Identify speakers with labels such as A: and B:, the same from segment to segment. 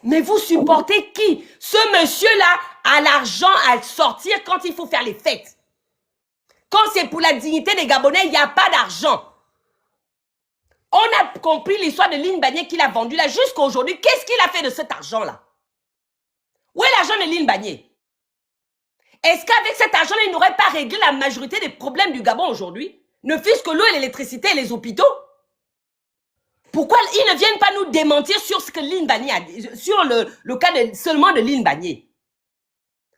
A: Mais vous supportez qui? Ce monsieur-là a l'argent à sortir quand il faut faire les fêtes. Quand c'est pour la dignité des Gabonais, il n'y a pas d'argent. On a compris l'histoire de Line Bagné qu'il a vendu là jusqu'à aujourd'hui. Qu'est-ce qu'il a fait de cet argent-là? Où est l'argent de Line Bagné? Est-ce qu'avec cet argent, il n'aurait pas réglé la majorité des problèmes du Gabon aujourd'hui? Ne fût-ce que l'eau et l'électricité et les hôpitaux? Pourquoi ils ne viennent pas nous démentir sur ce que Line Bagné a dit, sur le cas seulement de Line Bagné?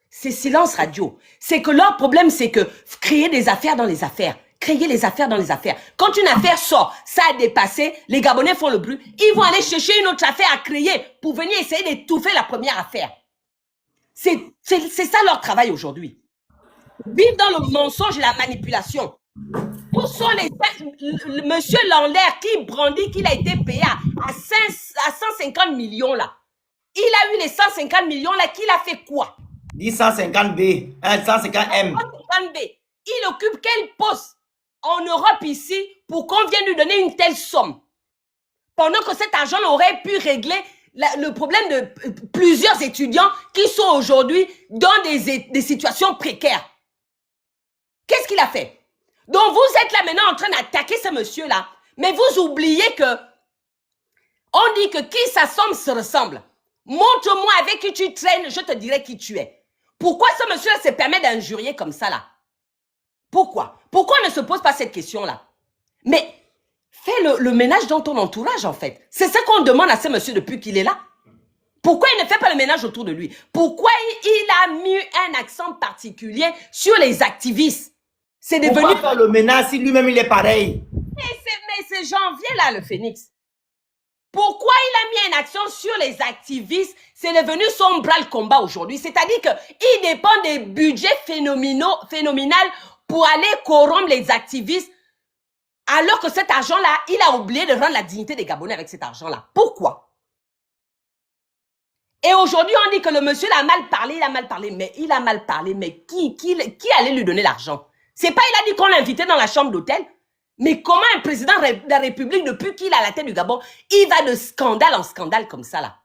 A: C'est silence radio. C'est que leur problème, c'est que créer des affaires dans les affaires. Créer les affaires dans les affaires. Quand une affaire sort, ça a dépassé, les Gabonais font le bruit, ils vont aller chercher une autre affaire à créer pour venir essayer d'étouffer la première affaire. C'est ça leur travail aujourd'hui. Vivre dans le mensonge et la manipulation. Où sont monsieur Lanlaire qui brandit qu'il a été payé à 150 millions là? Il a eu les 150 millions là, qu'il a fait quoi?
B: 150B, 150M.
A: 150B. Il occupe quel poste en Europe ici pour qu'on vienne lui donner une telle somme? Pendant que cet argent aurait pu régler le problème de plusieurs étudiants qui sont aujourd'hui dans des situations précaires. Qu'est-ce qu'il a fait? Donc vous êtes là maintenant en train d'attaquer ce monsieur-là, mais vous oubliez que on dit que qui s'assemble se ressemble. Montre-moi avec qui tu traînes, je te dirai qui tu es. Pourquoi ce monsieur-là se permet d'injurier comme ça là? Pourquoi? Pourquoi on ne se pose pas cette question-là? Mais fais le ménage dans ton entourage en fait. C'est ça qu'on demande à ce monsieur depuis qu'il est là. Pourquoi il ne fait pas le ménage autour de lui? Pourquoi il a mis un accent particulier sur les activistes? C'est devenu...
B: Pourquoi faire le ménage si lui-même il est pareil?
A: Mais c'est janvier là le Phénix. Pourquoi il a mis un accent sur les activistes? C'est devenu son bras le combat aujourd'hui. C'est-à-dire qu'il dépend des budgets phénoménaux pour aller corrompre les activistes, alors que cet argent-là, il a oublié de rendre la dignité des Gabonais avec cet argent-là. Pourquoi? Et aujourd'hui, on dit que le monsieur a mal parlé, mais il a mal parlé. Mais qui allait lui donner l'argent? C'est pas il a dit qu'on l'a invité dans la chambre d'hôtel? Mais comment un président de la République, depuis qu'il est à la tête du Gabon, il va de scandale en scandale comme ça là?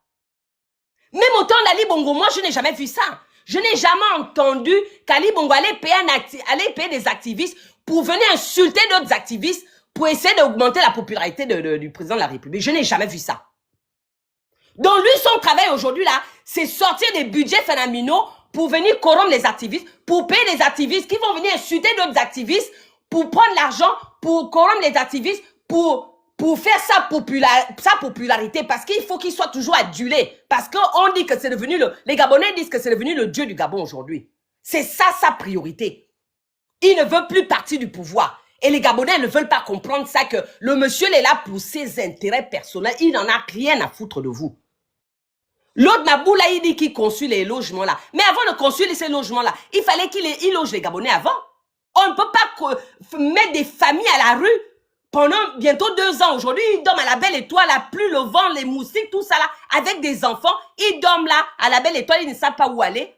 A: Même au temps d'Ali Bongo, moi je n'ai jamais vu ça. Je n'ai jamais entendu qu'Ali Bongo allait payer des activistes pour venir insulter d'autres activistes pour essayer d'augmenter la popularité du président de la République. Je n'ai jamais vu ça. Donc lui, son travail aujourd'hui là, c'est sortir des budgets phénoménaux pour venir corrompre les activistes, pour payer des activistes qui vont venir insulter d'autres activistes, pour prendre l'argent, pour corrompre les activistes, pour faire sa popularité, parce qu'il faut qu'il soit toujours adulé. Parce qu'on dit que c'est devenu les Gabonais disent que c'est devenu le dieu du Gabon aujourd'hui. C'est ça sa priorité. Il ne veut plus partir du pouvoir. Et les Gabonais ne veulent pas comprendre ça, que le monsieur est là pour ses intérêts personnels. Il n'en a rien à foutre de vous. L'autre Mabou là, il dit qu'il construit les logements là. Mais avant de construire ces logements là, il fallait qu'il loge les Gabonais avant. On ne peut pas mettre des familles à la rue pendant bientôt 2 ans. Aujourd'hui, ils dorment à la Belle Étoile, la pluie, le vent, les moustiques, tout ça là, avec des enfants. Ils dorment là, à la Belle Étoile, ils ne savent pas où aller.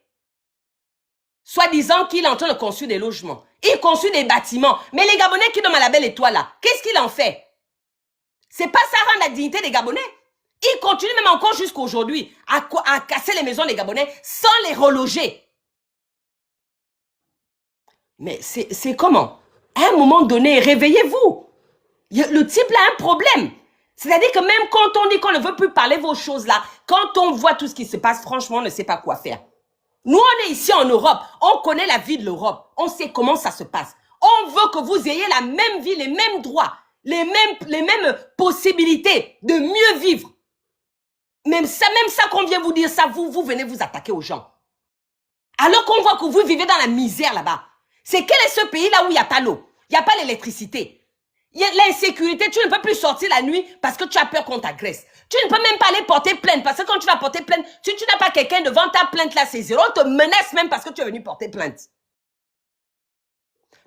A: Soi-disant qu'il est en train de construire des logements. Il construit des bâtiments. Mais les Gabonais qui dorment à la Belle Étoile là, qu'est-ce qu'il en fait? C'est pas ça rendre la dignité des Gabonais. Il continue même encore jusqu'à aujourd'hui à casser les maisons des Gabonais sans les reloger. Mais c'est comment? À un moment donné, réveillez-vous. Le type là a un problème. C'est-à-dire que même quand on dit qu'on ne veut plus parler vos choses là, quand on voit tout ce qui se passe, franchement, on ne sait pas quoi faire. Nous, on est ici en Europe. On connaît la vie de l'Europe. On sait comment ça se passe. On veut que vous ayez la même vie, les mêmes droits, les mêmes possibilités de mieux vivre. Même ça qu'on vient vous dire ça, vous venez vous attaquer aux gens. Alors qu'on voit que vous vivez dans la misère là-bas. C'est quel est ce pays-là où il n'y a pas l'eau, il n'y a pas l'électricité, il y a l'insécurité, tu ne peux plus sortir la nuit parce que tu as peur qu'on t'agresse. Tu ne peux même pas aller porter plainte parce que quand tu vas porter plainte, si tu n'as pas quelqu'un devant ta plainte là, c'est zéro, on te menace même parce que tu es venu porter plainte.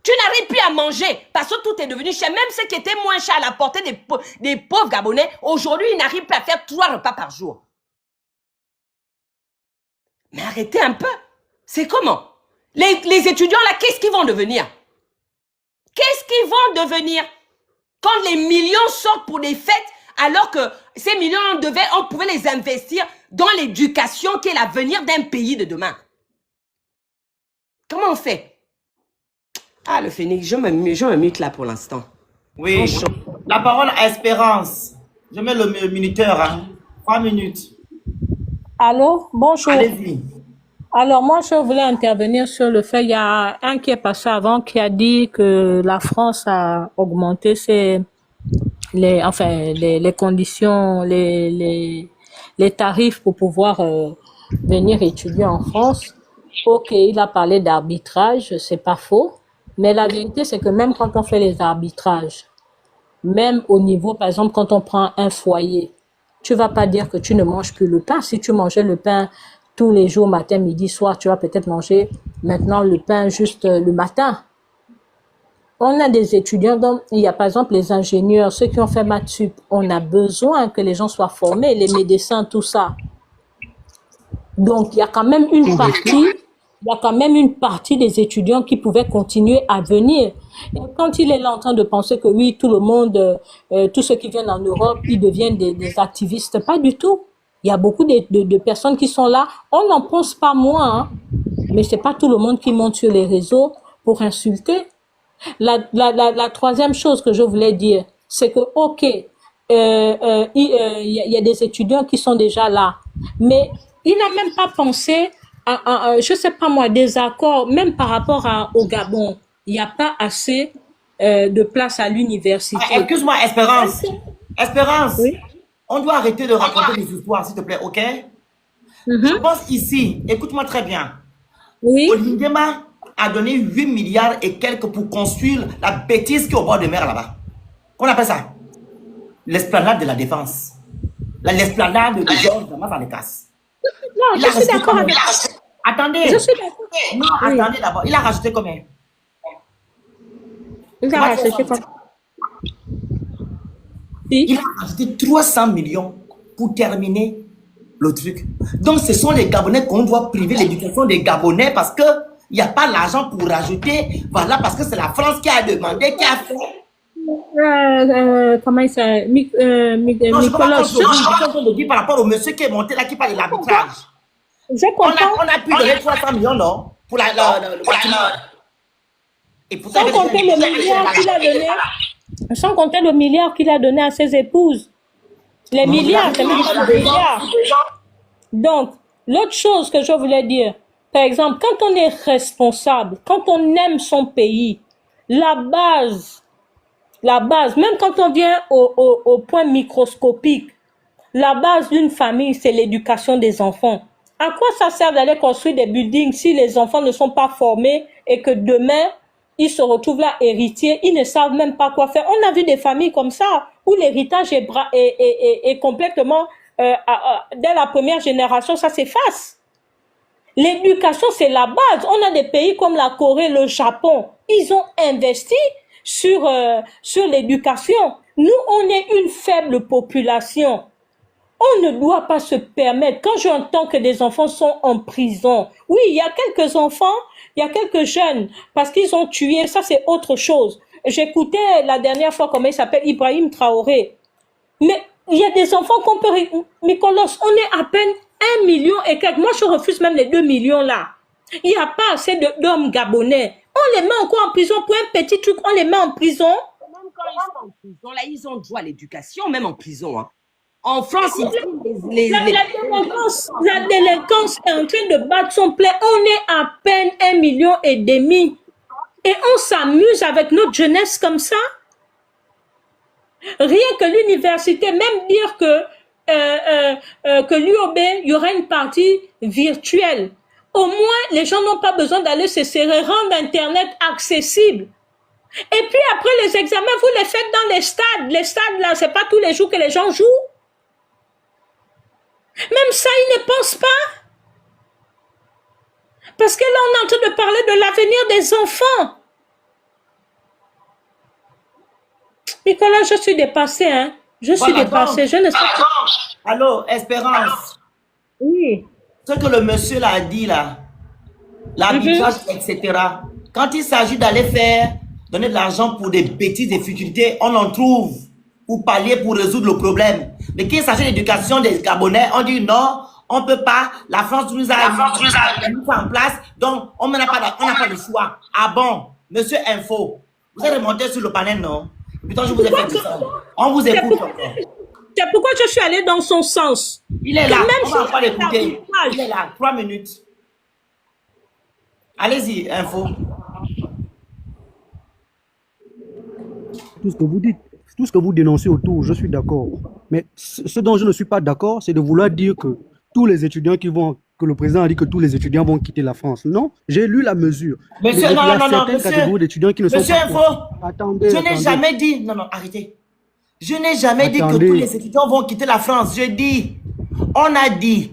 A: Tu n'arrives plus à manger parce que tout est devenu cher. Même ce qui était moins cher à la portée des pauvres Gabonais, aujourd'hui, ils n'arrivent plus à faire 3 repas par jour. Mais arrêtez un peu. C'est comment? Les étudiants là, qu'est-ce qu'ils vont devenir? Qu'est-ce qu'ils vont devenir? Quand les millions sortent pour des fêtes, alors que ces millions, on pouvait les investir dans l'éducation qui est l'avenir d'un pays de demain. Comment on fait? Ah, le Phénix, je me mute là pour l'instant.
B: Oui. La parole à Espérance. Je mets le minuteur, hein. 3 minutes.
C: Allô, bonjour.
B: Allez-y.
C: Alors, moi, je voulais intervenir sur le fait, il y a un qui est passé avant qui a dit que la France a augmenté les conditions, les tarifs pour pouvoir venir étudier en France. Ok, il a parlé d'arbitrage, c'est pas faux. Mais la vérité, c'est que même quand on fait les arbitrages, même au niveau, par exemple, quand on prend un foyer, tu vas pas dire que tu ne manges plus le pain. Si tu mangeais le pain tous les jours, matin, midi, soir, tu vas peut-être manger maintenant le pain juste le matin. On a des étudiants, donc il y a par exemple les ingénieurs, ceux qui ont fait maths sup. On a besoin que les gens soient formés, les médecins, tout ça. Donc il y a quand même une partie des étudiants qui pouvaient continuer à venir. Et quand il est là en train de penser que oui, tout le monde, tous ceux qui viennent en Europe, ils deviennent des activistes, pas du tout. Il y a beaucoup de personnes qui sont là. On n'en pense pas moins, hein, mais c'est pas tout le monde qui monte sur les réseaux pour insulter. La troisième chose que je voulais dire, c'est que ok, il y a des étudiants qui sont déjà là, mais il n'a même pas pensé je sais pas moi, des accords, même par rapport au Gabon. Il n'y a pas assez de place à l'université.
B: Ah, excuse-moi, Espérance. Espérance,
C: Oui.
B: on doit arrêter de raconter des histoires, s'il te plaît, ok? Je pense ici, écoute-moi très bien.
C: Oui.
B: Olindema a donné 8 milliards et quelques pour construire la bêtise qui est au bord de mer là-bas. Qu'on appelle ça? L'esplanade de la défense. L'esplanade de Georges Damas dans les casses.
C: Non, je suis d'accord avec
B: Attendez.
C: Je suis d'accord.
B: Non,
C: Oui.
B: attendez d'abord. Il a rajouté combien?
C: Il a rajouté quoi?
B: Il a rajouté 300 millions pour terminer le truc. Donc, ce sont les Gabonais qu'on doit priver l'éducation des Gabonais parce que il n'y a pas l'argent pour rajouter. Voilà, parce que c'est la France qui a demandé, qui a fait.
C: Comment il s'appelle?
B: Non, je ne peux pas
C: Nicolas.
B: je dis par rapport au monsieur qui est monté là, qui parle de l'arbitrage.
C: Je
B: On
C: comprends.
B: a pu donner 300 millions, non? Pour le bâtiment. Et pourtant,
C: Sans compter le milliard qu'il a donné. Sans compter le milliard qu'il a donné à ses épouses. Les milliards, c'est même pas des milliards. Donc, l'autre chose que je voulais dire, par exemple, quand on est responsable, quand on aime son pays, la base, même quand on vient au point microscopique, la base d'une famille, c'est l'éducation des enfants. À quoi ça sert d'aller construire des buildings si les enfants ne sont pas formés et que demain, ils se retrouvent là héritiers, ils ne savent même pas quoi faire. On a vu des familles comme ça où l'héritage est complètement, dès la première génération, ça s'efface. L'éducation, c'est la base. On a des pays comme la Corée, le Japon, ils ont investi sur l'éducation. Nous, on est une faible population. On ne doit pas se permettre, quand j'entends que des enfants sont en prison, oui, il y a quelques enfants, il y a quelques jeunes, parce qu'ils ont tué, ça c'est autre chose. J'écoutais la dernière fois, comment il s'appelle, Ibrahim Traoré. Mais il y a des enfants qu'on peut... Nicolas, on est à peine 1 million et quelques. Moi, je refuse même les 2 millions là. Il n'y a pas assez d'hommes gabonais. On les met encore en prison pour un petit truc, on les met en prison.
A: Même quand ils sont en prison, là, ils ont droit à l'éducation, même en prison, hein. En France,
C: La délinquance est en train de battre son plein. On est à peine 1,5 million. Et on s'amuse avec notre jeunesse comme ça. Rien que l'université, même dire que l'UOB, il y aura une partie virtuelle. Au moins, les gens n'ont pas besoin d'aller se serrer, rendre Internet accessible. Et puis après les examens, vous les faites dans les stades. Les stades, là, c'est pas tous les jours que les gens jouent. Même ça, ils ne pensent pas. Parce que là, on est en train de parler de l'avenir des enfants. Nicolas, je suis dépassée, hein. Je suis dépassée. Je ne sais pas.
B: Allô, Espérance.
C: Oui.
B: Ce que le monsieur l'a dit là, l'arbitrage, etc. Quand il s'agit d'aller donner de l'argent pour des bêtises, des futilités, on en trouve. pour parler, pour résoudre le problème. Mais qu'il s'agit de l'éducation des Gabonais, on dit non, on ne peut pas, la France nous a mis en place, donc on n'a pas de choix. Ah bon, monsieur Info, vous êtes remonté sur le panel, non? Putain, je vous ai fait descendre. On vous écoute encore.
C: C'est pourquoi je suis allée dans son sens.
B: Il est là,
C: Même
B: on va encore
C: chose
B: l'écouter. Il est là, 3 minutes. Allez-y, Info.
D: Tout ce que vous dites, tout ce que vous dénoncez autour, je suis d'accord. Mais ce dont je ne suis pas d'accord, c'est de vouloir dire que tous les étudiants que le président a dit que tous les étudiants vont quitter la France. Non, j'ai lu la mesure.
B: Monsieur,
D: Il y a
B: non,
D: certaines catégories d'étudiants qui ne sont
B: Monsieur
D: pas...
B: Info,
D: Attendez,
B: je n'ai
D: attendez.
B: jamais dit, non, arrêtez. Je n'ai jamais dit que
D: Attendez.
B: tous les étudiants vont quitter la France. Je dis, on a dit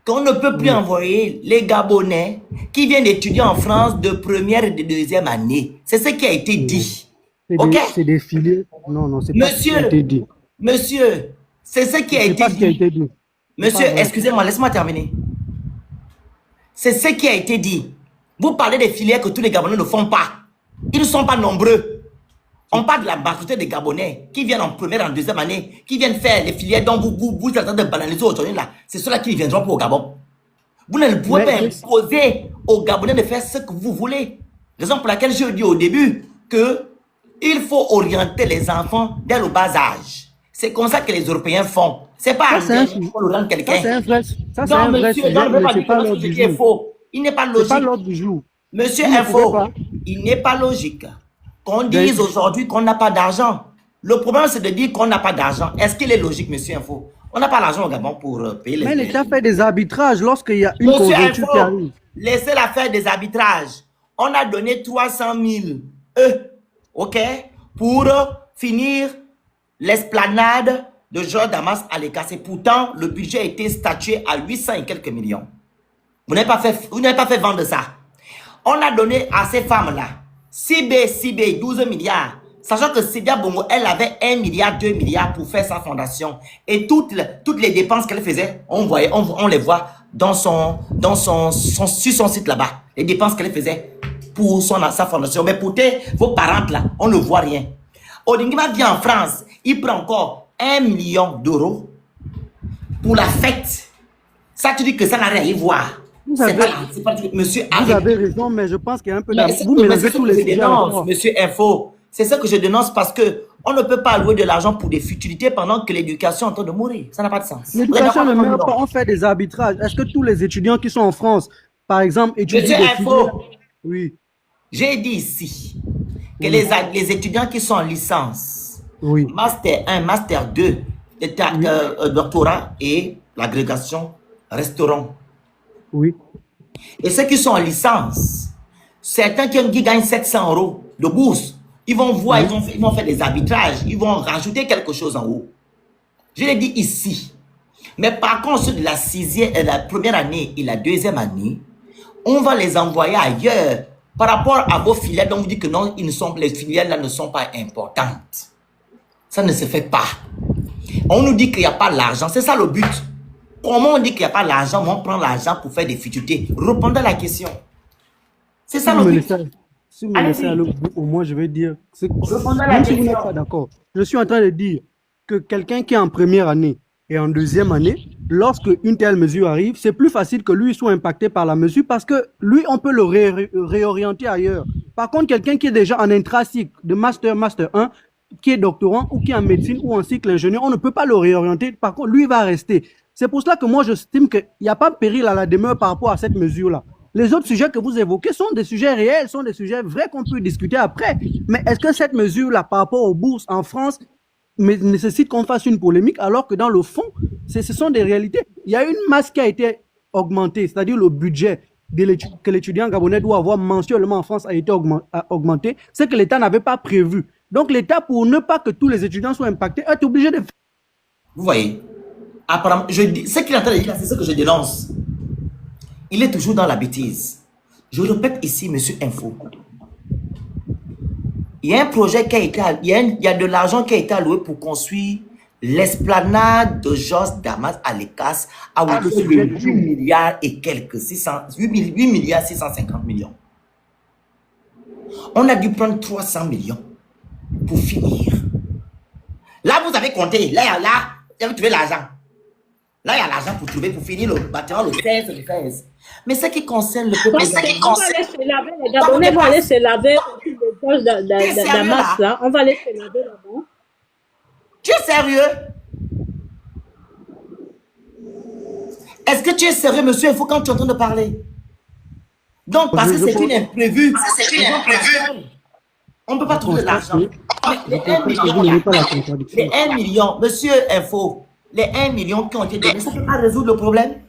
B: qu'on ne peut plus envoyer les Gabonais qui viennent étudier en France de première et de deuxième année. C'est ce qui a été dit. Ok?
D: C'est des filières. Non, c'est pas ce qui a été dit.
B: Monsieur, c'est ce qui a
D: C'est
B: été
D: pas ce qui a
B: dit.
D: été dit.
B: Monsieur,
D: pas vrai.
B: excusez-moi, laisse-moi terminer. C'est ce qui a été dit. Vous parlez des filières que tous les Gabonais ne font pas. Ils ne sont pas nombreux. On parle de la majorité des Gabonais qui viennent en première et en deuxième année, qui viennent faire les filières dont vous êtes en train de banaliser aujourd'hui là. C'est ceux-là qui viendront pour au Gabon. Vous ne pouvez pas imposer aux Gabonais de faire ce que vous voulez. Raison pour laquelle je dis au début que il faut orienter les enfants dès le bas âge. C'est comme ça que les Européens font. C'est pas il faut orienter quelqu'un.
D: Ça, c'est un vrai
B: Monsieur,
D: sujet,
B: non,
D: mais
B: pas
D: c'est
B: du
D: pas
B: tout
D: l'ordre
B: ce
D: du
B: qui est
D: jour.
B: faux. Il n'est pas
D: C'est
B: logique.
D: pas l'ordre du jour.
B: Monsieur
D: Vous ne
B: Info,
D: pouvez pas.
B: il n'est pas logique qu'on dise aujourd'hui qu'on n'a pas d'argent. Le problème, c'est de dire qu'on n'a pas d'argent. Est-ce qu'il est logique, monsieur Info? On n'a pas l'argent au Gabon pour payer les...
D: Mais l'État fait des arbitrages lorsqu'il y a une
B: Monsieur
D: conjoncture qui
B: Info,
D: arrive.
B: laissez-la faire des arbitrages. On a donné 300 000 ok, pour finir l'esplanade de Georges Damas à l'Écat. Et pourtant, le budget a été statué à 800 et quelques millions. Vous n'avez pas fait vendre ça. On a donné à ces femmes-là, CB, 12 milliards. Sachant que Sidia Bongo, elle avait 1 milliard, 2 milliards pour faire sa fondation. Et toutes les dépenses qu'elle faisait, on les voit sur son site là-bas. Les dépenses qu'elle faisait pour sa fondation. Mais pour vos parents là, on ne voit rien. Odingima vient en France, il prend encore 1 million d'euros pour la fête. Ça, tu dis que ça n'a rien à y voir. C'est pas monsieur.
D: Vous avez raison, mais je pense qu'il y a un peu
B: Mais
D: vous mélangez tous les sujets.
B: Monsieur Info. C'est ça que je dénonce parce que on ne peut pas allouer de l'argent pour des futilités pendant que l'éducation est en train de mourir. Ça n'a pas de sens.
D: L'éducation ne meurt pas, on fait des arbitrages. Est-ce que tous les étudiants qui sont en France, par exemple, étudient
B: Monsieur Info.
D: Oui.
B: J'ai dit ici que les étudiants qui sont en licence,
D: oui.
B: Master 1, Master 2, doctorat et l'agrégation resteront.
D: Oui.
B: Et ceux qui sont en licence, certains qui gagnent 700 euros de bourse, ils vont voir, ils vont faire des arbitrages, ils vont rajouter quelque chose en haut. Je l'ai dit ici. Mais par contre, ceux de la première année et la deuxième année, on va les envoyer ailleurs par rapport à vos filières dont vous dites que non, les filières là ne sont pas importantes. Ça ne se fait pas. On nous dit qu'il n'y a pas l'argent, c'est ça le but. Comment on dit qu'il n'y a pas l'argent, on prend l'argent pour faire des futilités? Répondez à la question. C'est ça le but.
D: Si vous me laissez aller au moins, je vais dire,
B: Répondez à la
D: même si vous
B: question.
D: n'êtes pas d'accord, je suis en train de dire que quelqu'un qui est en première année et en deuxième année, lorsque une telle mesure arrive, c'est plus facile que lui soit impacté par la mesure parce que lui, on peut le réorienter ailleurs. Par contre, quelqu'un qui est déjà en intracycle de Master 1, qui est doctorant ou qui est en médecine ou en cycle ingénieur, on ne peut pas le réorienter. Par contre, lui, il va rester. C'est pour cela que moi, j'estime qu'il n'y a pas péril à la demeure par rapport à cette mesure-là. Les autres sujets que vous évoquez sont des sujets réels, sont des sujets vrais qu'on peut discuter après. Mais est-ce que cette mesure-là, par rapport aux bourses en France, nécessite qu'on fasse une polémique alors que dans le fond, ce sont des réalités? Il y a une masse qui a été augmentée, c'est-à-dire le budget que l'étudiant gabonais doit avoir mensuellement en France a été augmenté, c'est que l'État n'avait pas prévu. Donc l'État, pour ne pas que tous les étudiants soient impactés, est obligé de...
B: Vous voyez, apparemment, ce qu'il est en train de dire, c'est ce que je dénonce. Il est toujours dans la bêtise. Je répète ici, monsieur Info. Il y a un projet qui a été... Il y a de l'argent qui a été alloué pour construire l'esplanade de Georges Damas à l'ECAS à hauteur de 8 milliards et quelques, 8 milliards 650 millions. On a dû prendre 300 millions pour finir. Là, vous avez compté. Là, vous avez trouvé l'argent. Là, il y a l'argent pour trouver, pour finir le bâtiment, le 16, le 16. Mais ce qui concerne le peuple,
C: Les Gabonais vont aller se laver au-dessus des poches d'Amas, là. On va aller se laver là-bas.
B: Tu es sérieux? Est-ce que tu es sérieux, monsieur? Il faut quand tu es en train de parler. Donc, parce que c'est une imprévue. On ne peut pas trouver de l'argent. Les 1 million, les 1 million, monsieur Info, les 1 million qui ont été donnés, ça ne peut pas résoudre le problème.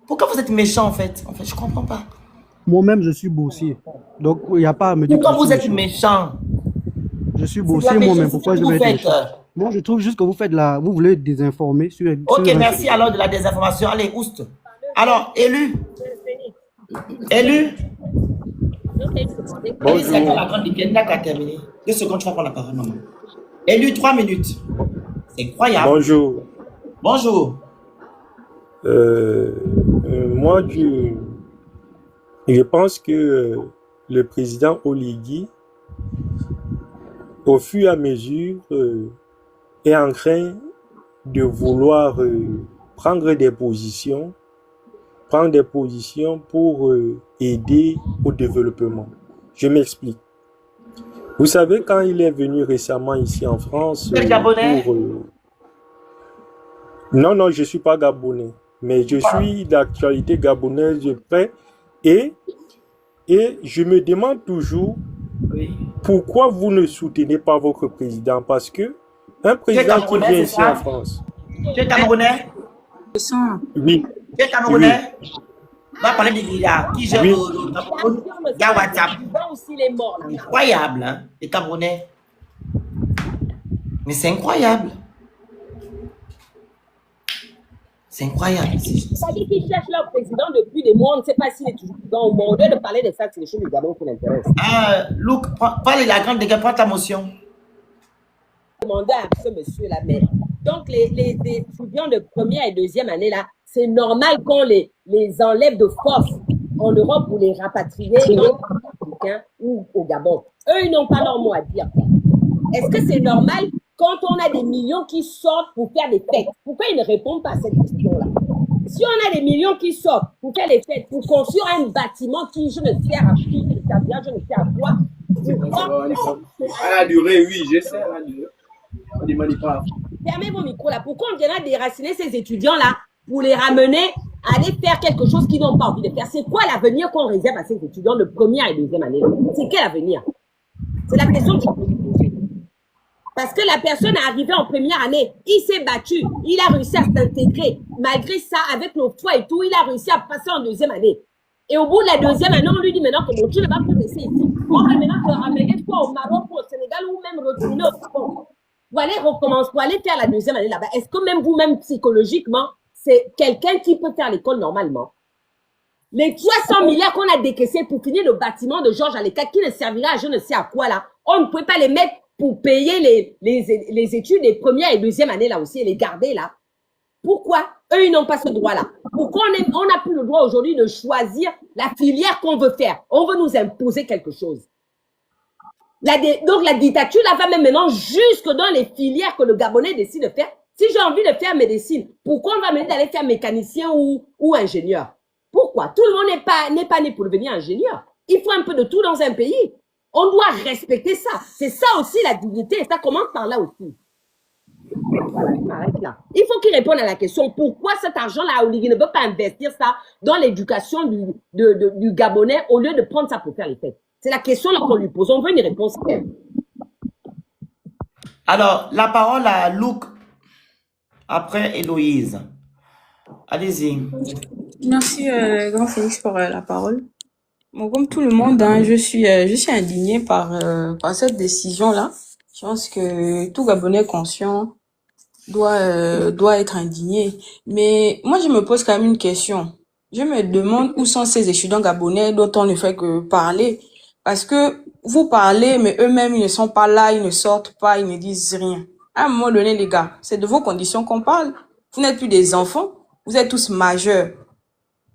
B: Pourquoi vous êtes méchant en fait? En fait, je ne comprends pas.
D: Moi-même, je suis boursier. Donc, il n'y a pas à me dire.
B: Pourquoi vous êtes méchant?
D: Je suis boursier moi-même. Pourquoi je vais être méchant? Moi, je trouve juste que vous faites vous voulez désinformer sur.
B: Ok, merci alors de la désinformation. Allez, oust. Alors, élu. Bonjour. C'est la grande Lipienne qui a terminé. 2 secondes, je vais prendre la parole, maman. Élu, 3 minutes. C'est incroyable.
E: Bonjour.
B: Bonjour.
E: Moi, je pense que le président Oligui, au fur et à mesure, est en train de vouloir prendre des positions pour aider au développement. Je m'explique. Vous savez, quand il est venu récemment ici en France...
B: Gabonais?
E: Non, je ne suis pas gabonais, mais je suis d'actualité gabonaise de près et je me demande toujours pourquoi vous ne soutenez pas votre président, parce que un président qui vient ici en France...
B: Tu es Camerounais?
E: Oui.
B: Tu es Camerounais? On va parler des Guilla qui gère le Cameroun. WhatsApp. Incroyable, hein, les Camerounais. Mais c'est incroyable. C'est incroyable.
A: Ça dit qu'ils cherchent leur président depuis des mois. On ne sait pas s'il est toujours dans le monde. Au lieu de parler de ça, c'est les choses du Gabon qui l'intéressent.
B: Luc, parle de la grande dégâts, prends ta motion.
A: Demander à ce monsieur-là, mais donc les étudiants de première et deuxième année là, c'est normal qu'on les enlève de force en Europe pour les rapatrier ou au Gabon. Eux, ils n'ont pas leur mot à dire. Est-ce que c'est normal quand on a des millions qui sortent pour faire des fêtes? Pourquoi ils ne répondent pas à cette question-là? Si on a des millions qui sortent pour faire des fêtes, pour construire un bâtiment qui, je ne sais à qui, je ne sais à quoi.
F: À la durée, oui, je sais, à la durée. On ne demande pas.
A: Fermez vos micros là. Pourquoi on viendra déraciner ces étudiants-là pour les ramener à aller faire quelque chose qu'ils n'ont pas envie de faire? C'est quoi l'avenir qu'on réserve à ces étudiants de première et deuxième année? C'est quel avenir? C'est la question que je peux vous poser. Parce que la personne est arrivée en première année, il s'est battu, il a réussi à s'intégrer. Malgré ça, avec le poids et tout, il a réussi à passer en deuxième année. Et au bout de la deuxième année, on lui dit maintenant que bon, tu ne vas plus rester ici. On va maintenant te ramener toi au Maroc ou au Sénégal ou même retourner au Gabon. Vous allez recommencer, vous allez faire la deuxième année là-bas. Est-ce que même vous-même, psychologiquement, c'est quelqu'un qui peut faire l'école normalement? Les 300 milliards qu'on a décaissés pour finir le bâtiment de Georges Aleka, qui ne servira à je ne sais à quoi là, on ne pouvait pas les mettre pour payer les études des premières et deuxième années là aussi et les garder là. Pourquoi? Eux, ils n'ont pas ce droit-là. Pourquoi on n'a plus le droit aujourd'hui de choisir la filière qu'on veut faire? On veut nous imposer quelque chose. Donc, la dictature, là, va même maintenant jusque dans les filières que le Gabonais décide de faire. Si j'ai envie de faire médecine, pourquoi on va me dire d'aller faire mécanicien ou ingénieur? Pourquoi? Tout le monde n'est pas né pour devenir ingénieur. Il faut un peu de tout dans un pays. On doit respecter ça. C'est ça aussi la dignité. Et ça commence par là aussi. Voilà, je m'arrête là. Il faut qu'il réponde à la question. Pourquoi cet argent-là, Oligui ne peut pas investir ça dans l'éducation du Gabonais au lieu de prendre ça pour faire les fêtes? C'est la question qu'on lui pose. On veut une réponse claire.
B: Alors, la parole à Luc, après Héloïse. Allez-y.
G: Merci, Grand Félix, pour la parole. Bon, comme tout le monde, hein, je suis indignée par cette décision-là. Je pense que tout Gabonais conscient doit être indigné. Mais moi, je me pose quand même une question. Je me demande où sont ces étudiants gabonais dont on ne fait que parler. Parce que vous parlez, mais eux-mêmes, ils ne sont pas là, ils ne sortent pas, ils ne disent rien. À un moment donné, les gars, c'est de vos conditions qu'on parle. Vous n'êtes plus des enfants, vous êtes tous majeurs.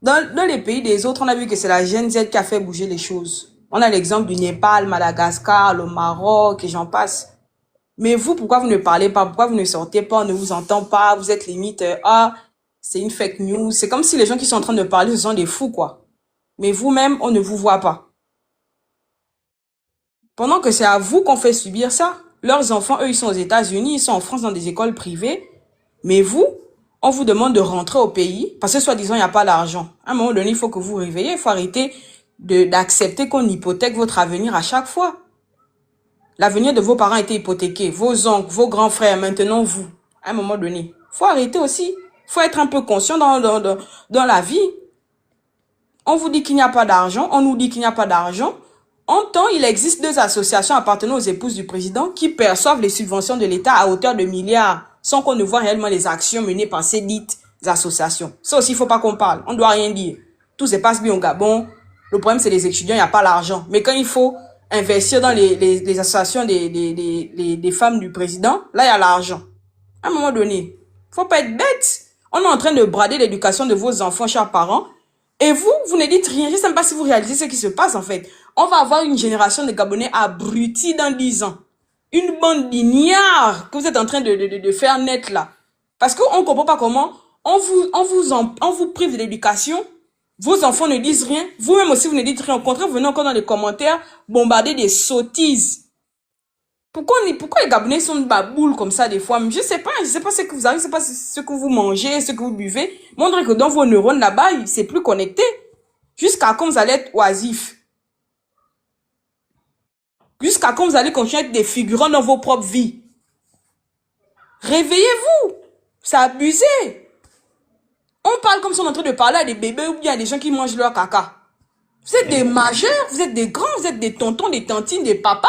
G: Dans les pays des autres, on a vu que c'est la Gen Z qui a fait bouger les choses. On a l'exemple du Népal, Madagascar, le Maroc et j'en passe. Mais vous, pourquoi vous ne parlez pas? Pourquoi vous ne sortez pas? On ne vous entend pas? Vous êtes limite, c'est une fake news. C'est comme si les gens qui sont en train de parler, ce sont des fous, quoi. Mais vous-même, on ne vous voit pas. Pendant que c'est à vous qu'on fait subir ça. Leurs enfants, eux, ils sont aux États-Unis, ils sont en France dans des écoles privées. Mais vous, on vous demande de rentrer au pays parce que soi-disant, il n'y a pas d'argent. À un moment donné, il faut que vous vous réveillez. Il faut arrêter d'accepter qu'on hypothèque votre avenir à chaque fois. L'avenir de vos parents a été hypothéqué. Vos oncles, vos grands frères, maintenant vous. À un moment donné, il faut arrêter aussi. Il faut être un peu conscient dans la vie. On vous dit qu'il n'y a pas d'argent. On nous dit qu'il n'y a pas d'argent. En temps, il existe 2 associations appartenant aux épouses du président qui perçoivent les subventions de l'État à hauteur de milliards sans qu'on ne voit réellement les actions menées par ces dites associations. Ça aussi, il ne faut pas qu'on parle. On ne doit rien dire. Tout se passe bien au Gabon. Le problème, c'est les étudiants, il n'y a pas l'argent. Mais quand il faut investir dans les associations des femmes du président, là, il y a l'argent. À un moment donné, il ne faut pas être bête. On est en train de brader l'éducation de vos enfants, chers parents. Et vous ne dites rien. Je ne sais même pas si vous réalisez ce qui se passe, en fait. On va avoir une génération de Gabonais abrutis dans 10 ans. Une bande d'ignares que vous êtes en train de faire naître là. Parce qu'on ne comprend pas comment on vous prive de l'éducation. Vos enfants ne disent rien. Vous-même aussi, vous ne dites rien. Au contraire, vous venez encore dans les commentaires bombarder des sottises. Pourquoi les Gabonais sont de baboules comme ça des fois? Je sais pas ce que vous avez, je sais pas ce que vous mangez, ce que vous buvez. Montrez que dans vos neurones là-bas, c'est plus connecté. Jusqu'à quand vous allez être oisifs. Jusqu'à quand vous allez continuer à être des figurants dans vos propres vies. Réveillez-vous. C'est abusé. On parle comme si on est en train de parler à des bébés ou bien à des gens qui mangent leur caca. Vous êtes des majeurs, vous êtes des grands, vous êtes des tontons, des tantines, des papas.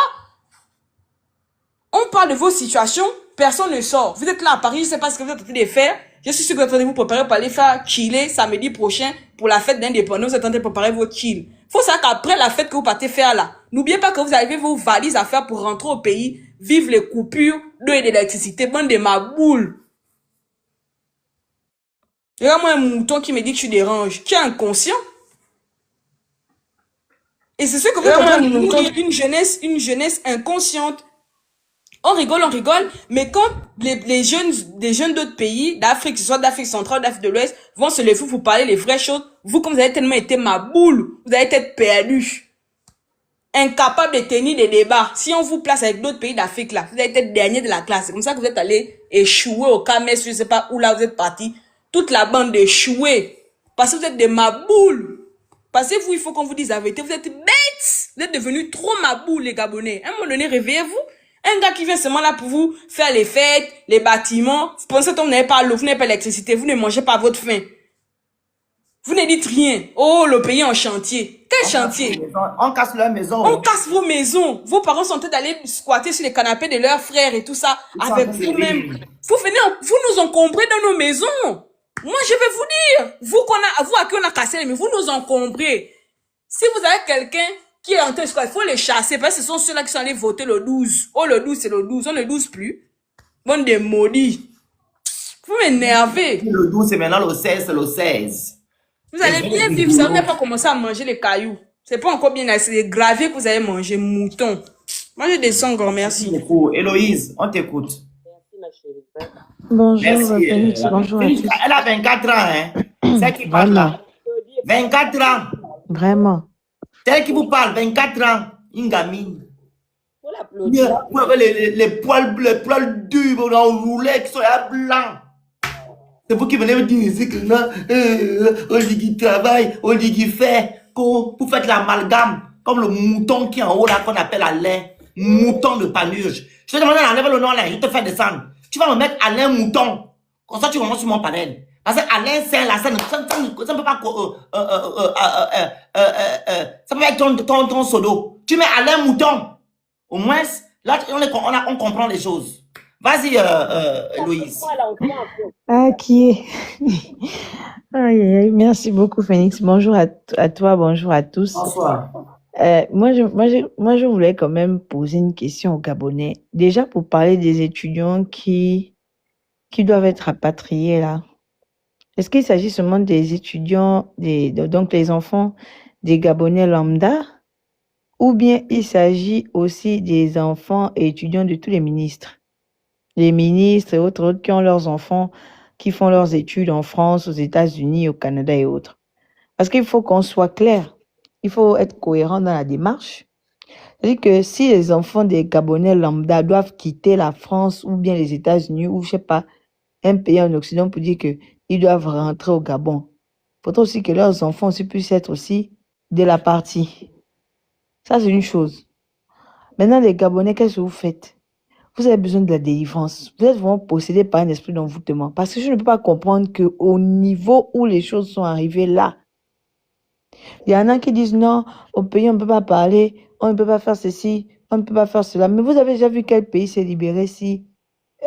G: On parle de vos situations, personne ne sort. Vous êtes là à Paris, je ne sais pas ce que vous êtes en train de faire. Je suis sûr que vous êtes en train de vous préparer pour aller faire chiller samedi prochain pour la fête d'indépendance. Vous êtes en train de préparer votre chill. Faut savoir qu'après la fête que vous partez faire là, n'oubliez pas que vous avez vos valises à faire pour rentrer au pays, vivre les coupures d'eau et d'électricité, bande de maboules. Regarde-moi un mouton qui me dit que je dérange. Tu es inconscient. Et c'est ce que vous êtes en train de nous dire, une jeunesse inconsciente. On rigole, mais quand les jeunes d'autres pays, d'Afrique, que ce soit d'Afrique centrale, d'Afrique de l'Ouest, vont se lever pour parler les vraies choses, vous, comme vous avez tellement été maboule, vous allez être perdu. Incapable de tenir des débats. Si on vous place avec d'autres pays d'Afrique, là, vous allez être dernier de la classe. C'est comme ça que vous êtes allé échouer au Cameroun, je sais pas où là vous êtes parti. Toute la bande d'échoués. Parce que vous êtes des maboules. Parce que vous, il faut qu'on vous dise la vérité. Vous êtes bêtes. Vous êtes devenus trop maboules, les Gabonais. À un moment donné, réveillez-vous. Un gars qui vient seulement là pour vous faire les fêtes, les bâtiments. Vous pensez que vous n'avez pas l'eau, vous n'avez pas l'électricité, vous ne mangez pas votre faim. Vous ne dites rien. Oh, le pays est en chantier. Quel chantier?
B: On casse leur maison.
G: On casse vos maisons. Vos parents sont en train d'aller squatter sur les canapés de leurs frères et tout ça avec vous-même. Vous nous encombrez dans nos maisons. Moi, je vais vous dire, vous à qui on a cassé les maisons, vous nous encombrez. Si vous avez quelqu'un qui est en train de squatter, il faut les chasser parce que ce sont ceux-là qui sont allés voter le 12. Oh, le 12, c'est le 12. On ne le 12 plus. Bon, des maudits. Vous m'énervez.
B: Le 12, c'est maintenant le 16, c'est le 16.
G: Vous allez bien vivre, ça. Vous n'avez pas commencé à manger les cailloux. C'est pas encore bien assez. Les graviers que vous avez mangé, mouton. Moi, je descends encore, merci.
B: Héloïse, on t'écoute.
H: Merci, ma chérie.
I: Bonjour,
B: Merci.
I: Félix. Bonjour à tous.
B: Elle a 24 ans, hein. C'est qui parle là. 24 ans.
I: Vraiment.
B: C'est qui vous parle, 24 ans. Une gamine.
H: Faut l'applaudir.
B: Vous avez les poils durs, enroulés, qui sont là blancs. C'est vous qui venez me dire ici que non, on dit qu'il travaille, on dit qu'il fait, vous faites l'amalgame, comme le mouton qui est en haut là, qu'on appelle Alain, mouton de panurge. Je te demande d'enlever le nom là, je te fais descendre. Tu vas me mettre Alain Mouton, comme ça tu remontes sur mon panel. Parce que Alain, c'est là, ça ne peut pas, ça peut être ton solo. Tu mets Alain Mouton. Au moins, là, on comprend les choses. Vas-y, Louise.
I: Ah, qui est aïe, aïe, aïe. Merci beaucoup, Phoenix. Bonjour à toi, bonjour à tous.
B: Bonsoir.
I: Moi, je voulais quand même poser une question aux Gabonais. Déjà, pour parler des étudiants qui doivent être rapatriés, là. Est-ce qu'il s'agit seulement des étudiants, donc les enfants des Gabonais lambda, Ou bien il s'agit aussi des enfants et étudiants de tous les ministres. Les ministres et autres qui ont leurs enfants, qui font leurs études en France, aux États-Unis, au Canada et autres. Parce qu'il faut qu'on soit clair. Il faut être cohérent dans la démarche. C'est-à-dire que si les enfants des Gabonais lambda doivent quitter la France ou bien les États-Unis ou je sais pas, un pays en Occident pour dire qu'ils doivent rentrer au Gabon, il faudrait aussi que leurs enfants aussi puissent être aussi de la partie. Ça, c'est une chose. Maintenant, les Gabonais, qu'est-ce que vous faites? Vous avez besoin de la délivrance. Vous êtes vraiment possédé par un esprit d'envoûtement. Parce que je ne peux pas comprendre qu'au niveau où les choses sont arrivées là, il y en a qui disent non, au pays, on ne peut pas parler, on ne peut pas faire ceci, on ne peut pas faire cela. Mais vous avez déjà vu quel pays s'est libéré si,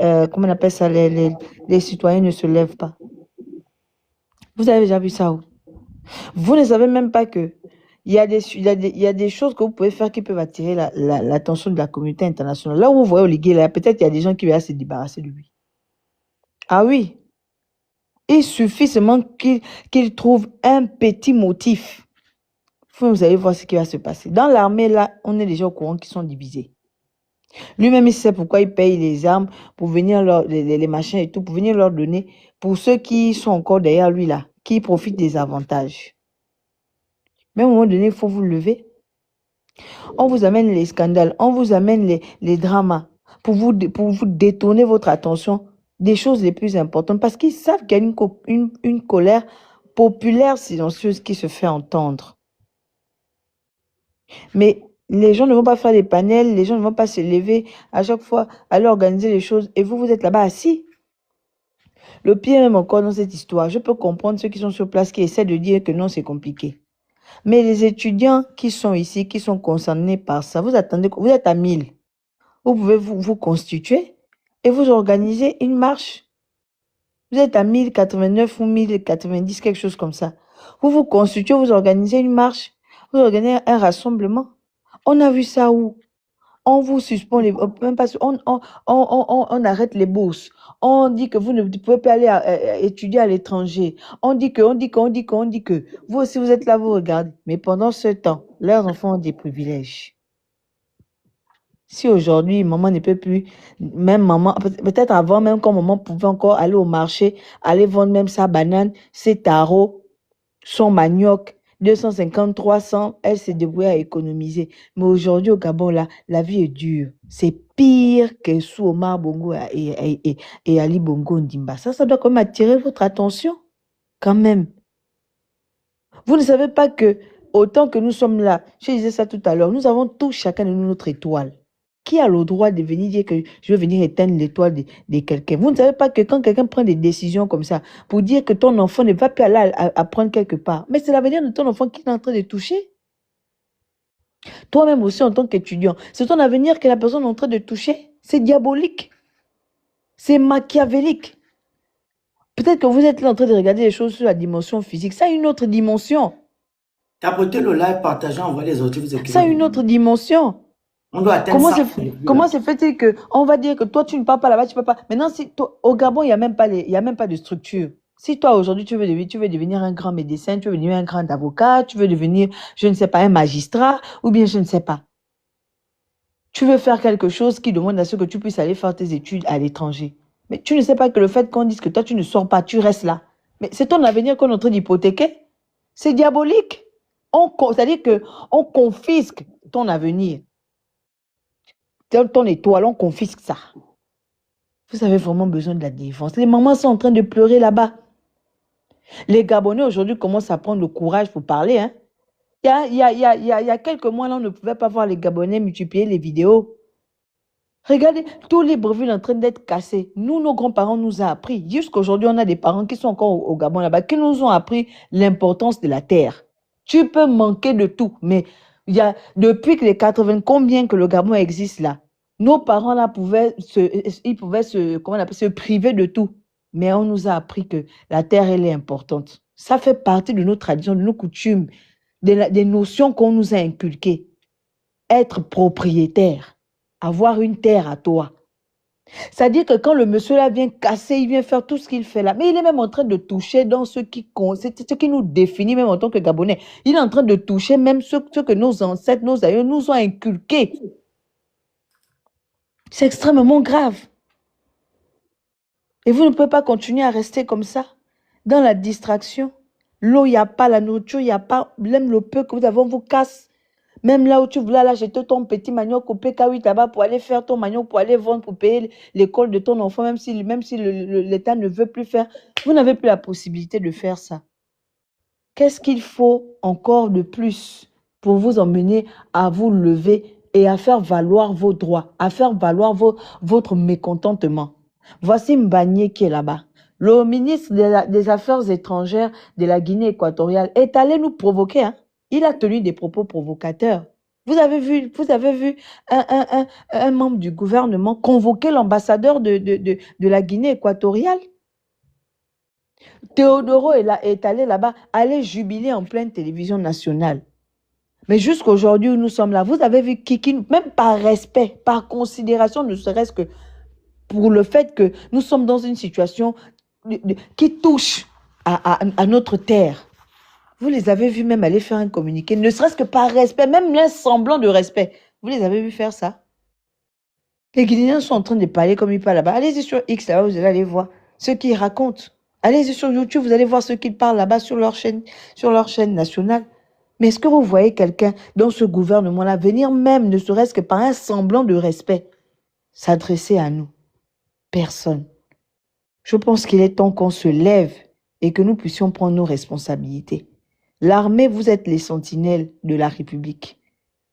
I: comment on appelle ça, les citoyens ne se lèvent pas? Vous avez déjà vu ça où? Vous ne savez même pas que il y a des choses que vous pouvez faire qui peuvent attirer l'attention de la communauté internationale. Là où vous voyez Oligui, là, peut-être il y a des gens qui veulent se débarrasser de lui. Ah oui, il suffit seulement qu'il trouve un petit motif. Vous allez voir ce qui va se passer. Dans l'armée, là, on est déjà au courant qu'ils sont divisés. Lui-même, il sait pourquoi il paye les armes pour venir les machins et tout, pour venir leur donner. Pour ceux qui sont encore derrière lui, là, qui profitent des avantages. Mais à un moment donné, il faut vous lever. On vous amène les scandales, on vous amène les dramas pour vous détourner votre attention des choses les plus importantes parce qu'ils savent qu'il y a une colère populaire silencieuse qui se fait entendre. Mais les gens ne vont pas faire des panels, les gens ne vont pas se lever à chaque fois, aller organiser les choses et vous êtes là-bas assis. Le pire même encore dans cette histoire, je peux comprendre ceux qui sont sur place qui essaient de dire que non, c'est compliqué. Mais les étudiants qui sont ici, qui sont concernés par ça, vous êtes à 1000. Vous pouvez vous constituer et vous organiser une marche. Vous êtes à 1089 ou 1090, quelque chose comme ça. Vous vous constituez, vous organisez une marche, vous organisez un rassemblement. On a vu ça où? On vous suspend on arrête les bourses. On dit que vous ne pouvez pas aller étudier à l'étranger. On dit que. Vous aussi, vous êtes là, vous regardez. Mais pendant ce temps, leurs enfants ont des privilèges. Si aujourd'hui, maman ne peut plus, même maman, peut-être avant même quand maman pouvait encore aller au marché, aller vendre même sa banane, ses tarots, son manioc, 250, 300, elle s'est débrouillée à économiser. Mais aujourd'hui, au Gabon, là, la vie est dure. C'est pire que sous Omar Bongo et Ali Bongo Ndimba. Ça doit quand même attirer votre attention. Quand même. Vous ne savez pas que, autant que nous sommes là, je disais ça tout à l'heure, nous avons tous chacun de nous notre étoile. Qui a le droit de venir dire que je veux venir éteindre l'étoile de quelqu'un? Vous ne savez pas que quand quelqu'un prend des décisions comme ça, pour dire que ton enfant ne va plus aller apprendre quelque part, mais c'est l'avenir de ton enfant qui est en train de toucher. Toi-même aussi en tant qu'étudiant, c'est ton avenir que la personne est en train de toucher. C'est diabolique. C'est machiavélique. Peut-être que vous êtes là en train de regarder les choses sur la dimension physique. Ça a une autre dimension.
B: Tapotez le live, partagez, envoyez les autres.
I: Ça a une autre dimension.
B: On doit atteindre ça.
I: Comment se fait-il qu'on va dire que toi, tu ne pars pas là-bas, tu ne peux pas. Maintenant, au Gabon, il n'y a même pas de structure. Si toi, aujourd'hui, tu veux devenir un grand médecin, tu veux devenir un grand avocat, tu veux devenir, je ne sais pas, un magistrat, ou bien je ne sais pas. Tu veux faire quelque chose qui demande à ce que tu puisses aller faire tes études à l'étranger. Mais tu ne sais pas que le fait qu'on dise que toi, tu ne sors pas, tu restes là. Mais c'est ton avenir qu'on est en train d'hypothéquer. C'est diabolique. C'est-à-dire qu'on confisque ton avenir. Ton étoile, on confisque ça. Vous avez vraiment besoin de la défense. Les mamans sont en train de pleurer là-bas. Les Gabonais aujourd'hui commencent à prendre le courage pour parler. Hein. Il y a quelques mois, là, on ne pouvait pas voir les Gabonais multiplier les vidéos. Regardez, tous les brevets sont en train d'être cassés. Nous, nos grands-parents nous ont appris. Jusqu'aujourd'hui, on a des parents qui sont encore au Gabon là-bas, qui nous ont appris l'importance de la terre. Tu peux manquer de tout, mais depuis que les 80, combien que le Gabon existe là, nos parents là pouvaient se priver de tout. Mais on nous a appris que la terre, elle est importante. Ça fait partie de nos traditions, de nos coutumes, des notions qu'on nous a inculquées. Être propriétaire, avoir une terre à toi. C'est-à-dire que quand le monsieur là vient casser, il vient faire tout ce qu'il fait là, mais il est même en train de toucher dans ce qui nous définit même en tant que Gabonais. Il est en train de toucher même ce que nos ancêtres, nos aïeux nous ont inculqué. C'est extrêmement grave. Et vous ne pouvez pas continuer à rester comme ça, dans la distraction. L'eau, il n'y a pas, la nourriture, il n'y a pas, même le peu que vous avez, on vous casse. Même là où tu voulais aller acheter ton petit manioc au PK8 là-bas pour aller faire ton manioc, pour aller vendre, pour payer l'école de ton enfant, même si l'État ne veut plus faire, vous n'avez plus la possibilité de faire ça. Qu'est-ce qu'il faut encore de plus pour vous emmener à vous lever et à faire valoir vos droits, à faire valoir votre mécontentement? Voici Mbagné qui est là-bas. Le ministre des Affaires étrangères de la Guinée équatoriale est allé nous provoquer, hein. Il a tenu des propos provocateurs. Vous avez vu un membre du gouvernement convoquer l'ambassadeur de la Guinée équatoriale. Théodoro est allé là-bas, aller jubiler en pleine télévision nationale. Mais jusqu'aujourd'hui où nous sommes là, vous avez vu Kiki, même par respect, par considération, ne serait-ce que pour le fait que nous sommes dans une situation qui touche à notre terre. Vous les avez vus même aller faire un communiqué, ne serait-ce que par respect, même un semblant de respect. Vous les avez vus faire ça? Les Guinéens sont en train de parler comme ils parlent là-bas. Allez-y sur X, là-bas, vous allez aller voir ce qu'ils racontent. Allez-y sur YouTube, vous allez voir ce qu'ils parlent là-bas sur leur chaîne nationale. Mais est-ce que vous voyez quelqu'un dans ce gouvernement-là venir même, ne serait-ce que par un semblant de respect, s'adresser à nous? Personne. Je pense qu'il est temps qu'on se lève et que nous puissions prendre nos responsabilités. L'armée, vous êtes les sentinelles de la République.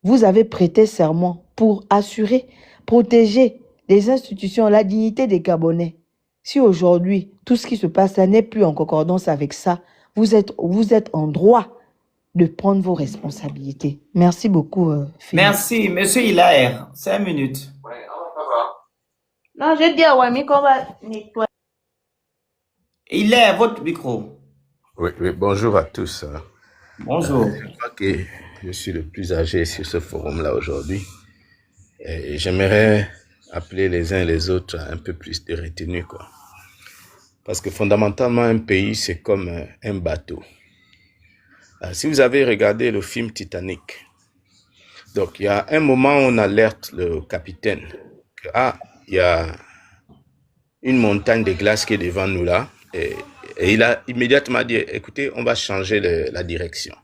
I: Vous avez prêté serment pour assurer, protéger les institutions, la dignité des Gabonais. Si aujourd'hui, tout ce qui se passe là n'est plus en concordance avec ça, vous êtes en droit de prendre vos responsabilités. Merci beaucoup, Philippe.
B: Merci, monsieur Hilaire. 5 minutes.
I: Non, je dis à Wami qu'on va nettoyer.
B: Hilaire, votre micro.
J: Oui, bonjour à tous.
B: Bonjour.
J: Je crois que je suis le plus âgé sur ce forum-là aujourd'hui. Et j'aimerais appeler les uns et les autres à un peu plus de retenue, quoi. Parce que fondamentalement, un pays, c'est comme un bateau. Si vous avez regardé le film Titanic, donc il y a un moment où on alerte le capitaine que, il y a une montagne de glace qui est devant nous là. Et il a immédiatement dit, écoutez, on va changer la direction.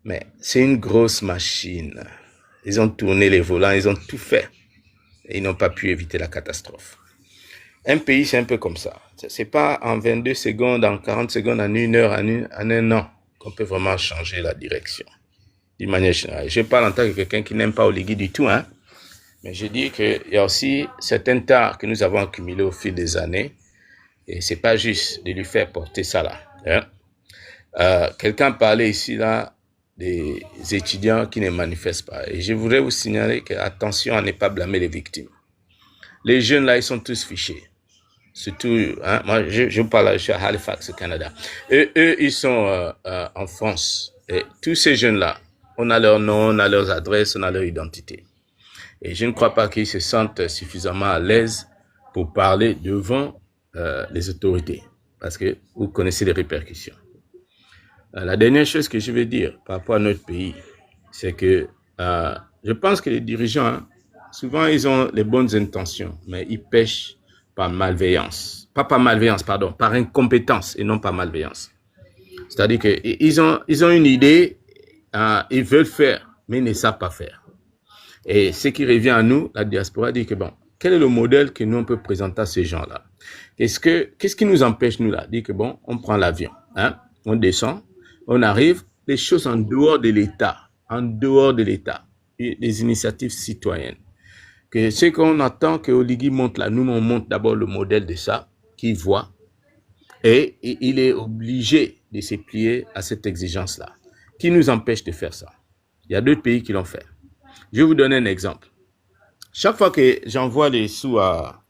J: Mais c'est une grosse machine. Ils ont tourné les volants, ils ont tout fait. Et ils n'ont pas pu éviter la catastrophe. Un pays, c'est un peu comme ça. C'est pas en 22 secondes, en 40 secondes, en 1 heure, en un an qu'on peut vraiment changer la direction. D'une manière générale. Je parle en tant que quelqu'un qui n'aime pas Oligui du tout, hein. Mais je dis qu'il y a aussi certains tares que nous avons accumulés au fil des années. Et c'est pas juste de lui faire porter ça là. Hein? Quelqu'un parlait ici là des étudiants qui ne manifestent pas. Et je voudrais vous signaler que attention à ne pas blâmer les victimes. Les jeunes là, ils sont tous fichés. Surtout, hein, moi je parle, je suis à Halifax au Canada. Eux ils sont en France. Et tous ces jeunes là, on a leur nom, on a leurs adresses, on a leur identité. Et je ne crois pas qu'ils se sentent suffisamment à l'aise pour parler devant les autorités, parce que vous connaissez les répercussions. La dernière chose que je veux dire par rapport à notre pays, c'est que je pense que les dirigeants, hein, souvent ils ont les bonnes intentions, mais ils pêchent par malveillance. Pas par malveillance, pardon, par incompétence et non par malveillance. C'est-à-dire qu'ils ont une idée, ils veulent faire, mais ils ne savent pas faire. Et ce qui revient à nous, la diaspora, dit que bon, quel est le modèle que nous on peut présenter à ces gens-là? Qu'est-ce qui nous empêche, nous, là? Dire que bon, on prend l'avion, hein? On descend, on arrive, les choses en dehors de l'État, les initiatives citoyennes. Que ce qu'on attend que Oligui monte là, nous, on monte d'abord le modèle de ça, qu'il voit, et il est obligé de se plier à cette exigence-là. Qui nous empêche de faire ça? Il y a d'autres pays qui l'ont fait. Je vais vous donner un exemple. Chaque fois que j'envoie les sous à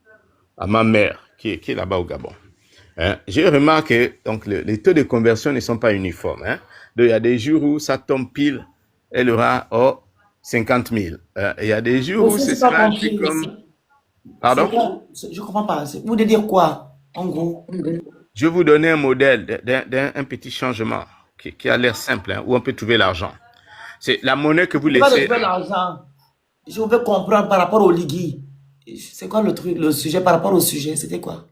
J: ma mère, qui est là-bas au Gabon, hein, j'ai remarqué que donc, les taux de conversion ne sont pas uniformes. Hein. Donc, il y a des jours où ça tombe pile, elle aura 50 000. Il y a des jours où ce sera un peu comme Pardon?
B: Je ne comprends pas. Vous voulez dire quoi, en gros?
J: Je vais vous donner un modèle d'un petit changement qui a l'air simple, hein, où on peut trouver l'argent. C'est la monnaie que vous
B: Je ne veux pas
J: laissez.
B: trouver l'argent. Je veux comprendre par rapport au Ligui. C'est quoi le truc, le sujet par rapport au sujet? C'était quoi?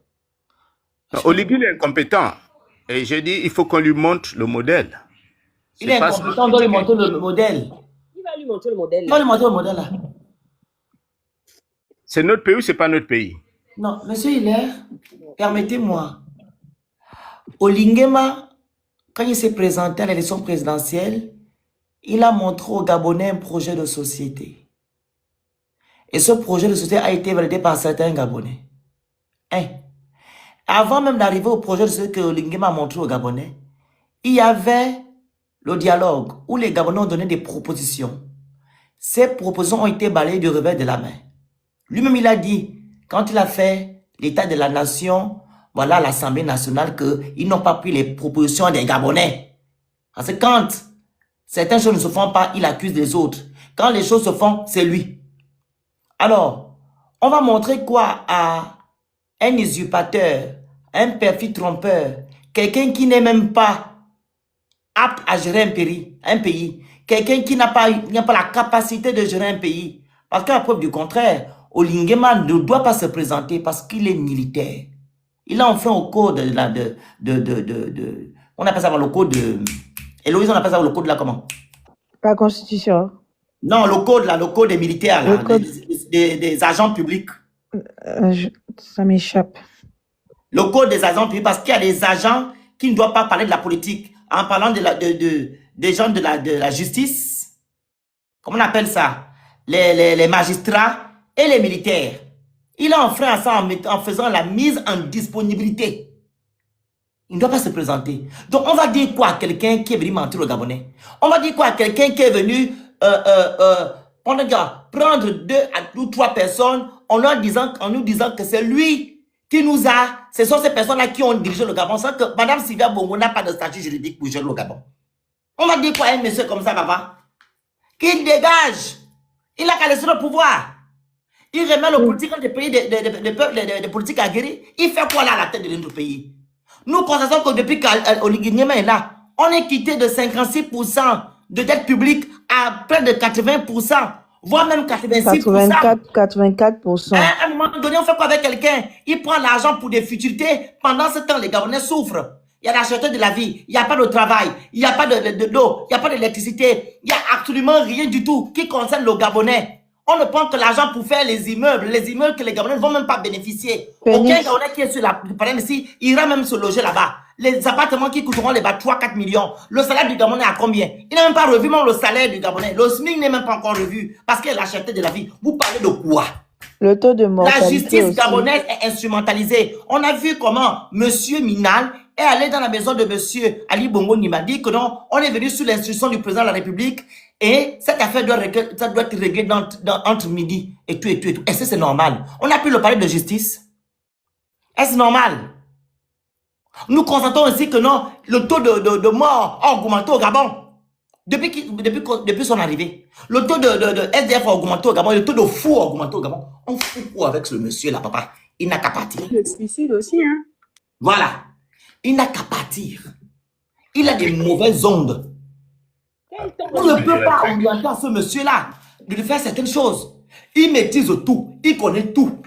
J: Oligui, il est incompétent. Et je dis, il faut qu'on lui montre le modèle.
B: Il est incompétent, on doit lui montrer le modèle.
H: Il va lui montrer le modèle.
B: Il va lui montrer le modèle là.
J: C'est notre pays ou c'est pas notre pays?
B: Non, monsieur Hilaire, permettez-moi. Olingema, quand il s'est présenté à l'élection présidentielle, il a montré aux Gabonais un projet de société. Et ce projet de société a été validé par certains Gabonais. Avant même d'arriver au projet de société que Olingema a montré aux Gabonais, il y avait le dialogue où les Gabonais ont donné des propositions. Ces propositions ont été balayées du revers de la main. Lui-même, il a dit, quand il a fait l'état de la nation, voilà, à l'Assemblée nationale, qu'ils n'ont pas pris les propositions des Gabonais. Parce que quand certaines choses ne se font pas, il accuse les autres. Quand les choses se font, c'est lui. Alors, on va montrer quoi à un usurpateur, un perfide trompeur, quelqu'un qui n'est même pas apte à gérer un pays, quelqu'un qui n'a pas la capacité de gérer un pays. Parce qu'à preuve du contraire, Olingema ne doit pas se présenter parce qu'il est militaire. Il a enfreint au code on appelle ça le code de... Héloïse, on appelle ça le code là comment?
I: La Constitution.
B: Non, le code des militaires, là, des agents publics.
I: Ça m'échappe.
B: Le code des agents publics, parce qu'il y a des agents qui ne doivent pas parler de la politique. En parlant des gens de la justice, comment on appelle ça? Les magistrats et les militaires. Il a enfreint ça en faisant la mise en disponibilité. Il ne doit pas se présenter. Donc, on va dire quoi à quelqu'un qui est venu mentir aux Gabonais? On va dire quoi à quelqu'un qui est venu prendre 2 ou 3 personnes en nous disant que c'est lui qui nous a... Ce sont ces personnes-là qui ont dirigé le Gabon. Sans que Mme Sylvia Bongo n'a pas de statut juridique pour gérer le Gabon. On va dire quoi à un monsieur comme ça, papa? Qu'il dégage. Il n'a qu'à laisser le pouvoir. Il remet le politique des pays, des politiques aguerris. Il fait quoi là à la tête de notre pays? Nous constatons que depuis qu'Olingema est là, on est quitté de 56% de dette publique à près de 80%, voire même 86%.
I: 84%.
B: À un moment donné, on fait quoi avec quelqu'un? Il prend l'argent pour des futilités. Pendant ce temps, les Gabonais souffrent. Il y a la cherté de la vie, il n'y a pas de travail, il n'y a pas d'eau, il n'y a pas d'électricité, il n'y a absolument rien du tout qui concerne le Gabonais. On ne prend que l'argent pour faire les immeubles que les Gabonais ne vont même pas bénéficier. Aucun Gabonais qui est sur la parrain ici ira même se loger là-bas. Les appartements qui coûteront les 3-4 millions. Le salaire du Gabonais à combien? Il n'a même pas revu même le salaire du Gabonais. Le SMIC n'est même pas encore revu parce qu'il y a la cherté de la vie. Vous parlez de quoi?
I: Le taux de mortalité
B: La justice
I: aussi
B: gabonaise est instrumentalisée. On a vu comment Monsieur Minal est allé dans la maison de Monsieur Ali Bongo Nimadi, que non, on est venu sous l'instruction du président de la République et cette affaire doit être réglée entre midi et tout et tout et tout. Est-ce que c'est normal? On a pu le parler de justice? Est-ce normal? Nous constatons aussi que non, le taux de mort a augmenté au Gabon. Depuis son arrivée, le taux de SDF a augmenté au Gabon, le taux de fou a augmenté au Gabon. On fout quoi avec ce monsieur-là, papa? Il n'a qu'à partir.
G: Le suicide aussi, hein.
B: Voilà. Il n'a qu'à partir. Il a des mauvaises ondes. On ne peut pas orienter à ce monsieur-là de lui faire certaines choses. Il maîtrise tout. Il connaît tout.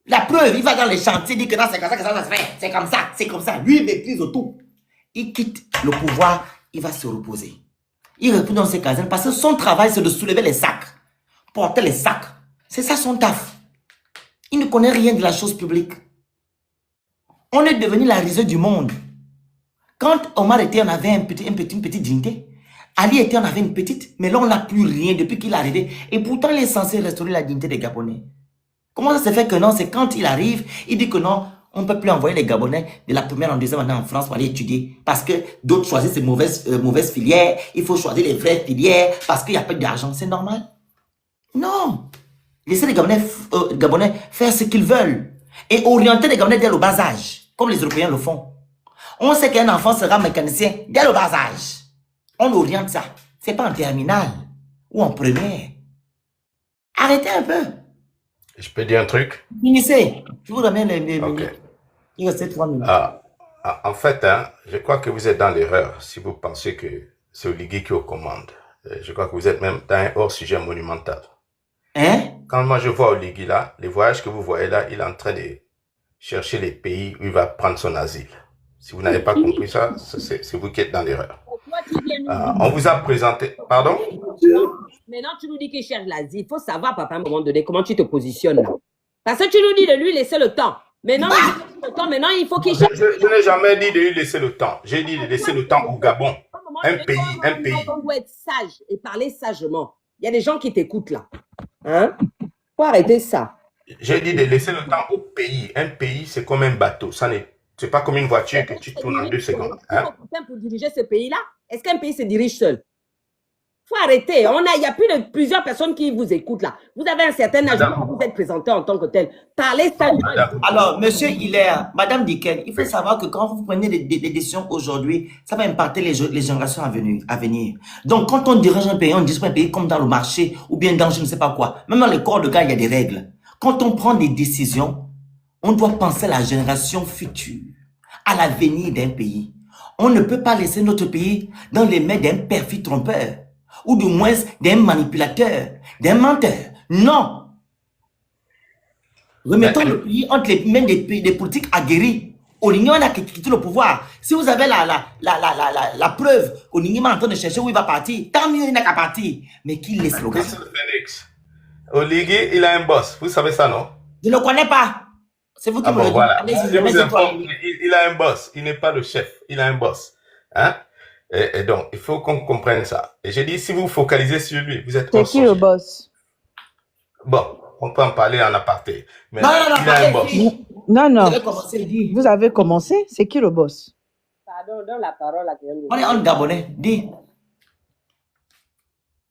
B: La preuve, il va dans les chantiers, il dit que non, c'est comme ça que ça se fait. C'est comme ça, c'est comme ça. Lui, il maîtrise tout. Il quitte le pouvoir, il va se reposer. Il retourne dans ses casernes parce que son travail, c'est de soulever les sacs. Porter les sacs. C'est ça son taf. Il ne connaît rien de la chose publique. On est devenu la risée du monde. Quand Omar était, on avait une petite dignité. Ali était, on avait une petite. Mais là, on n'a plus rien depuis qu'il est arrivé. Et pourtant, il est censé restaurer la dignité des Gabonais. Comment ça se fait que non? C'est quand il arrive, il dit que non, on ne peut plus envoyer les Gabonais de la première en deuxième année en France pour aller étudier. Parce que d'autres choisissent ces mauvaises filières. Il faut choisir les vraies filières parce qu'il n'y a pas d'argent. C'est normal? Non. Laissez les Gabonais faire ce qu'ils veulent. Et orienter les Gabonais dès le bas âge, comme les Européens le font. On sait qu'un enfant sera mécanicien dès le bas âge. On oriente ça. Ce n'est pas en terminale ou en première. Arrêtez un peu.
J: Je peux dire un truc?
B: Finissez. Je vous ramène les
J: Ok.
B: minutes. Il reste 3 minutes.
J: En fait, hein, je crois que vous êtes dans l'erreur si vous pensez que c'est Oligui qui est aux commandes. Je crois que vous êtes même dans un hors-sujet monumental.
B: Hein?
J: Quand moi je vois Oligui là, les voyages que vous voyez là, il est en train de chercher les pays où il va prendre son asile. Si vous n'avez pas compris ça, c'est vous qui êtes dans l'erreur.
A: Toi, tu viens nous dire.
J: On vous a présenté... Pardon?
A: Maintenant, tu nous dis qu'il cherche l'Asie. Il faut savoir, papa, à un moment donné, comment tu te positionnes là. Parce que tu nous dis de lui laisser le temps. Maintenant, il faut qu'il cherche.
J: Je n'ai jamais dit de lui laisser le temps. J'ai dit de laisser le temps au Gabon. Un pays.
A: On doit être sage et parler sagement. Il y a des gens qui t'écoutent là. Hein? Faut arrêter ça.
J: J'ai dit de laisser le temps au pays. Un pays, c'est comme un bateau. C'est pas comme une voiture que tu tournes en 2 secondes. Hein?
A: Pour diriger ce pays-là, est-ce qu'un pays se dirige seul? Faut arrêter. Il y a plusieurs personnes qui vous écoutent là. Vous avez un certain âge, vous êtes présenté en tant que tel. Parlez sagement.
B: Alors, monsieur Hilaire, madame Diken, il faut savoir que quand vous prenez des décisions aujourd'hui, ça va impacter les générations à venir. Donc, quand on dirige un pays, on dirige pas un pays comme dans le marché ou bien dans je ne sais pas quoi. Même dans les corps de gars, il y a des règles. Quand on prend des décisions, on doit penser à la génération future, à l'avenir d'un pays. On ne peut pas laisser notre pays dans les mains d'un perfide trompeur, ou du moins d'un manipulateur, d'un menteur. Non! Remettons le pays entre les mains des politiques aguerris. Oligui a quitté le pouvoir. Si vous avez la preuve, Oligui est en train de chercher où il va partir, tant mieux, il n'a qu'à partir. Mais qu'il laisse le gars.
J: Oligui, il a un boss. Vous savez ça, non?
B: Je ne le connais pas. C'est vous qui me le dites.
J: Voilà.
B: Allez,
J: Je vous informe, il a un boss. Il n'est pas le chef. Il a un boss. Hein? Et donc, il faut qu'on comprenne ça. Et j'ai dit, si vous focalisez sur lui, vous êtes...
I: C'est qui le boss?
J: Bon, on peut en parler en aparté. Mais
B: Non,
J: il a un boss.
I: Non.
B: Vous avez commencé, dis.
I: Vous avez commencé? C'est qui le boss?
H: Pardon, donne la parole à quelqu'un.
B: On est en Gabonais. Dis.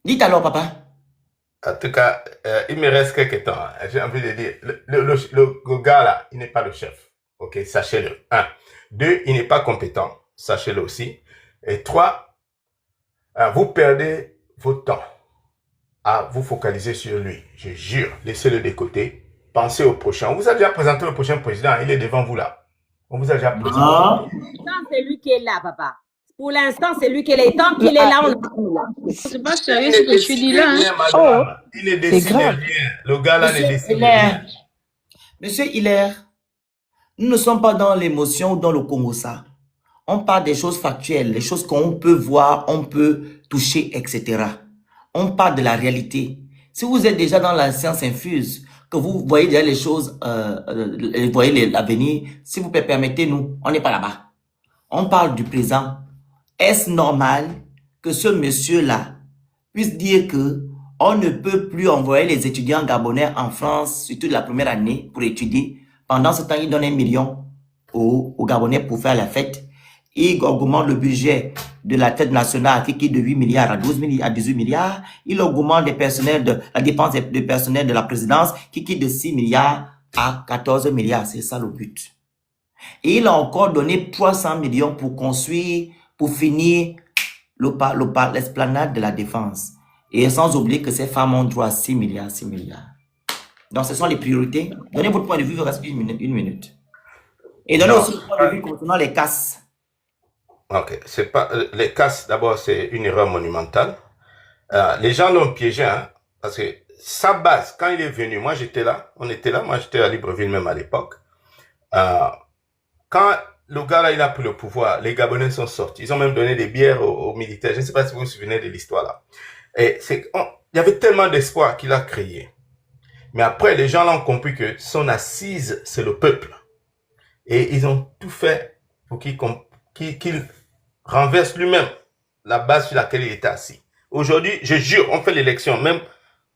B: Dites alors, papa.
J: En tout cas, il me reste quelques temps. J'ai envie de dire, le gars là, il n'est pas le chef. Ok, sachez-le. 1. 2, il n'est pas compétent. Sachez-le aussi. Et 3, vous perdez votre temps à vous focaliser sur lui. Je jure, laissez-le de côté. Pensez au prochain. On vous a déjà présenté le prochain président. Il est devant vous là. On vous a déjà présenté.
A: C'est lui qui est là, papa. Pour l'instant, c'est lui qui est là. Et tant qu'il est là, on est là.
G: C'est pas sérieux ce que tu dis là.
J: Hein? Il ne décide rien. Le gars là ne décide rien.
B: Monsieur Hilaire, nous ne sommes pas dans l'émotion ou dans le Congo ça. On parle des choses factuelles, les choses qu'on peut voir, on peut toucher, etc. On parle de la réalité. Si vous êtes déjà dans la science infuse, que vous voyez déjà les choses, vous voyez l'avenir, si vous permettez-nous, on n'est pas là-bas. On parle du présent. Est-ce normal que ce monsieur-là puisse dire que on ne peut plus envoyer les étudiants gabonais en France, surtout de la première année, pour étudier? Pendant ce temps, il donne 1 million aux Gabonais pour faire la fête. Il augmente le budget de la tête nationale qui quitte de 8 milliards à 12 milliards, à 18 milliards. Il augmente la dépense de personnel de la présidence qui quitte de 6 milliards à 14 milliards. C'est ça le but. Et il a encore donné 300 millions pour construire, pour finir l'esplanade de la défense. Et sans oublier que ces femmes ont droit à 6 milliards, 6 milliards. Donc ce sont les priorités. Donnez votre point de vue, il vous reste une minute. Et donnez aussi votre point de vue concernant les casses.
J: Ok, c'est pas les casses. D'abord, c'est une erreur monumentale. Les gens l'ont piégé, hein, parce que sa base, quand il est venu, moi j'étais là, on était là, moi j'étais à Libreville même à l'époque. Quand le gars là, il a pris le pouvoir, les Gabonais sont sortis. Ils ont même donné des bières aux militaires. Je ne sais pas si vous vous souvenez de l'histoire là. Et il y avait tellement d'espoir qu'il a créé. Mais après, les gens là ont compris que son assise, c'est le peuple. Et ils ont tout fait pour qu'il renverse lui-même la base sur laquelle il était assis. Aujourd'hui, je jure, on fait l'élection. Même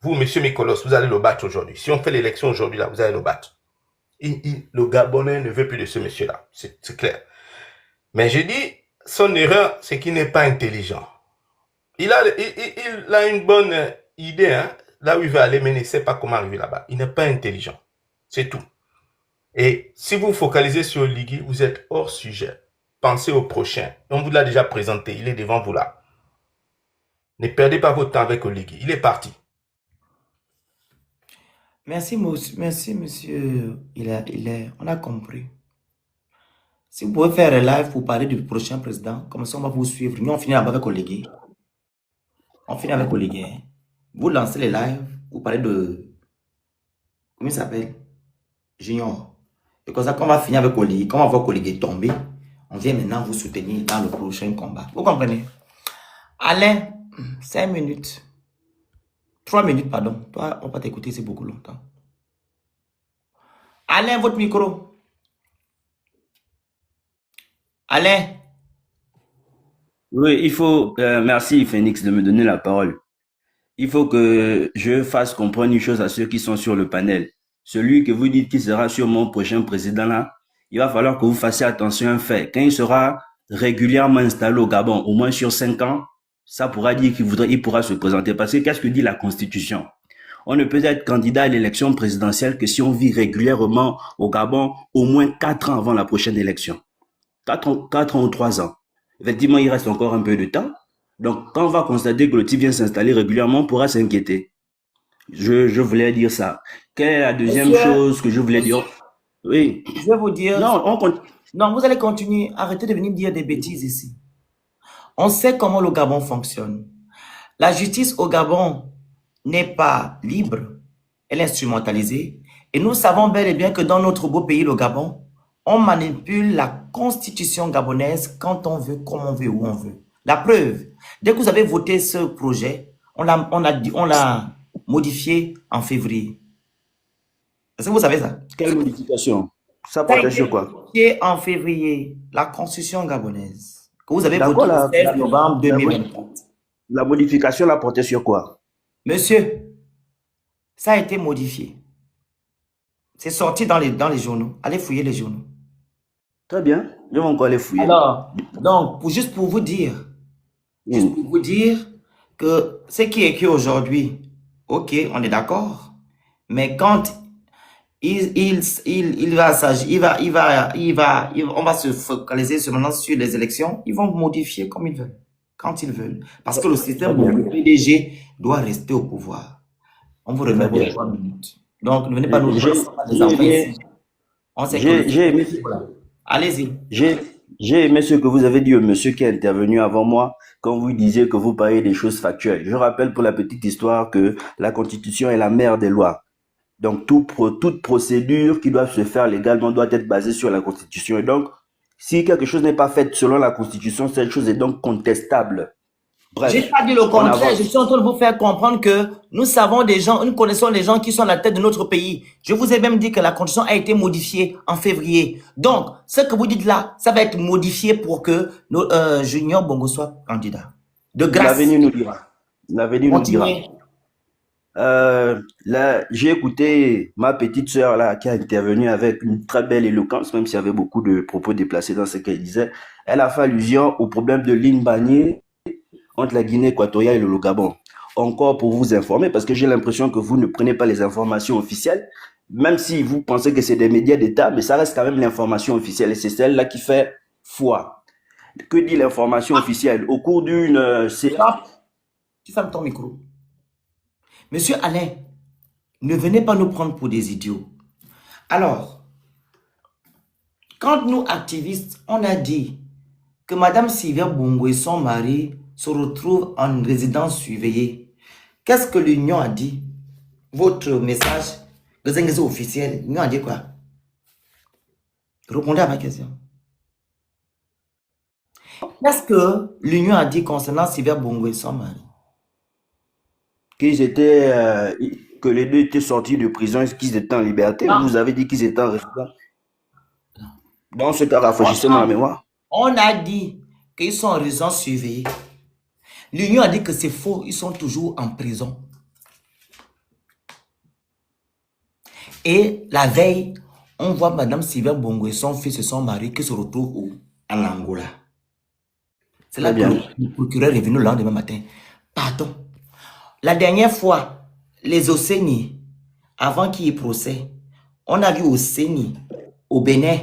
J: vous, monsieur Mikolos, vous allez le battre aujourd'hui. Si on fait l'élection aujourd'hui, là, vous allez le battre. Le Gabonais ne veut plus de ce monsieur-là. C'est clair. Mais je dis, son erreur, c'est qu'il n'est pas intelligent. Il a une bonne idée, hein, là où il veut aller, mais il ne sait pas comment arriver là-bas. Il n'est pas intelligent. C'est tout. Et si vous focalisez sur Oligui, vous êtes hors sujet. Pensez au prochain. On vous l'a déjà présenté. Il est devant vous là. Ne perdez pas votre temps avec Oligui. Il est parti.
B: Merci, monsieur. On a compris. Si vous pouvez faire un live pour parler du prochain président, comme ça on va vous suivre. Nous, on finit avec Olégué. On finit avec Olégué. Hein. Vous lancez les lives, vous parlez de... Comment il s'appelle? Junior. Et comme ça, quand on va finir avec Olégué, quand on va voir Olégué tomber, on vient maintenant vous soutenir dans le prochain combat. Vous comprenez? Alain, 5 minutes. 3 minutes, pardon. Toi, on va t'écouter, c'est beaucoup longtemps. Alain, votre micro. Alain.
K: Oui, il faut, merci Phoenix de me donner la parole. Il faut que je fasse comprendre une chose à ceux qui sont sur le panel. Celui que vous dites qui sera sur mon prochain président là, il va falloir que vous fassiez attention à un fait. Quand il sera régulièrement installé au Gabon, au moins sur 5 ans, ça pourra dire il pourra se présenter. Parce que qu'est-ce que dit la Constitution? On ne peut être candidat à l'élection présidentielle que si on vit régulièrement au Gabon au moins 4 ans avant la prochaine élection. 4 ans ou 3 ans. Effectivement, il reste encore un peu de temps. Donc, quand on va constater que le type vient s'installer régulièrement, on pourra s'inquiéter. Je voulais dire ça. Quelle est la deuxième chose que je voulais dire? Oui.
B: Je vais vous dire... Non, vous allez continuer. Arrêtez de venir me dire des bêtises ici. On sait comment le Gabon fonctionne. La justice au Gabon n'est pas libre. Elle est instrumentalisée. Et nous savons bel et bien que dans notre beau pays, le Gabon, on manipule la constitution gabonaise quand on veut, comme on veut, où on veut. La preuve, dès que vous avez voté ce projet, on l'a modifié en février. Est-ce que vous savez ça?
K: Quelle modification? Ça portait sur quoi?
B: Modifié en février, la constitution gabonaise, que vous avez voté le 16 novembre 2024.
K: La modification l'a porté sur quoi?
B: Monsieur, ça a été modifié. C'est sorti dans les journaux. Allez fouiller les journaux.
K: Très bien, je vais encore les fouiller.
B: Alors, donc, juste pour vous dire que ce qui est écrit aujourd'hui, ok, on est d'accord, mais quand on va se focaliser maintenant sur les élections, ils vont modifier comme ils veulent, quand ils veulent, parce que le système le PDG doit rester au pouvoir. On vous remet pour 3 minutes. Donc, ne venez pas nous dire des enfants ici. On sait que... Allez-y.
K: J'ai aimé ce que vous avez dit au monsieur qui est intervenu avant moi, quand vous disiez que vous parlez des choses factuelles. Je rappelle pour la petite histoire que la Constitution est la mère des lois. Donc, toute procédure qui doit se faire légalement doit être basée sur la Constitution. Et donc, si quelque chose n'est pas fait selon la Constitution, cette chose est donc contestable. Bref,
B: j'ai pas dit le contraire, je suis en train de vous faire comprendre que nous savons des gens, nous connaissons les gens qui sont à la tête de notre pays. Je vous ai même dit que la constitution a été modifiée en février. Donc, ce que vous dites là, ça va être modifié pour que Junior Bongo soit candidat. De grâce.
K: L'avenir nous dira. L'avenir nous dira. Là, j'ai écouté ma petite sœur là qui a intervenu avec une très belle éloquence, même s'il y avait beaucoup de propos déplacés dans ce qu'elle disait. Elle a fait allusion au problème de ligne Barnier entre la Guinée équatoriale et le Gabon. Encore pour vous informer, parce que j'ai l'impression que vous ne prenez pas les informations officielles, même si vous pensez que c'est des médias d'État, mais ça reste quand même l'information officielle, et c'est celle-là qui fait foi. Que dit l'information officielle? Au cours d'une...
B: Tu fermes ton micro. Monsieur Alain, ne venez pas nous prendre pour des idiots. Alors, quand nous, activistes, on a dit que Madame Sylvia Bongo et son mari se retrouvent en résidence surveillée, qu'est-ce que l'Union a dit? Votre message, les officiels, l'Union a dit quoi? Répondez à ma question. Qu'est-ce que l'Union a dit concernant Sylvia Bongo et son mari?
K: Qu'ils étaient, que les deux étaient sortis de prison et qu'ils étaient en liberté. Non. Vous avez dit qu'ils étaient en résidence. Dans ce cas, rafraîchissez-moi la mémoire.
B: On a dit qu'ils sont en résidence surveillée. L'Union a dit que c'est faux, ils sont toujours en prison. Et la veille, on voit Madame Sylvia Bongo et son fils et son mari qui se retrouvent en Angola. C'est là que le procureur est venu le lendemain matin. Pardon. La dernière fois, les Océnies, avant qu'il y ait procès, on a vu Océnie, au Bénin,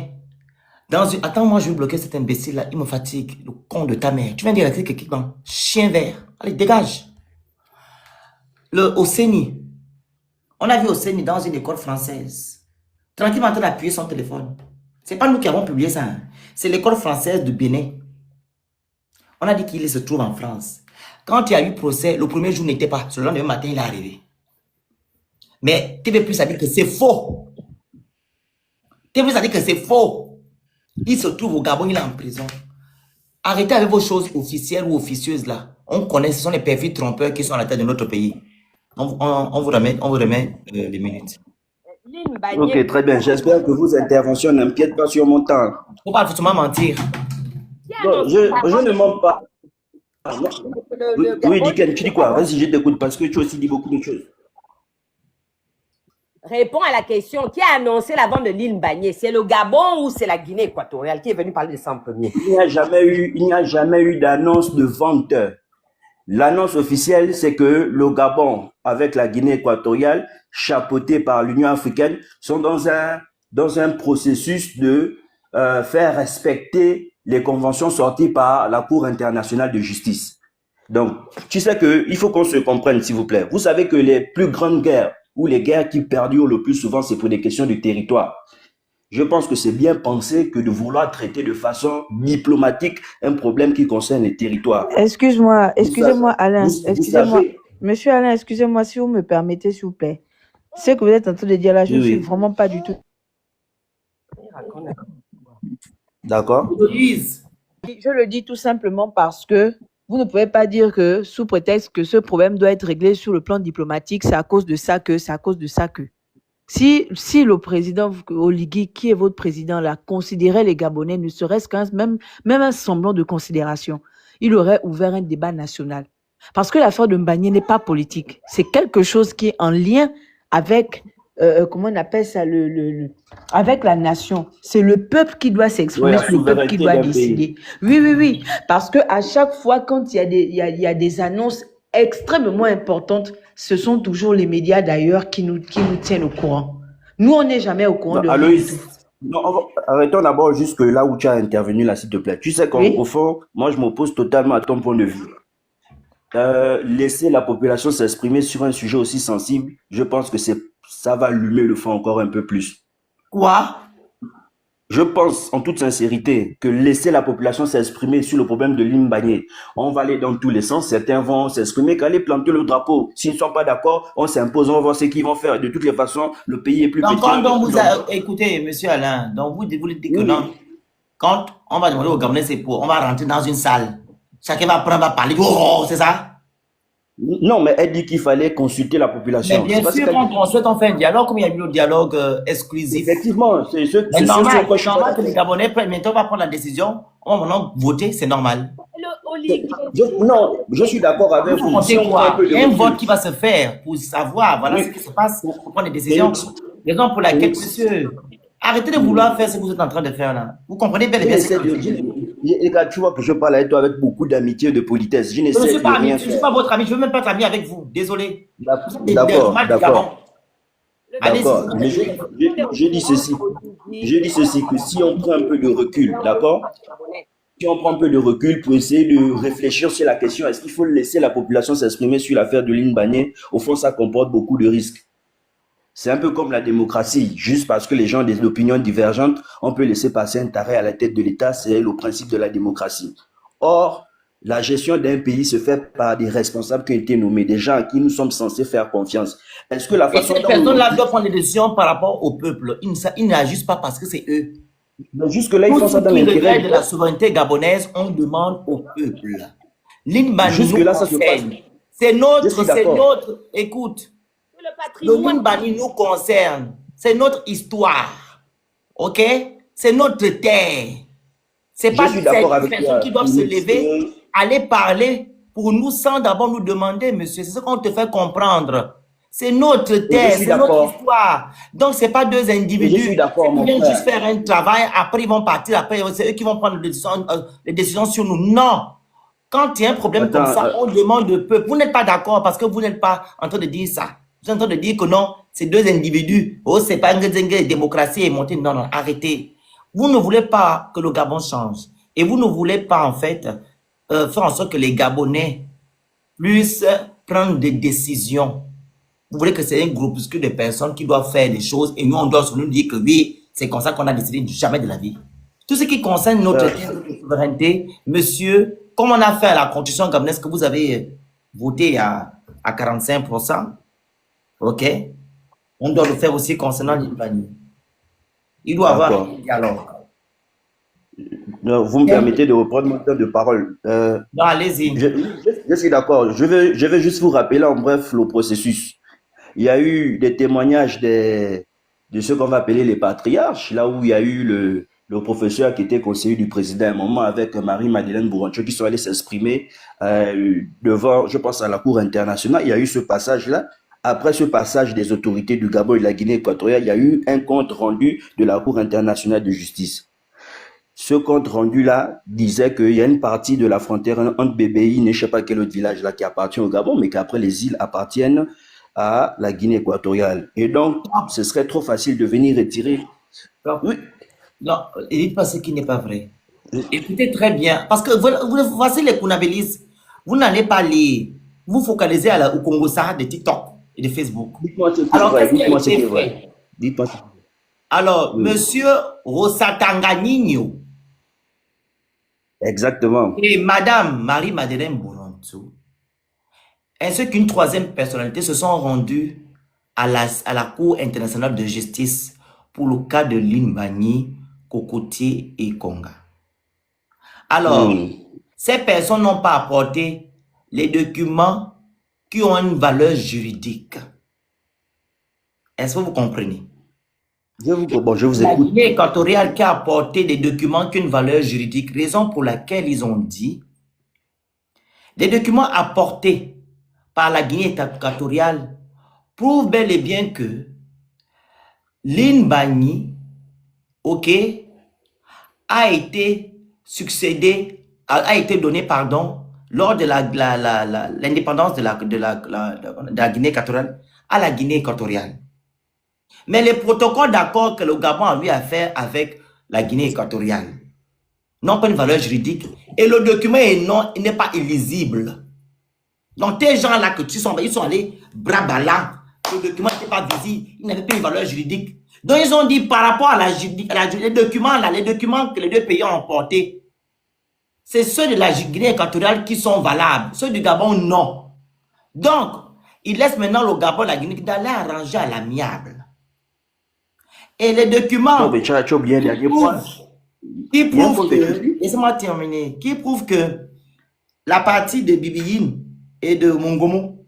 B: dans une... Attends, moi je vais bloquer cet imbécile-là, il me fatigue, le con de ta mère. Tu viens dire avec quelqu'un, chien vert, allez, dégage. Le Océnie, On a vu Hosseini dans une école française, tranquillement en train d'appuyer son téléphone. C'est pas nous qui avons publié ça. Hein. C'est l'école française de Bénin. On a dit qu'il se trouve en France. Quand il y a eu procès, le premier jour n'était pas. Le lendemain matin, il est arrivé. Mais TV Plus a dit que c'est faux. TV Plus a dit que c'est faux. Il se trouve au Gabon, il est en prison. Arrêtez avec vos choses officielles ou officieuses là. On connaît, ce sont les perfides trompeurs qui sont à la tête de notre pays. On vous remet les minutes.
K: Ok, très bien. J'espère que vos interventions n'empiètent pas sur mon temps.
B: Faut pas forcément mentir.
K: Non, je ne mens pas. Ah, non. Oui, Diken, tu dis quoi? Vas-y, je t'écoute parce que tu aussi dis beaucoup de choses.
A: Réponds à la question. Qui a annoncé la vente de l'île Mbagné? C'est le Gabon ou c'est la Guinée équatoriale qui est venu parler de ça en premier?
K: Il n'y a jamais eu d'annonce de vente. L'annonce officielle, c'est que le Gabon, avec la Guinée équatoriale, chapeauté par l'Union africaine, sont dans un processus de faire respecter les conventions sorties par la Cour internationale de justice. Donc, tu sais qu'il faut qu'on se comprenne, s'il vous plaît. Vous savez que les plus grandes guerres, ou les guerres qui perdurent le plus souvent, c'est pour des questions de territoire. Je pense que c'est bien pensé que de vouloir traiter de façon diplomatique un problème qui concerne les territoires.
I: Excusez-moi, Alain,
K: Vous
I: excusez-moi.
K: savez,
I: Monsieur Alain, excusez-moi, si vous me permettez, s'il vous plaît. Ce que vous êtes en train de dire là, je ne
K: oui,
I: suis
K: oui.
I: vraiment pas du tout.
K: D'accord.
I: Je le dis tout simplement parce que vous ne pouvez pas dire que, sous prétexte que ce problème doit être réglé sur le plan diplomatique, c'est à cause de ça que, c'est à cause de ça que. Si le président Oligui, qui est votre président là, considérait les Gabonais, ne serait-ce qu'un même un semblant de considération, il aurait ouvert un débat national. Parce que l'affaire de Mbagné n'est pas politique. C'est quelque chose qui est en lien avec, comment on appelle ça, avec la nation. C'est le peuple qui doit
K: Ouais,
I: s'exprimer,
K: la
I: c'est le peuple qui
K: souveraineté
I: doit
K: d'un
I: décider.
K: pays.
I: Oui. Parce que à chaque fois, quand il y a des annonces extrêmement importantes, ce sont toujours les médias d'ailleurs qui nous tiennent au courant. Nous, on n'est jamais au courant
K: Non,
I: de rien du
K: Aloïs,
I: tout.
K: non, arrêtons d'abord jusque là où tu as intervenu là, s'il te plaît. Tu sais qu'au
I: Oui.
K: fond, moi, je m'oppose totalement à ton point de vue. Laisser la population s'exprimer sur un sujet aussi sensible, je pense que ça va allumer le feu encore un peu plus.
B: Quoi?
K: Je pense, en toute sincérité, que laisser la population s'exprimer sur le problème de l'île Mbagné, on va aller dans tous les sens. Certains vont s'exprimer, qu'aller planter le drapeau. S'ils ne sont pas d'accord, on s'impose, on va voir ce qu'ils vont faire. De toutes les façons, le pays est plus
B: Donc,
K: petit.
B: écoutez, monsieur Alain, donc vous dites que
K: Oui,
B: non. Quand on va demander au Gabonais, c'est pour, on va rentrer dans une salle. Chacun va prendre, va parler. Oh, c'est ça?
K: non, mais elle dit qu'il fallait consulter la
B: Mais
K: population. C'est
B: bien
K: parce
B: sûr,
K: qu'elle
B: quand
K: dit.
B: on souhaite, on fait un dialogue, comme il y a eu le dialogue exclusif.
K: Effectivement, c'est ce
B: C'est
K: sur
B: normal,
K: quoi je suis
B: normal
K: d'accord.
B: que les Gabonais prennent, maintenant on va prendre la décision, on va maintenant voter, c'est normal.
K: Non, je suis d'accord avec
B: Vous
K: vous. Si
B: comptez
K: on prend un
B: quoi?
K: peu de
B: Il y a un vote
K: recul.
B: qui va se faire pour savoir, voilà
K: Oui,
B: ce qui se passe, pour prendre des
K: mais
B: décisions. Raison pour laquelle,
K: oui,
B: monsieur, arrêtez de vouloir faire ce que vous êtes en train de faire là. Vous comprenez bel et bien ce que je dis.
K: et quand tu vois que je parle avec toi avec beaucoup d'amitié et de politesse. Je
B: Je ne
K: n'essaie
B: suis
K: de
B: pas ami,
K: rien
B: je ne suis
K: faire.
B: pas votre ami, je ne veux même pas être ami avec vous. Désolé. Vous êtes des
K: D'accord,
B: mal du Gabon.
K: d'accord,
B: Allez-y.
K: d'accord. Mais je dis ceci. Je dis ceci, que si on prend un peu de recul, d'accord? Si on prend un peu de recul pour essayer de réfléchir sur la question, est-ce qu'il faut laisser la population s'exprimer sur l'affaire de l'île Mbagné? Au fond, ça comporte beaucoup de risques. C'est un peu comme la démocratie. Juste parce que les gens ont des opinions divergentes, on peut laisser passer un taré à la tête de l'État. C'est le principe de la démocratie. Or, la gestion d'un pays se fait par des responsables qui ont été nommés, des gens à qui nous sommes censés faire confiance. Est-ce que la
B: Et
K: façon
B: ces
K: dont
B: personnes-là doivent prendre des décisions par rapport au peuple. Ils n'agissent pas parce que c'est eux.
K: jusque-là, ils
B: Tout
K: font
B: ce
K: ça dans
B: qui
K: l'intérêt
B: relève
K: du
B: de la
K: peuple.
B: souveraineté gabonaise, on demande au peuple. L'Inbani nous
K: Jusque-là, ça se passe.
B: concerne. C'est
K: Je suis d'accord.
B: notre, écoute, le Limbani nous concerne. C'est notre histoire. Ok? C'est notre terre. C'est
K: Je
B: pas
K: suis
B: ces
K: d'accord avec
B: personnes
K: toi,
B: qui doivent se
K: Phoenix.
B: lever, aller parler pour nous sans d'abord nous demander, monsieur. C'est ce qu'on te fait comprendre. C'est notre terre,
K: Je suis
B: c'est notre
K: d'accord.
B: histoire. Donc, c'est pas deux
K: Je suis
B: individus
K: d'accord,
B: qui
K: mon
B: viennent juste
K: frère.
B: faire un travail, après ils vont partir, après c'est eux qui vont prendre les décisions sur nous. Non. Quand il y a un problème comme
K: Attends,
B: ça, on demande au peuple. Vous n'êtes pas d'accord parce que vous n'êtes pas en train de dire ça. Vous êtes en train de dire que non, c'est deux individus. Oh, c'est pas une démocratie est montée. Non, non, arrêtez. Vous ne voulez pas que le Gabon change. Et vous ne voulez pas, en fait, faire en sorte que les Gabonais puissent prendre des décisions. Vous voulez que c'est un groupuscule de personnes qui doivent faire des choses et nous, on doit nous dire que oui, c'est comme ça qu'on a décidé, jamais de la vie. Tout ce qui concerne notre souveraineté, monsieur, comme on a fait à la constitution gabonaise que vous avez voté à 45%, ok, on doit le faire aussi concernant l'Albanie. Il doit avoir un dialogue.
K: Vous me permettez de reprendre mon temps de parole.
B: Non, allez-y.
K: Je suis d'accord. Je vais juste vous rappeler en bref le processus. Il y a eu des témoignages de ce qu'on va appeler les patriarches, là où il y a eu le professeur qui était conseiller du président à un moment avec Marie-Madeleine Bourancho qui sont allés s'exprimer devant, je pense, à la Cour internationale. Il y a eu ce passage-là. Après ce passage des autorités du Gabon et de la Guinée équatoriale, il y a eu un compte rendu de la Cour internationale de justice. Ce compte rendu-là disait qu'il y a une partie de la frontière entre BBI, je ne sais pas quel autre village là qui appartient au Gabon, mais qu'après les îles appartiennent à la Guinée équatoriale. Et donc, ce serait trop facile de venir retirer.
B: Oui. Non, ne dites pas ce qui n'est pas vrai. Écoutez très bien, parce que vous voici les Kounabélis, vous n'allez pas les... Vous focalisez au Congo ça de TikTok et de Facebook.
K: Dites-moi ce qui est vrai. Dites-moi ce qui est vrai.
B: Alors, monsieur Rosatanganino.
K: Exactement.
B: Et madame Marie-Madeleine Bourancho, ainsi qu'une troisième personnalité se sont rendus à la Cour internationale de justice pour le cas de Lynn Bagny, Cocotier et Conga. Alors, ces personnes n'ont pas apporté les documents qui ont une valeur juridique. Est-ce que vous comprenez?
K: Je vous
B: La
K: écoute.
B: Guinée équatoriale qui a apporté des documents qui ont une valeur juridique, raison pour laquelle ils ont dit les documents apportés par la Guinée équatoriale prouvent bel et bien que Lynn Bagny, ok, a été donné, lors de l'indépendance de la Guinée équatoriale à la Guinée équatoriale. Mais les protocoles d'accord que le Gabon a eu à faire avec la Guinée équatoriale n'ont pas une valeur juridique et le document n'est pas illisible. Donc, ces gens-là que ils sont allés bras ballants, le document n'était pas visible, il n'avait pas une valeur juridique. Donc, ils ont dit par rapport à les documents que les deux pays ont emportés, c'est ceux de la Guinée équatoriale qui sont valables, ceux du Gabon, non. Donc, ils laissent maintenant le Gabon et la Guinée d'aller arranger à l'amiable. Et les documents qui prouvent que, laissez-moi terminer, qui prouvent que la partie de Bibiyin et de Mongomo,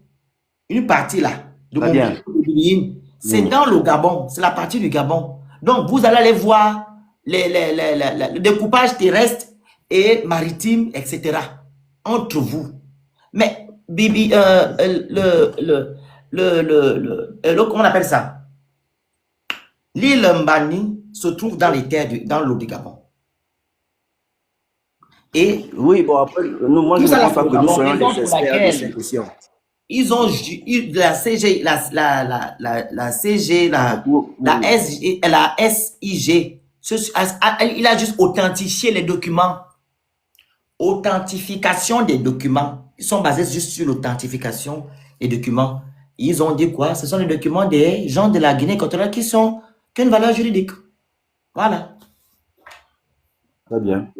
B: une partie là, de Mongomo et de Bibiyin, c'est dans le Gabon, c'est la partie du Gabon. Donc, vous allez aller voir le découpage terrestre et maritime, etc. entre vous. Mais, Bibi, comment on appelle ça? L'île Mbani se trouve dans les terres, dans l'eau du Gabon. Et
K: oui, bon, après, moi, je ne pense pas que nous soyons des experts de ces questions.
B: Ils ont la CG, la SIG, il a juste authentifié les documents. Authentification des documents. Ils sont basés juste sur l'authentification des documents. Ils ont dit quoi? Ce sont les documents des gens de la Guinée équatoriale qui ont une valeur juridique. Voilà.
K: Très bien.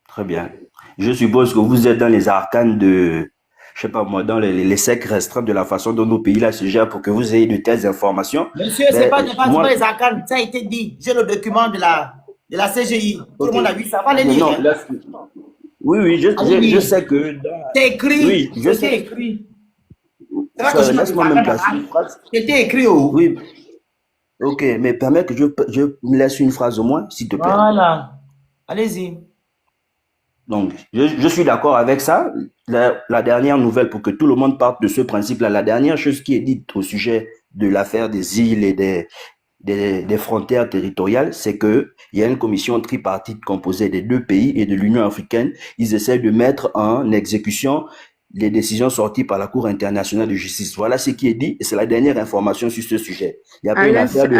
K: Très bien. Je suppose que vous êtes dans les arcanes de, je sais pas moi, dans les cercles restreints de la façon dont nos pays là se gèrent pour que vous ayez de telles informations.
B: Monsieur, c'est pas les arcanes, ça a été dit. J'ai le document de la CGI. Tout le monde a vu ça. Va les lire.
K: Oui, je sais que...
B: C'est écrit.
K: Oui, je sais.
B: Écrit.
K: Laisse-moi même placer une phrase.
B: C'était écrit où?
K: Oui. Ok, mais permets que je me laisse une phrase au moins, s'il te plaît.
B: Voilà. Allez-y.
K: Donc, je suis d'accord avec ça. La dernière nouvelle, pour que tout le monde parte de ce principe-là, la dernière chose qui est dite au sujet de l'affaire des îles et des frontières territoriales, c'est qu'il y a une commission tripartite composée des deux pays et de l'Union africaine. Ils essaient de mettre en exécution les décisions sorties par la Cour internationale de justice. Voilà ce qui est dit et c'est la dernière information sur ce sujet. Il y a pas une affaire de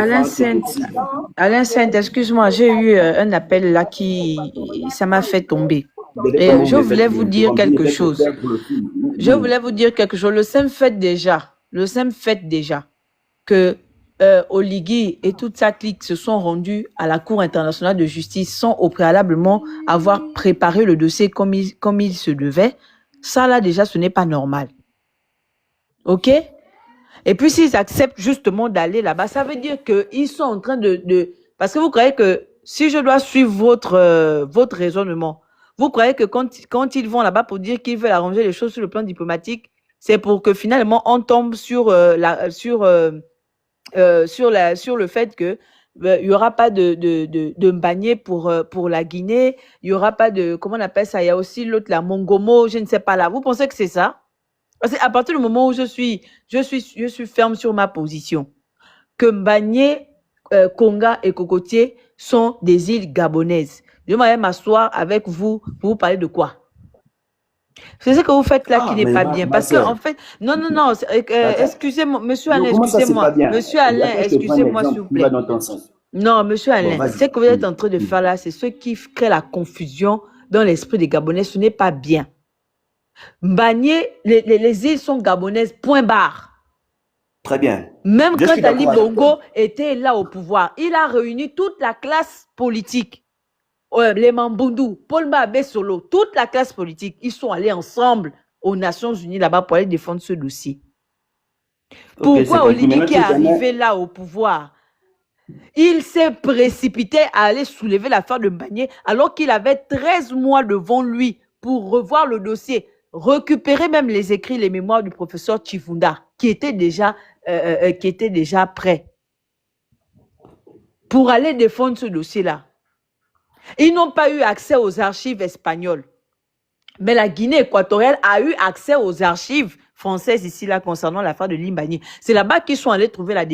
I: Alain Saint, excuse-moi, j'ai eu un appel là ça m'a fait tomber. Et je voulais vous dire quelque chose. Le simple fait déjà le simple fait déjà que Oligui et toute sa clique se sont rendus à la Cour internationale de justice sans au préalablement avoir préparé le dossier comme il se devait, ça là déjà ce n'est pas normal. Ok? Et puis s'ils acceptent justement d'aller là-bas, ça veut dire qu'ils sont en train de... Parce que vous croyez que si je dois suivre votre raisonnement, vous croyez que quand ils vont là-bas pour dire qu'ils veulent arranger les choses sur le plan diplomatique, c'est pour que finalement on tombe sur le fait que il y aura pas de Mbagné pour la Guinée, il y aura pas de, comment on appelle ça, il y a aussi l'autre, la Mongomo, je ne sais pas là. Vous pensez que c'est ça? Parce qu'à partir du moment où je suis ferme sur ma position, que Mbagné, Konga et Cocotier sont des îles gabonaises. Je vais m'asseoir avec vous pour vous parler de quoi? C'est ce que vous faites là qui n'est pas bien. Parce que, en fait, non, excusez-moi, monsieur Alain, excusez-moi. Monsieur Alain, excusez-moi, s'il vous plaît. Non, monsieur Alain, ce que vous êtes en train de faire là, c'est ce qui crée la confusion dans l'esprit des Gabonais. Ce n'est pas bien. Mbagné, les îles sont gabonaises, point barre.
K: Très bien.
I: Même quand Ali Bongo était là au pouvoir, il a réuni toute la classe politique. Les Mambundu, Paul Mabé Solo, toute la classe politique, ils sont allés ensemble aux Nations Unies là-bas pour aller défendre ce dossier. Pourquoi Oligui qui est arrivé là au pouvoir, il s'est précipité à aller soulever l'affaire de Mbagné alors qu'il avait 13 mois devant lui pour revoir le dossier, récupérer même les écrits, les mémoires du professeur Chifunda qui étaient déjà prêts pour aller défendre ce dossier-là. Ils n'ont pas eu accès aux archives espagnoles. Mais la Guinée équatoriale a eu accès aux archives françaises ici, là, concernant l'affaire de Mbagné. C'est là-bas qu'ils sont allés trouver la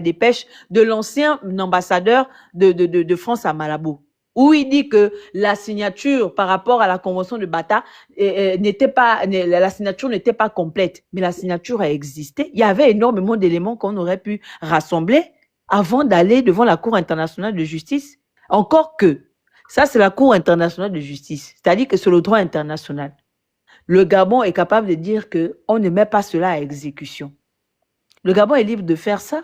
I: dépêche de l'ancien ambassadeur de France à Malabo, où il dit que la signature par rapport à la convention de Bata la signature n'était pas complète. Mais la signature a existé. Il y avait énormément d'éléments qu'on aurait pu rassembler avant d'aller devant la Cour internationale de justice. Encore que, ça, c'est la Cour internationale de justice. C'est-à-dire que c'est le droit international. Le Gabon est capable de dire qu'on ne met pas cela à exécution. Le Gabon est libre de faire ça.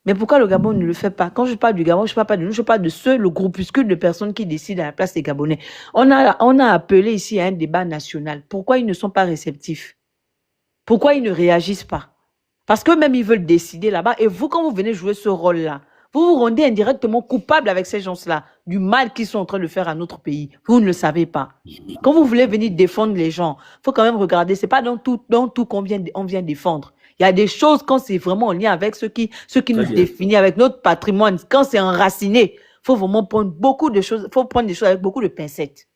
I: Mais pourquoi le Gabon ne le fait pas? Quand je parle du Gabon, je ne parle pas de nous, je parle de le groupuscule de personnes qui décident à la place des Gabonais. On a appelé ici à un débat national. Pourquoi ils ne sont pas réceptifs? Pourquoi ils ne réagissent pas? Parce qu'eux-mêmes, ils veulent décider là-bas. Et vous, quand vous venez jouer ce rôle-là, vous vous rendez indirectement coupable avec ces gens-là du mal qu'ils sont en train de faire à notre pays. Vous ne le savez pas. Quand vous voulez venir défendre les gens, il faut quand même regarder. C'est pas dans tout qu'on vient défendre. Il y a des choses quand c'est vraiment en lien avec ce qui nous définit, avec notre patrimoine. Quand c'est enraciné, il faut vraiment prendre des choses avec beaucoup de pincettes.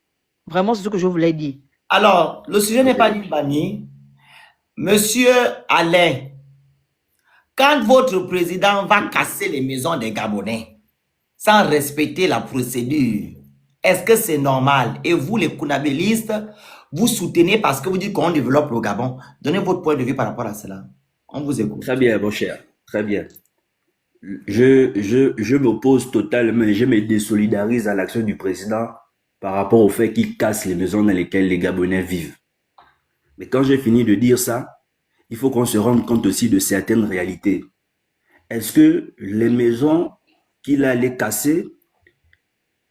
I: Vraiment, c'est ce que je voulais dire.
B: Alors, le sujet n'est pas Mbagné. Monsieur Alain, quand votre président va casser les maisons des Gabonais sans respecter la procédure, est-ce que c'est normal? Et vous, les kounabélistes, vous soutenez parce que vous dites qu'on développe le Gabon. Donnez votre point de vue par rapport à cela. On vous écoute.
K: Très bien, mon cher. Très bien. Je m'oppose totalement et je me désolidarise à l'action du président par rapport au fait qu'il casse les maisons dans lesquelles les Gabonais vivent. Mais quand j'ai fini de dire ça, il faut qu'on se rende compte aussi de certaines réalités. Est-ce que les maisons qu'il allait casser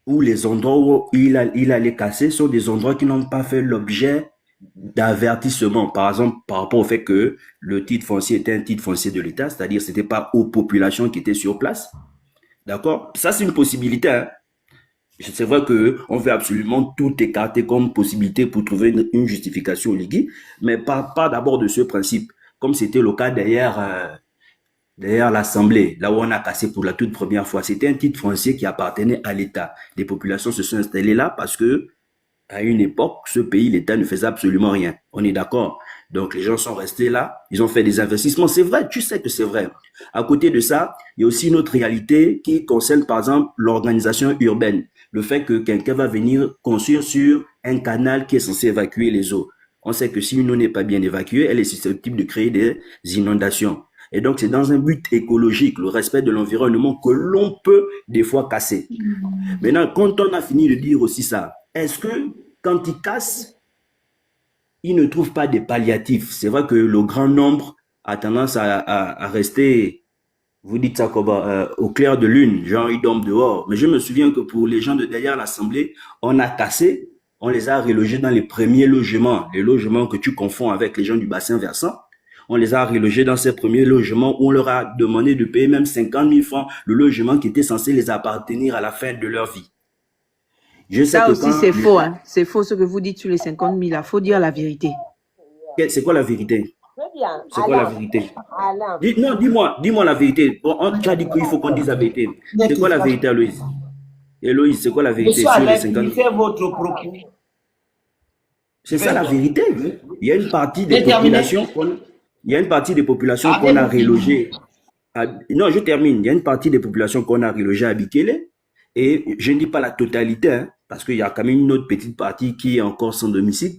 K: ou les endroits où il allait casser sont des endroits qui n'ont pas fait l'objet d'avertissement? Par exemple, par rapport au fait que le titre foncier était un titre foncier de l'État, c'est-à-dire que ce n'était pas aux populations qui étaient sur place. D'accord? Ça, c'est une possibilité. Hein? C'est vrai qu'on veut absolument tout écarter comme possibilité pour trouver une justification au Ligui, mais pas d'abord de ce principe, comme c'était le cas derrière l'Assemblée, là où on a cassé pour la toute première fois. C'était un titre foncier qui appartenait à l'État. Les populations se sont installées là parce que, à une époque, ce pays, l'État ne faisait absolument rien. On est d'accord? Donc, les gens sont restés là, ils ont fait des investissements. C'est vrai, tu sais que c'est vrai. À côté de ça, il y a aussi une autre réalité qui concerne, par exemple, l'organisation urbaine. Le fait que quelqu'un va venir construire sur un canal qui est censé évacuer les eaux. On sait que si une eau n'est pas bien évacuée, elle est susceptible de créer des inondations. Et donc, c'est dans un but écologique, le respect de l'environnement, que l'on peut des fois casser. Maintenant, quand on a fini de dire aussi ça, est-ce que quand il casse, il ne trouve pas des palliatifs? C'est vrai que le grand nombre a tendance à rester, vous dites ça comment, au clair de lune, genre ils dorment dehors. Mais je me souviens que pour les gens de derrière l'Assemblée, on a cassé, on les a relogés dans les premiers logements, les logements que tu confonds avec les gens du bassin versant. On les a relogés dans ces premiers logements où on leur a demandé de payer même 50 000 francs le logement qui était censé les appartenir à la fin de leur vie. Je sais
I: Ça
K: que
I: aussi, c'est faux. Hein. C'est faux ce que vous dites sur les 50 000. Il faut dire la vérité.
K: C'est quoi la vérité?
H: Très bien.
K: C'est quoi la
H: Alain.
K: vérité?
H: Alain.
K: Non, dis-moi la vérité. Tu as dit qu'il faut qu'on dise la vérité. C'est quoi la vérité, Aloïs? Héloïse, c'est quoi la vérité
B: Monsieur
K: sur les
B: Alain,
K: 50 000?
B: finissez votre propos.
K: C'est ça la vérité. Il y a une partie des
B: J'ai terminé.
K: populations il y a une partie des populations
B: Avez
K: qu'on a
B: vous fini?
K: relogées. Non, je termine. Il y a une partie des populations qu'on a relogées à Bikele. Et je ne dis pas la totalité, hein, parce qu'il y a quand même une autre petite partie qui est encore sans domicile.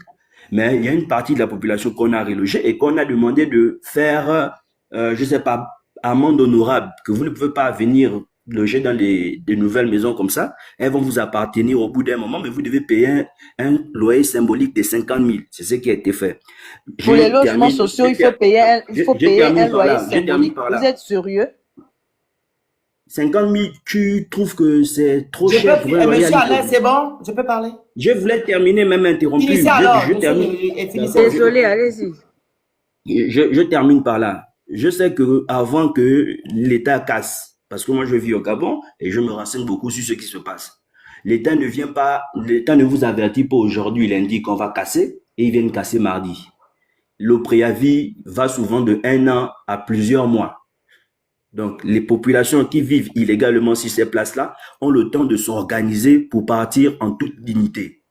K: Mais il y a une partie de la population qu'on a relogée et qu'on a demandé de faire, je ne sais pas, amende honorable, que vous ne pouvez pas venir loger dans des nouvelles maisons comme ça. Elles vont vous appartenir au bout d'un moment, mais vous devez payer un loyer symbolique de 50 000. C'est ce qui a été fait.
I: Pour les logements sociaux, il faut payer un loyer symbolique. Vous êtes sérieux?
K: 50 000, tu trouves que c'est trop
B: Je
K: cher
B: peux,
K: pour un loyer?
B: monsieur Alain, c'est bon? Je peux parler?
K: Je voulais terminer, même interrompu.
B: Finissez alors.
K: Je termine.
I: Désolé, allez-y.
K: Je termine par là. Je sais que avant que l'État casse, parce que moi je vis au Gabon et je me renseigne beaucoup sur ce qui se passe. L'État ne vous avertit pas aujourd'hui, lundi qu'on va casser et ils viennent casser mardi. Le préavis va souvent de 1 an à plusieurs mois. Donc, les populations qui vivent illégalement sur ces places-là ont le temps de s'organiser pour partir en toute dignité.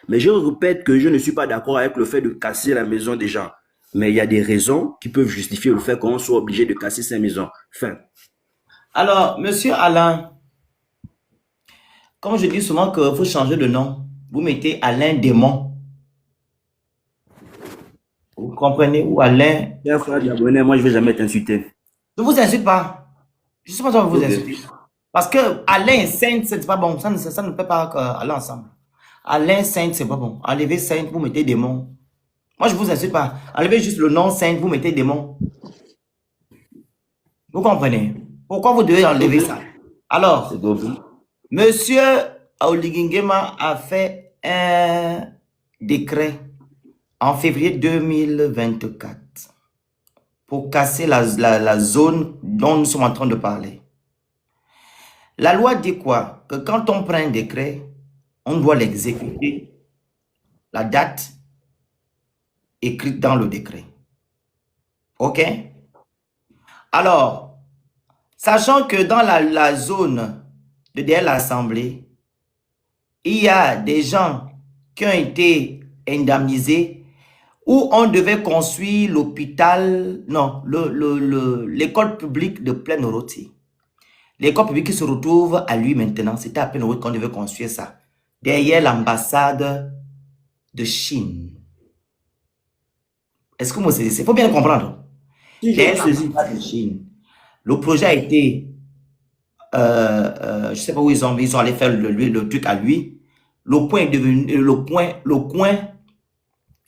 K: Mais je répète que je ne suis pas d'accord avec le fait de casser la maison des gens. Mais il y a des raisons qui peuvent justifier le fait qu'on soit obligé de casser ces maisons. Fin.
B: Alors, monsieur Alain, comme je dis souvent qu'il faut changer de nom, vous mettez Alain Démon. Vous comprenez? Ou Alain...
K: Moi, je ne vais jamais t'insulter.
B: Ne vous insulte pas. Je ne sais pas si on vous insulte. Parce que Alain Sainte, c'est pas bon. Ça ne peut pas aller ensemble. Alain Sainte, c'est pas bon. Enlevez Sainte, vous mettez Démon. Moi, je ne vous insulte pas. Enlevez juste le nom Sainte, vous mettez Démon. Vous comprenez? Pourquoi vous devez enlever ça? Alors, monsieur Oligingema a fait un décret en février 2024 pour casser la zone dont nous sommes en train de parler. La loi dit quoi? Que quand on prend un décret, on doit l'exécuter. La date écrite dans le décret. OK? Alors, sachant que dans la zone de derrière l'Assemblée, il y a des gens qui ont été indemnisés où on devait construire l'hôpital, non, l'école publique de Plaine-Rôti. L'école publique qui se retrouve à lui maintenant, c'était à Plaine-Rôti qu'on devait construire ça, derrière l'ambassade de Chine. Est-ce que vous saisissez? Il faut bien comprendre. Derrière l'ambassade de Chine. Le projet a été, je ne sais pas où ils ont allé faire le truc à lui. Le point est devenu, le coin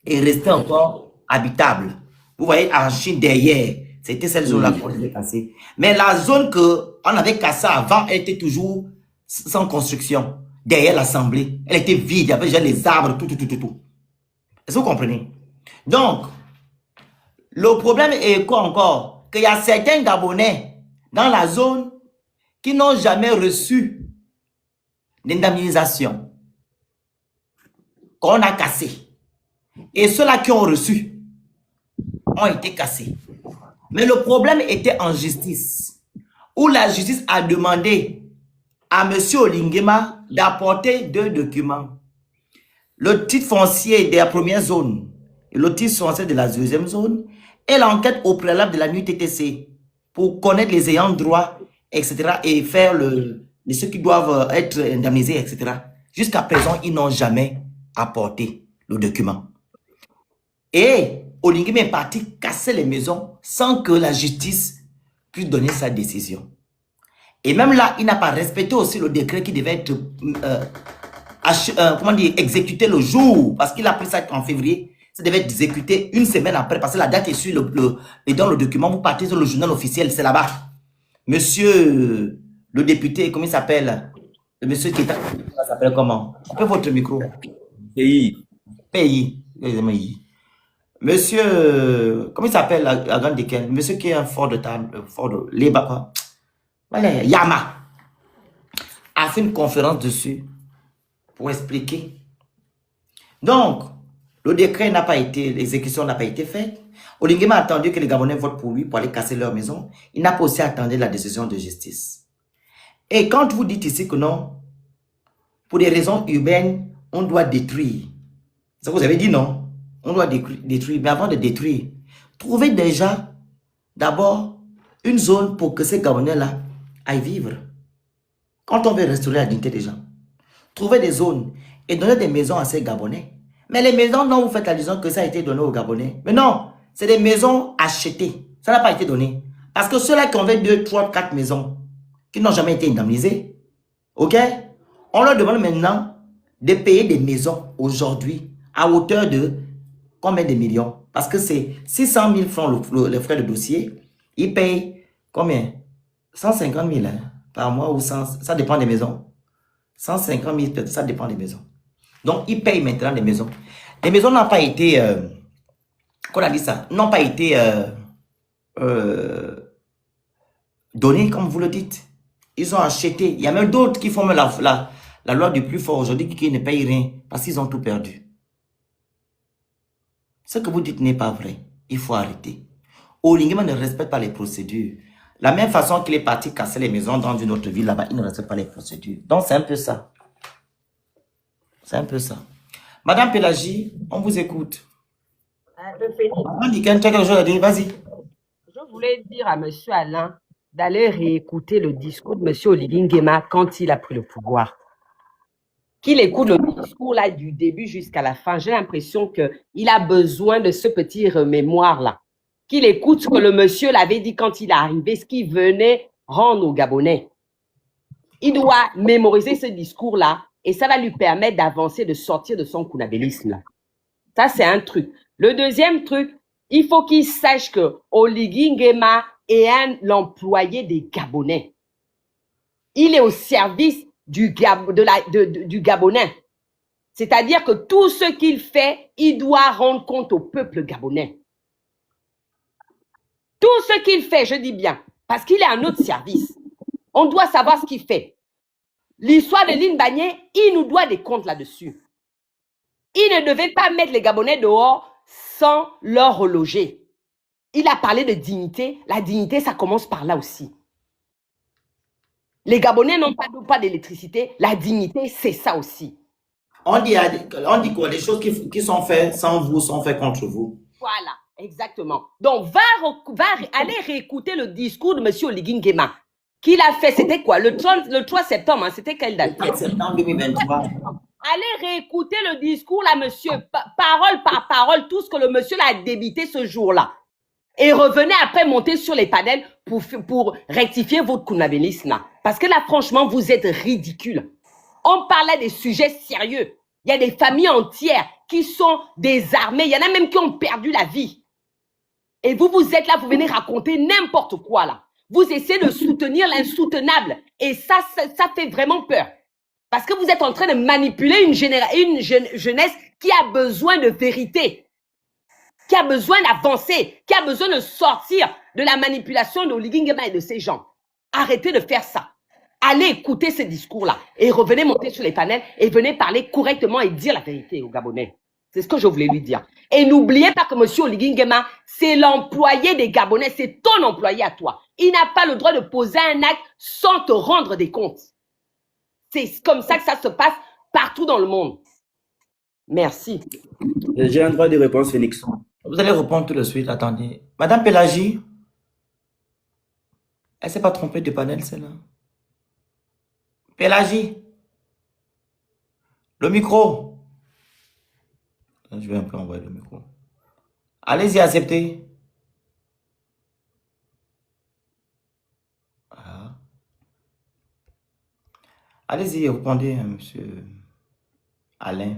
B: est resté encore habitable. Vous voyez, en Chine derrière, c'était cette zone-là qu'on devait casser. Mais la zone qu'on avait cassée avant, elle était toujours sans construction. Derrière l'Assemblée, elle était vide, il y avait déjà les arbres, tout. Est-ce que vous comprenez? Donc, le problème est quoi encore? Qu'il y a certains Gabonais dans la zone qui n'ont jamais reçu d'indemnisation qu'on a cassé. Et ceux-là qui ont reçu ont été cassés. Mais le problème était en justice, où la justice a demandé à M. Oligingema d'apporter 2 documents. Le titre foncier de la première zone et le titre foncier de la deuxième zone et l'enquête au préalable de la NUTTC pour connaître les ayants droit, etc. et faire ceux qui doivent être indemnisés, etc. Jusqu'à présent, ils n'ont jamais apporté le document. Et Oligingema est parti casser les maisons sans que la justice puisse donner sa décision. Et même là, il n'a pas respecté aussi le décret qui devait être exécuté le jour, parce qu'il a pris ça en février. Ça devait être exécuté une semaine après, parce que la date est sur et dans le document, vous partez sur le journal officiel, c'est là-bas. Monsieur le député, comment il s'appelle? Le monsieur qui est... Ça s'appelle comment? Coupez votre micro.
K: Pays.
B: Pays. Monsieur, comment il s'appelle la grande desquelles? Monsieur qui est un fort de table, fort de Léba, quoi. Voilà, Yama a fait une conférence dessus pour expliquer. Donc, le décret n'a pas été, l'exécution n'a pas été faite. Olingema a attendu que les Gabonais votent pour lui pour aller casser leur maison. Il n'a pas aussi attendu la décision de justice. Et quand vous dites ici que non, pour des raisons urbaines, on doit détruire. C'est ce que vous avez dit, non? On doit détruire. Mais avant de détruire, trouvez déjà, d'abord, une zone pour que ces Gabonais-là aillent vivre. Quand on veut restaurer la dignité des gens, trouvez des zones et donnez des maisons à ces Gabonais. Mais les maisons dont vous faites allusion que ça a été donné aux Gabonais. Mais non, c'est des maisons achetées. Ça n'a pas été donné. Parce que ceux-là qui ont fait 2, 3, 4 maisons, qui n'ont jamais été indemnisés, ok? On leur demande maintenant de payer des maisons aujourd'hui à hauteur de combien de millions? Parce que c'est 600 000 francs le frais de dossier. Ils payent combien? 150 000 hein, par mois ou 100, ça dépend des maisons. 150 000, ça dépend des maisons. Donc, ils payent maintenant des maisons. Les maisons n'ont pas été, qu'on a dit ça, n'ont pas été données, comme vous le dites. Ils ont acheté. Il y a même d'autres qui font la loi du plus fort aujourd'hui qui ne payent rien parce qu'ils ont tout perdu. Ce que vous dites n'est pas vrai. Il faut arrêter. Olingema ne respecte pas les procédures. La même façon qu'il est parti casser les maisons dans une autre ville là-bas, il ne respecte pas les procédures. Donc, c'est un peu ça. C'est un peu ça. Madame Pélagie, on vous écoute. On dit quelque chose à dire, vas-y.
A: Je voulais dire à M. Alain d'aller réécouter le discours de M. Olivier Nguema quand il a pris le pouvoir. Qu'il écoute le discours là du début jusqu'à la fin. J'ai l'impression qu'il a besoin de ce petit remémoire-là. Qu'il écoute ce que le monsieur l'avait dit quand il est arrivé, ce qu'il venait rendre aux Gabonais. Il doit mémoriser ce discours-là et ça va lui permettre d'avancer, de sortir de son kounabélisme-là. Ça, c'est un truc. Le deuxième truc, il faut qu'il sache que Oligui Nguema est l'employé des Gabonais. Il est au service du Gabonais. C'est-à-dire que tout ce qu'il fait, il doit rendre compte au peuple gabonais. Tout ce qu'il fait, je dis bien, parce qu'il est à notre service. On doit savoir ce qu'il fait. L'histoire de Line Bagné, il nous doit des comptes là-dessus. Il ne devait pas mettre les Gabonais dehors sans leur reloger. Il a parlé de dignité. La dignité, ça commence par là aussi. Les Gabonais n'ont pas d'électricité. La dignité, c'est ça aussi.
B: On dit quoi? Les choses qui sont faites sans vous sont faites contre vous.
A: Voilà, exactement. Donc, va aller réécouter le discours de M. Oligui Nguema. Qu'il a fait, c'était quoi? Le 3 septembre, hein, c'était quelle date?
B: Le 4 septembre 2023.
A: Allez réécouter le discours là, monsieur, parole par parole, tout ce que le monsieur a débité ce jour-là. Et revenez après monter sur les panels pour rectifier votre kounabélisme là. Parce que là, franchement, vous êtes ridicule. On parlait des sujets sérieux. Il y a des familles entières qui sont désarmées. Il y en a même qui ont perdu la vie. Et vous êtes là, vous venez raconter n'importe quoi là. Vous essayez de soutenir l'insoutenable. Et ça fait vraiment peur. Parce que vous êtes en train de manipuler une jeunesse qui a besoin de vérité, qui a besoin d'avancer, qui a besoin de sortir de la manipulation de Oligui Nguema et de ces gens. Arrêtez de faire ça. Allez écouter ces discours-là et revenez monter sur les panels et venez parler correctement et dire la vérité aux Gabonais. C'est ce que je voulais lui dire. Et n'oubliez pas que M. Oligui Nguema, c'est l'employé des Gabonais, c'est ton employé à toi. Il n'a pas le droit de poser un acte sans te rendre des comptes. C'est comme ça que ça se passe partout dans le monde. Merci.
K: J'ai un droit de réponse, Phoenix.
B: Vous allez répondre tout de suite, attendez. Madame Pélagie, elle ne s'est pas trompée de panel, celle-là. Pélagie, le micro. Je vais un peu envoyer le micro. Allez-y, acceptez. Ah. Allez-y, répondez, monsieur Alain.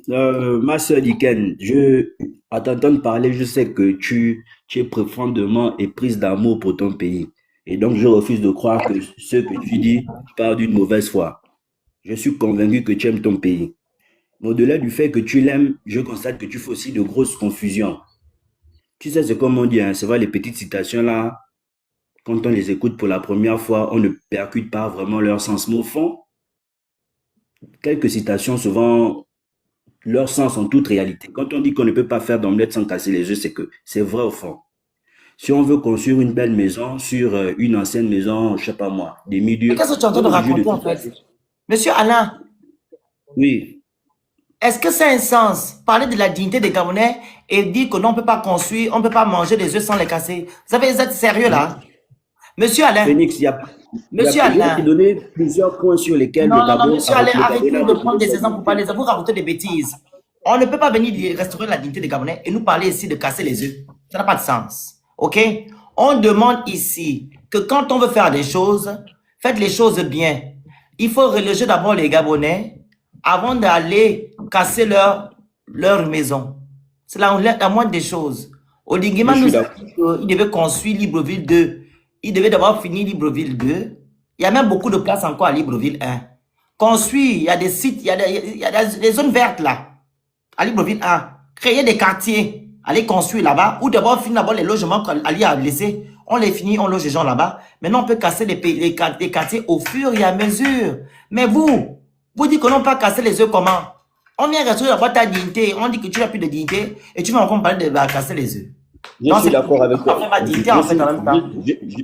K: Ma soeur Diken, à t'entendre parler, je sais que tu es profondément éprise d'amour pour ton pays. Et donc, je refuse de croire que ce que tu dis part d'une mauvaise foi. Je suis convaincu que tu aimes ton pays. Mais au-delà du fait que tu l'aimes, je constate que tu fais aussi de grosses confusions. Tu sais, c'est comme on dit, hein, c'est vrai, les petites citations là, quand on les écoute pour la première fois, on ne percute pas vraiment leur sens. Mais au fond, quelques citations, souvent, leur sens en toute réalité. Quand on dit qu'on ne peut pas faire d'omelette sans casser les œufs, c'est que c'est vrai au fond. Si on veut construire une belle maison sur une ancienne maison, je sais pas moi, des
B: Mais
K: mi-durs,
B: qu'est-ce que tu es en
K: on
B: train
K: est
B: de
K: obligé de
B: raconter en
K: tout
B: fait?
K: casser.
B: Monsieur Alain,
K: Oui.
B: est-ce que c'est un sens? Parler de la dignité des Gabonais et dire que non, on ne peut pas construire, on ne peut pas manger des œufs sans les casser. Vous êtes sérieux là? Monsieur Alain,
K: Phoenix,
B: Monsieur
K: je vais te
B: Alain.
K: donner plusieurs points sur lesquels
B: Non,
K: le
B: non, non,
K: Gabon,
B: monsieur
K: avec
B: Alain,
K: le Gabon,
B: arrêtez
K: a
B: de prendre des
K: retrouvé
B: exemples pour parler. Vous racontez des bêtises. On ne peut pas venir restaurer la dignité des Gabonais et nous parler ici de casser les œufs. Ça n'a pas de sens. OK? On demande ici que quand on veut faire des choses, faites les choses bien. Il faut reloger d'abord les Gabonais avant d'aller casser leur maison. C'est la moindre des choses. Olinguima
K: Je suis
B: nous a
K: d'accord.
B: dit qu'il devait construire Libreville 2. Il devait d'abord finir Libreville 2. Il y a même beaucoup de places encore à Libreville 1. Construire, il y a des sites, il y a des zones vertes là, à Libreville 1. Créer des quartiers, aller construire là-bas, ou d'abord finir d'abord les logements qu'Ali a laissés. On les finit, on loge les gens là-bas. Maintenant, on peut casser les quartiers au fur et à mesure. Mais vous dites que l'on peut casser les œufs comment? On vient restaurer d'abord ta dignité, on dit que tu n'as plus de dignité, et tu vas encore parler de casser les œufs.
K: Je suis d'accord avec toi.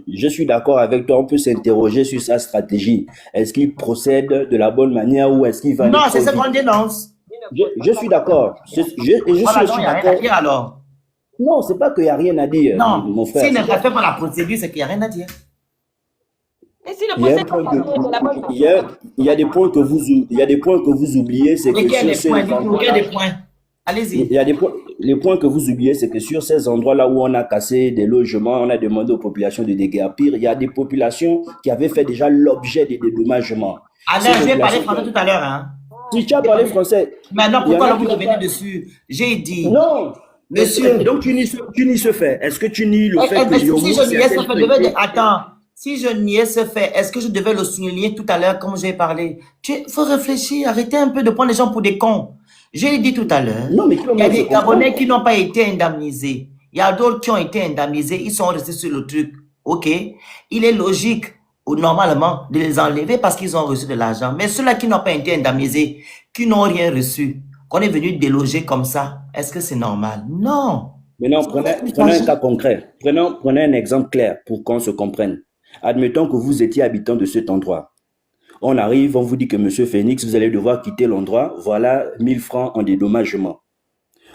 B: Je
K: suis d'accord avec toi. On peut s'interroger sur sa stratégie. Est-ce qu'il procède de la bonne manière ou est-ce qu'il va...
B: Non, c'est ce qu'on dénonce.
K: Je suis d'accord. Je suis
B: d'accord. Alors.
K: Non, c'est pas qu'il n'y a rien à dire,
B: non,
K: mon frère.
B: S'il ne respecte pas la procédure, c'est qu'il n'y a rien à dire.
A: Et si le procès
K: il y a des points que vous oubliez, c'est que
B: allez-y.
K: Les points que vous oubliez, c'est que sur ces endroits-là où on a cassé des logements, on a demandé aux populations de déguerpir, il y a des populations qui avaient fait déjà l'objet des dédommagements.
B: Alain, je vais parler français tout à l'heure. Hein.
K: Si tu as parlé français.
B: Maintenant, pourquoi vous revenez dessus? J'ai dit.
K: Non.
B: Monsieur.
K: Donc tu nies ce fait. Est-ce que tu nies le fait que
B: si je niais ce fait, attends. Si je niais ce fait, est-ce que je devais le souligner tout à l'heure comme j'ai parlé? Il faut réfléchir, arrêtez un peu de prendre les gens pour des cons. J'ai dit tout à l'heure, il y a des Gabonais qui n'ont pas été indemnisés. Il y a d'autres qui ont été indemnisés, ils sont restés sur le truc. OK? Il est logique, ou normalement, de les enlever parce qu'ils ont reçu de l'argent. Mais ceux-là qui n'ont pas été indemnisés, qui n'ont rien reçu, qu'on est venu déloger comme ça, est-ce que c'est normal? Non.
K: Maintenant, prenez un cas concret. Prenez un exemple clair pour qu'on se comprenne. Admettons que vous étiez habitant de cet endroit. On arrive, on vous dit que monsieur Phoenix, vous allez devoir quitter l'endroit. Voilà 1000 francs en dédommagement.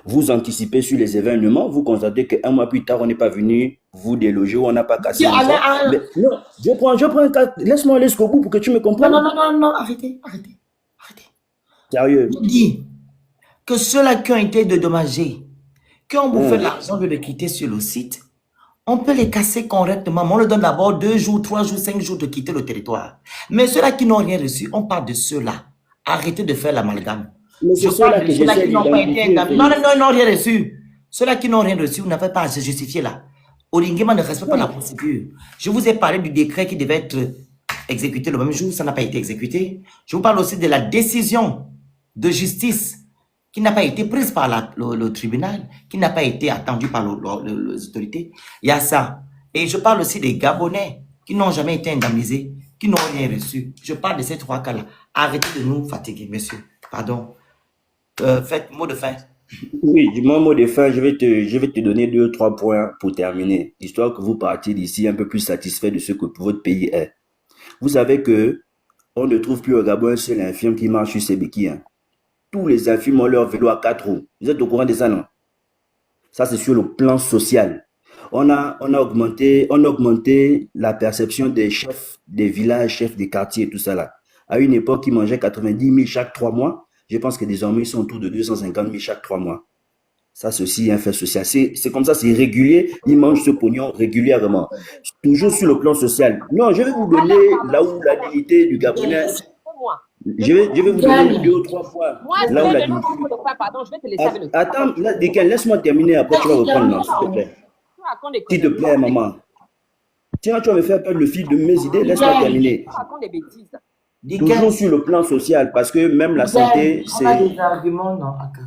K: Vous anticipez sur les événements, vous constatez qu'un mois plus tard, on n'est pas venu vous déloger ou on n'a pas cassé. Mais, non, je prends un cas. Laisse-moi aller jusqu'au bout pour que tu me comprennes.
B: Non, arrêtez.
K: Sérieux.
B: Je dis que ceux-là qui ont été dédommagés, qui ont bouffé de l'argent de quitter sur le site, on peut les casser correctement. On leur donne d'abord 2 jours, 3 jours, 5 jours de quitter le territoire. Mais ceux-là qui n'ont rien reçu, on parle de ceux-là. Arrêtez de faire l'amalgame. Je parle de ceux-là qui n'ont pas été indemnisés. Non, ils n'ont rien reçu. Ceux-là qui n'ont rien reçu, vous n'avez pas à se justifier là. Olinguima ne respecte pas la procédure. Je vous ai parlé du décret qui devait être exécuté le même jour, ça n'a pas été exécuté. Je vous parle aussi de la décision de justice qui n'a pas été prise par le tribunal, qui n'a pas été attendue par les autorités. Il y a ça. Et je parle aussi des Gabonais qui n'ont jamais été indemnisés, qui n'ont rien reçu. Je parle de ces 3 cas-là. Arrêtez de nous fatiguer, monsieur. Pardon. Faites mot de fin.
K: Oui, du mot de fin, je vais te donner 2 ou 3 points pour terminer, histoire que vous partiez d'ici un peu plus satisfait de ce que votre pays est. Vous savez que on ne trouve plus au Gabon un seul infirme qui marche sur ses béquilles. Hein. Tous les infirmes ont leur vélo à 4 roues. Vous êtes au courant de ça, non? Ça, c'est sur le plan social. On a augmenté la perception des chefs des villages, chefs des quartiers, tout ça là. À une époque, ils mangeaient 90 000 chaque 3 mois. Je pense que désormais, ils sont autour de 250 000 chaque 3 mois. Ça, c'est aussi un fait social. C'est comme ça, c'est régulier. Ils mangent ce pognon régulièrement. Toujours sur le plan social. Non, je vais vous donner là où la dignité du Gabonais... Je vais vous donner 2 ou 3 fois
A: Moi, je
K: là où
A: vais
K: la
A: donner
K: dignité.
A: le frère, pardon, je vais te laisser avec le frère.
K: Attends, là, Dekel, laisse-moi terminer, après tu vas reprendre, non, s'il te plaît.
A: Tu racontes des
K: S'il te
A: conneries.
K: plaît, maman. Tiens, tu vas me faire perdre le fil de mes idées, laisse-moi terminer.
A: Tu racontes des bêtises.
K: Toujours sur le plan social, parce que même la santé,
B: On a
K: c'est
B: des arguments, non, Aka.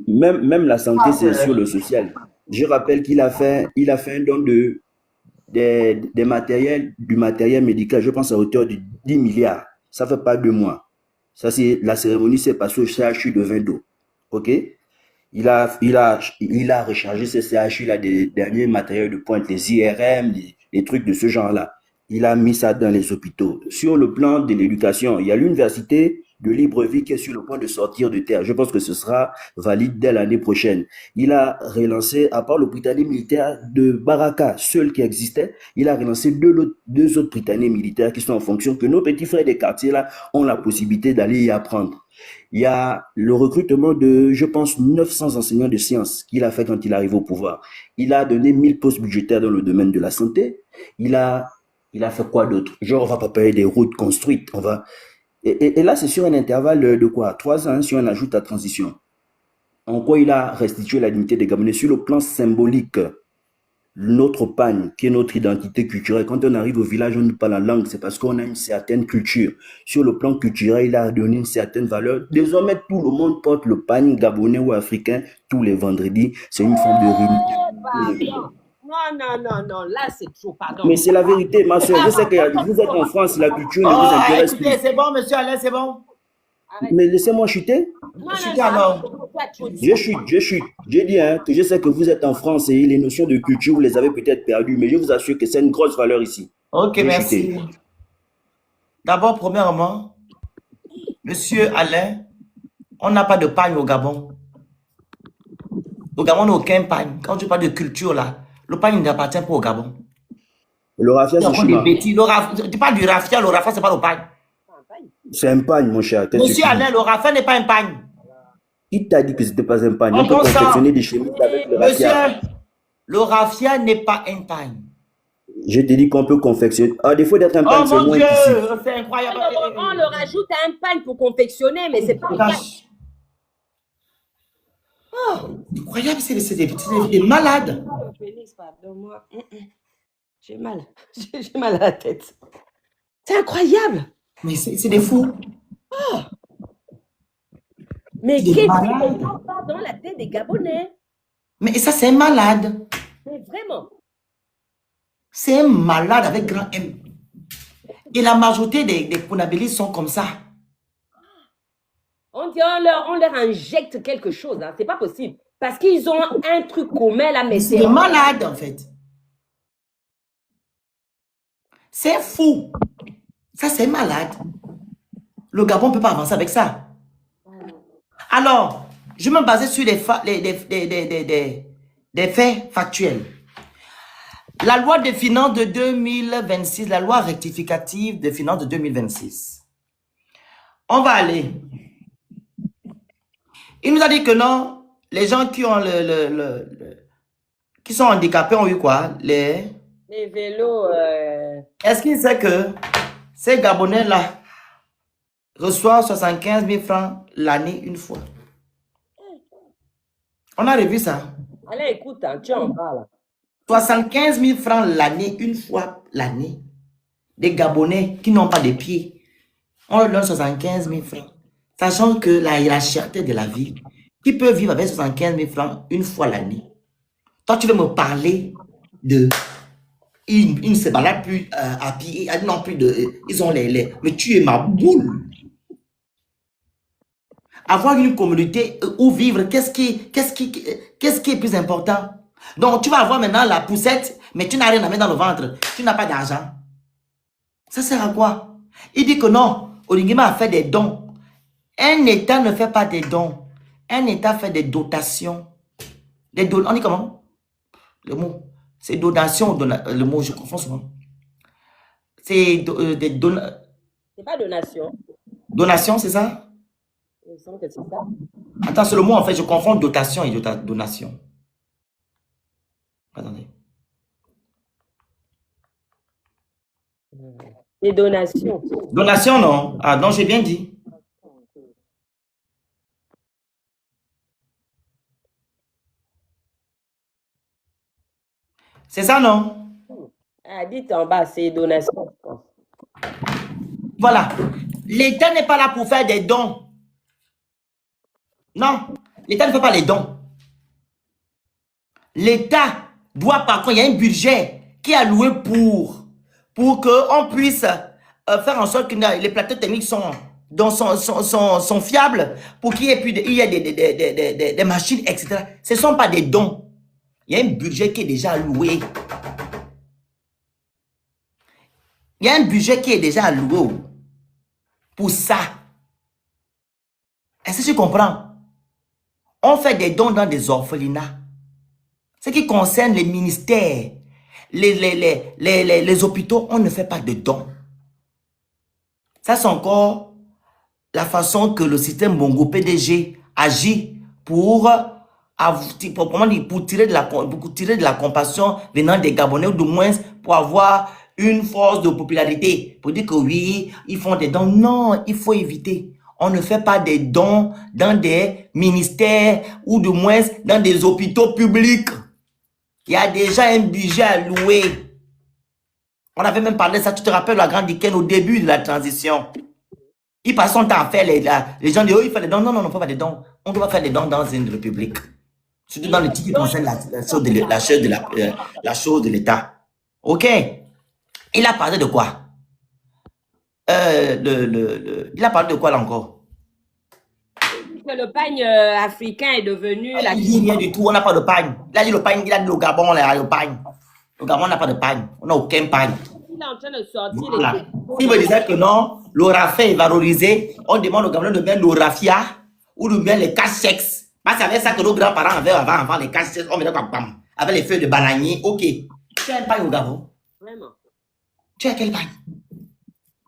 K: même la santé, c'est sur le social. Je rappelle qu'il a fait un don du matériel médical, je pense à hauteur de 10 milliards. Ça fait pas 2 mois. Ça, c'est la cérémonie s'est passée au CHU de Vindo. OK? Il a rechargé ce CHU là des derniers matériels de pointe, les IRM, les trucs de ce genre-là. Il a mis ça dans les hôpitaux. Sur le plan de l'éducation, il y a l'université de Libreville qui est sur le point de sortir de terre. Je pense que ce sera valide dès l'année prochaine. Il a relancé, à part le Britannique militaire de Baraka, seul qui existait, il a relancé deux autres Britanniques militaires qui sont en fonction, que nos petits frères des quartiers là ont la possibilité d'aller y apprendre. Il y a le recrutement de, je pense, 900 enseignants de sciences qu'il a fait quand il arrive au pouvoir. Il a donné 1000 postes budgétaires dans le domaine de la santé. Il a fait quoi d'autre? Genre, on va pas payer des routes construites. Et là, c'est sur un intervalle de quoi? 3 ans, si on ajoute la transition. En quoi il a restitué la dignité des Gabonais sur le plan symbolique. Notre pagne, qui est notre identité culturelle. Quand on arrive au village, on ne parle la langue, c'est parce qu'on a une certaine culture. Sur le plan culturel, il a donné une certaine valeur. Désormais, tout le monde porte le pagne gabonais ou africain tous les vendredis. C'est une forme de rite.
A: Non, là c'est trop, pardon.
K: Mais c'est la vérité, ma soeur. Je sais que vous êtes en France, la culture ne vous intéresse plus.
B: Écoutez, c'est bon, monsieur Alain, c'est bon.
K: Mais laissez-moi chuter.
B: Chutez alors.
K: Je chute. J'ai dit que je sais que vous êtes en France et les notions de culture, vous les avez peut-être perdues, mais je vous assure que c'est une grosse valeur ici.
B: Ok, merci. D'abord, premièrement, monsieur Alain, on n'a pas de pagne au Gabon. Au Gabon, on n'a aucun pagne. Quand tu parles de culture, là, le pagne n'appartient pas au Gabon.
K: Le raffia, c'est chinois.
B: Tu parles du raffia, le raffia, c'est pas le pagne.
K: C'est un pagne, mon cher.
B: Monsieur Alain, le raffia n'est pas un pagne.
K: Il t'a dit que c'était pas un pagne. On peut confectionner des chemises avec le raffia.
B: Monsieur, le raffia n'est pas un pagne.
K: Je te dis qu'on peut confectionner. À défaut d'être un pagne, c'est moins qu'ici.
B: C'est incroyable.
A: On le rajoute à un pagne pour confectionner, mais c'est pas un pagne.
B: Oh, incroyable, c'est des malades.
A: Félix, pardonne-moi. J'ai mal. J'ai mal à la tête. C'est incroyable.
B: Mais c'est des fous.
A: Oh. Mais qu'est-ce qui ne pas dans la tête des Gabonais?
B: Mais ça, c'est un malade.
A: Mais vraiment.
B: C'est un malade avec grand M. Et la majorité des Kounabélis sont comme ça.
A: On dit on leur injecte quelque chose. Hein. C'est pas possible. Parce qu'ils ont un truc commun là, mais
B: c'est des malades en fait. C'est fou. Ça, c'est malade. Le Gabon ne peut pas avancer avec ça. Alors, je me basais sur des faits factuels. La loi de finances de 2026, la loi rectificative de finances de 2026. On va aller. Il nous a dit que non, les gens qui ont qui sont handicapés ont eu quoi? Les
A: vélos.
B: Est-ce qu'il sait que ces Gabonais-là reçoivent 75 000 francs l'année une fois? On a revu ça.
A: Allez, écoute, hein, tu en parles.
B: 75 000 francs l'année, une fois l'année. Des Gabonais qui n'ont pas de pieds. On leur donne 75 000 francs. Sachant que la cherté de la vie, qui peut vivre avec 75 000 francs une fois l'année. Toi, tu veux me parler de... Ils ne se baladent plus à pied, non plus de... Ils ont les... Mais tu es ma boule. Avoir une communauté où vivre, qu'est-ce qui est plus important? Donc, tu vas avoir maintenant la poussette, mais tu n'as rien à mettre dans le ventre. Tu n'as pas d'argent. Ça sert à quoi? Il dit que non, Oringima a fait des dons. Un État ne fait pas des dons. Un État fait des dotations. On dit comment? Le mot. C'est donation, le mot, je confonds souvent. C'est des donations.
A: C'est pas donation.
B: Donation, c'est ça?
A: Il me semble que c'est ça.
B: Attends, c'est le mot en fait, je confonds dotation et donation. Attendez.
A: Des donations.
B: Donation, non? Ah, non, j'ai bien dit. C'est ça, non?
A: Ah, dites en bas, c'est donation, je pense.
B: Voilà. L'État n'est pas là pour faire des dons. Non, l'État ne fait pas les dons. L'État doit, par contre, il y a un budget qui est alloué pour qu'on puisse faire en sorte que les plateaux techniques sont fiables, pour qu'il y ait, des machines, etc. Ce ne sont pas des dons. Il y a un budget qui est déjà alloué. Il y a un budget qui est déjà alloué pour ça. Est-ce que tu comprends? On fait des dons dans des orphelinats. Ce qui concerne les ministères, les hôpitaux, on ne fait pas de dons. Ça, c'est encore la façon que le système Bongo PDG agit pour tirer de la compassion venant des Gabonais, ou du moins pour avoir une force de popularité. Pour dire que oui, ils font des dons. Non, il faut éviter. On ne fait pas des dons dans des ministères ou du moins dans des hôpitaux publics. Il y a déjà un budget alloué. On avait même parlé de ça, tu te rappelles, la grande Diken au début de la transition. Ils passent son temps à faire les gens disent, oh, il fait des dons. Non, non, on ne fait pas des dons. On doit faire des dons dans une république. Surtout dans le titre qui concerne la chose de l'État. Ok. Il a parlé de quoi? Il a parlé de quoi là encore?
A: Que le pagne africain est devenu la...
B: Il dit rien du tout, on n'a pas de pagne. Il a dit le pagne, il a dit le Gabon, là, le pagne. Le Gabon n'a pas de pagne. On n'a aucun pagne.
A: Il est en train de sortir
B: Voilà.
A: les...
B: Il me disait que non, le rafia est valorisé. On demande au Gabon de mettre le rafia ou de mettre les cash-chèques. Parce que c'est avec ça que nos grands-parents avaient avant les cash-chèques. On mettait bam, avec les feuilles de bananier. Ok. Tu as un pagne au Gabon?
A: Vraiment.
B: Tu as quel pagne?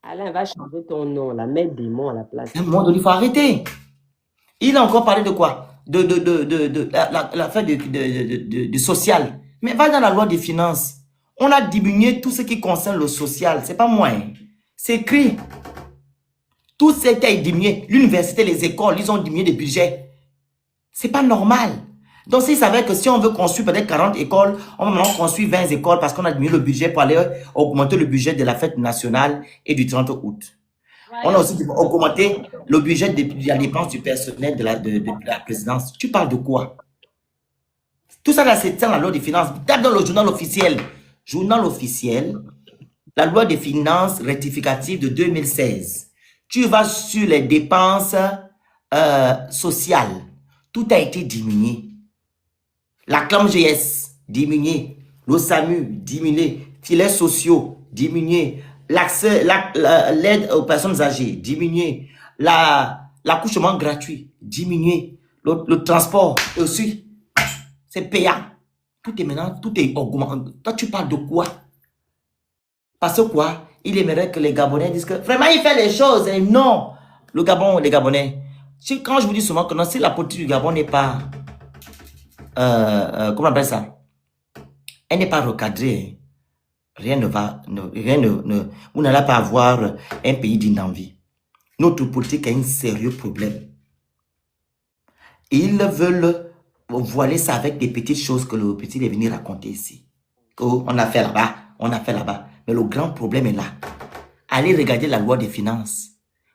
A: Alain va changer ton nom, la mettre démon à la place.
B: À un moment donné, il faut arrêter. Il a encore parlé de quoi? L'affaire de social. Mais va dans la loi des finances. On a diminué tout ce qui concerne le social. C'est pas moi. Hein. C'est écrit. Tout ce qui a diminué. L'université, les écoles, ils ont diminué le budget. C'est pas normal. Donc, s'ils savaient que si on veut construire peut-être 40 écoles, on va maintenant construire 20 écoles parce qu'on a diminué le budget pour aller augmenter le budget de la fête nationale et du 30 août. On a aussi augmenté le budget de la dépense du personnel de la présidence. Tu parles de quoi? Tout ça, là, c'est dans la loi des finances. Tape dans le journal officiel. Journal officiel, la loi des finances rectificative de 2016. Tu vas sur les dépenses sociales. Tout a été diminué. La CLAM GS, diminué. Le SAMU, diminué. Filets sociaux, diminué. L'aide aux personnes âgées, diminué. L'accouchement gratuit, diminué. Le transport aussi, c'est payant. Tout est maintenant, tout est augmenté. Toi, tu parles de quoi? Parce que quoi? Il aimerait que les Gabonais disent que vraiment, il fait les choses. Et non, le Gabon, les Gabonais. Quand je vous dis souvent que non, si la politique du Gabon n'est pas... comment on appelle ça? Elle n'est pas recadrée. Rien ne va... vous n'allez pas avoir un pays digne d'envie. Notre politique a un sérieux problème. Ils veulent voiler ça avec des petites choses que le petit est venu raconter ici. Oh, on a fait là-bas, on a fait là-bas. Mais le grand problème est là. Allez regarder la loi des finances.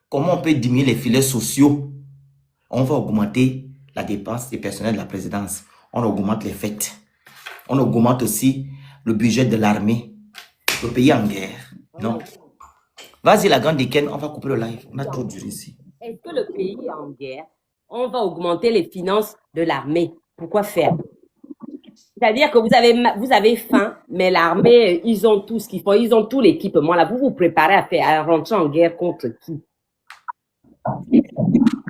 B: Comment on peut diminuer les filets sociaux? On va augmenter la dépense des personnels de la présidence. On augmente les fêtes. On augmente aussi le budget de l'armée. Le pays en guerre. Non. Vas-y, la grande Diken, on va couper le live. On a trop duré ici.
A: Est-ce que le pays est en guerre? On va augmenter les finances de l'armée. Pourquoi faire? C'est-à-dire que vous avez faim, mais l'armée, ils ont tout ce qu'il faut. Ils ont tout l'équipement. Là, vous vous préparez à rentrer en guerre contre qui?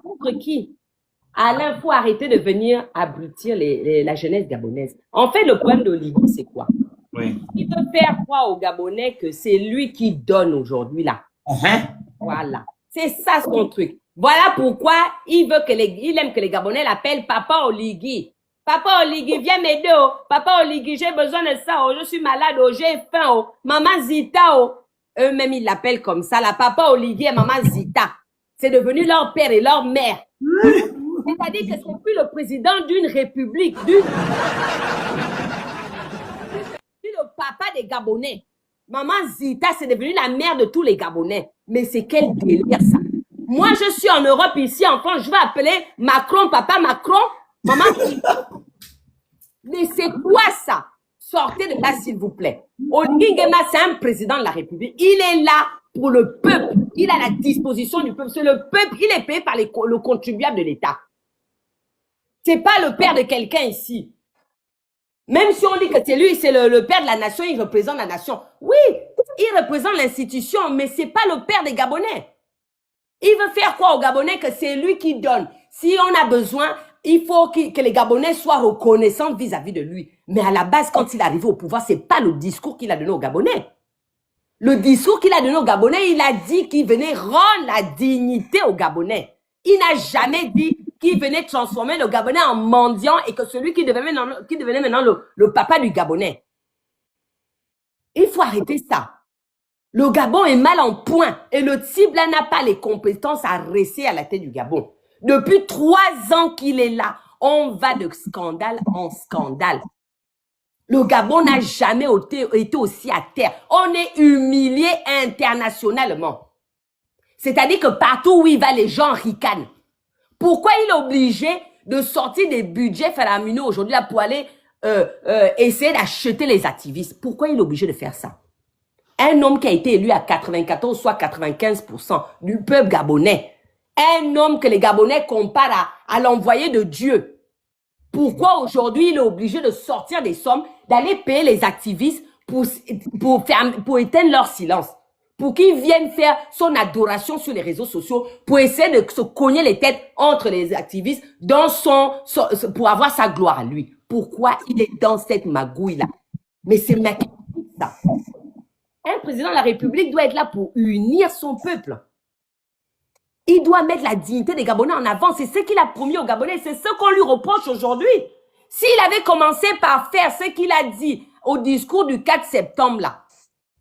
A: Contre qui? Alain, il faut arrêter de venir abrutir la jeunesse gabonaise. En fait, le problème d'Oligui, c'est quoi?
B: Oui.
A: Il veut faire croire aux Gabonais que c'est lui qui donne aujourd'hui, là. Voilà. C'est ça son truc. Voilà pourquoi il aime que les Gabonais l'appellent Papa Oligui. Papa Oligui, viens m'aider, oh. Papa Oligui, j'ai besoin de ça, oh. Je suis malade, oh. J'ai faim, oh. Maman Zita, oh. Eux-mêmes, ils l'appellent comme ça, là. Papa Oligui et Maman Zita. C'est devenu leur père et leur mère. C'est-à-dire que c'est plus le président d'une république, le papa des Gabonais. Maman Zita, c'est devenue la mère de tous les Gabonais. Mais c'est quel délire, ça? Moi, je suis en Europe ici, en France, je vais appeler Macron, papa Macron, maman Zita. Mais c'est quoi ça? Sortez de là, s'il vous plaît. Olingi Nguema, c'est un président de la République. Il est là pour le peuple. Il a la disposition du peuple. C'est le peuple, il est payé par le contribuable de l'État. C'est pas le père de quelqu'un ici. Même si on dit que c'est lui, c'est le père de la nation, il représente la nation. Oui, il représente l'institution, mais c'est pas le père des Gabonais. Il veut faire quoi aux Gabonais? Que c'est lui qui donne. Si on a besoin, il faut que les Gabonais soient reconnaissants vis-à-vis de lui. Mais à la base, quand il est arrivé au pouvoir, c'est pas le discours qu'il a donné aux Gabonais. Le discours qu'il a donné aux Gabonais, il a dit qu'il venait rendre la dignité aux Gabonais. Il n'a jamais dit qu'il venait transformer le Gabonais en mendiant et que celui qui devenait maintenant le papa du Gabonais. Il faut arrêter ça. Le Gabon est mal en point et le type là n'a pas les compétences à rester à la tête du Gabon. Depuis 3 ans qu'il est là, on va de scandale en scandale. Le Gabon n'a jamais été aussi à terre. On est humilié internationalement. C'est-à-dire que partout où il va, les gens ricanent. Pourquoi il est obligé de sortir des budgets faramineux aujourd'hui là pour aller essayer d'acheter les activistes? Pourquoi il est obligé de faire ça? Un homme qui a été élu à 94 soit 95% du peuple gabonais. Un homme que les Gabonais comparent à l'envoyé de Dieu. Pourquoi aujourd'hui il est obligé de sortir des sommes, d'aller payer les activistes pour éteindre leur silence? Pour qu'ils viennent faire son adoration sur les réseaux sociaux, pour essayer de se cogner les têtes entre les activistes pour avoir sa gloire à lui. Pourquoi il est dans cette magouille-là? Mais c'est magnifique, ça. Un président de la République doit être là pour unir son peuple. Il doit mettre la dignité des Gabonais en avant. C'est ce qu'il a promis aux Gabonais. C'est ce qu'on lui reproche aujourd'hui. S'il avait commencé par faire ce qu'il a dit au discours du 4 septembre, là,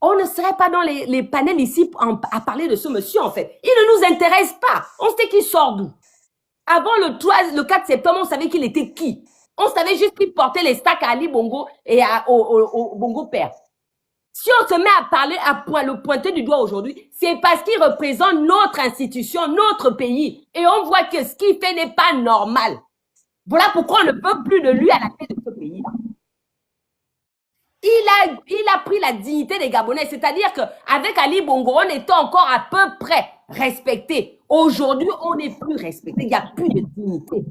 A: on ne serait pas dans les panels ici à parler de ce monsieur, en fait. Il ne nous intéresse pas. On sait qu'il sort d'où. Avant le 4 septembre, on savait qu'il était qui. On savait juste qu'il portait les stacks à Ali Bongo et au Bongo Père. Si on se met à parler, le pointer du doigt aujourd'hui, c'est parce qu'il représente notre institution, notre pays. Et on voit que ce qu'il fait n'est pas normal. Voilà pourquoi on ne peut plus de lui à la tête de ce pays. Il a pris la dignité des Gabonais. C'est-à-dire qu'avec Ali Bongo, on était encore à peu près respecté. Aujourd'hui, on n'est plus respecté. Il n'y a plus de dignité.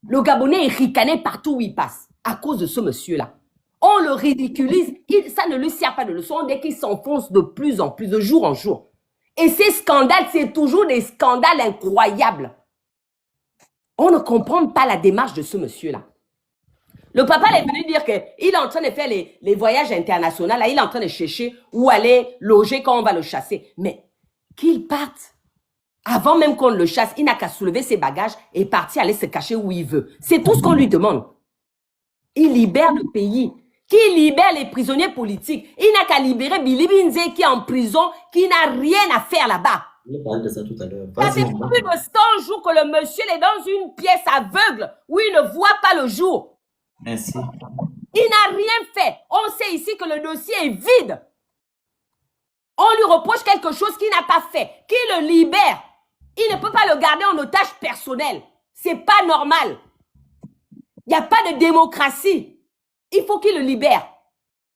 A: Le Gabonais est ricané partout où il passe à cause de ce monsieur-là. On le ridiculise, ça ne lui sert pas de leçon dès qu'il s'enfonce de plus en plus, de jour en jour. Et ces scandales, c'est toujours des scandales incroyables. On ne comprend pas la démarche de ce monsieur-là. Le papa est venu dire qu'il est en train de faire les voyages internationaux, là, il est en train de chercher où aller loger quand on va le chasser. Mais qu'il parte. Avant même qu'on le chasse, il n'a qu'à soulever ses bagages et partir aller se cacher où il veut. C'est tout ce qu'on lui demande. Il libère le pays. Qui libère les prisonniers politiques. Il n'a qu'à libérer Billy Binze qui est en prison, qui n'a rien à faire là-bas.
B: On parle de ça tout à l'heure.
A: Ça fait plus de 100 jours que le monsieur est dans une pièce aveugle où il ne voit pas le jour.
B: Merci.
A: Il n'a rien fait. On sait ici que le dossier est vide. On lui reproche quelque chose qu'il n'a pas fait. Qu'il le libère. Il ne peut pas le garder en otage personnel. C'est pas normal. Il n'y a pas de démocratie. Il faut qu'il le libère.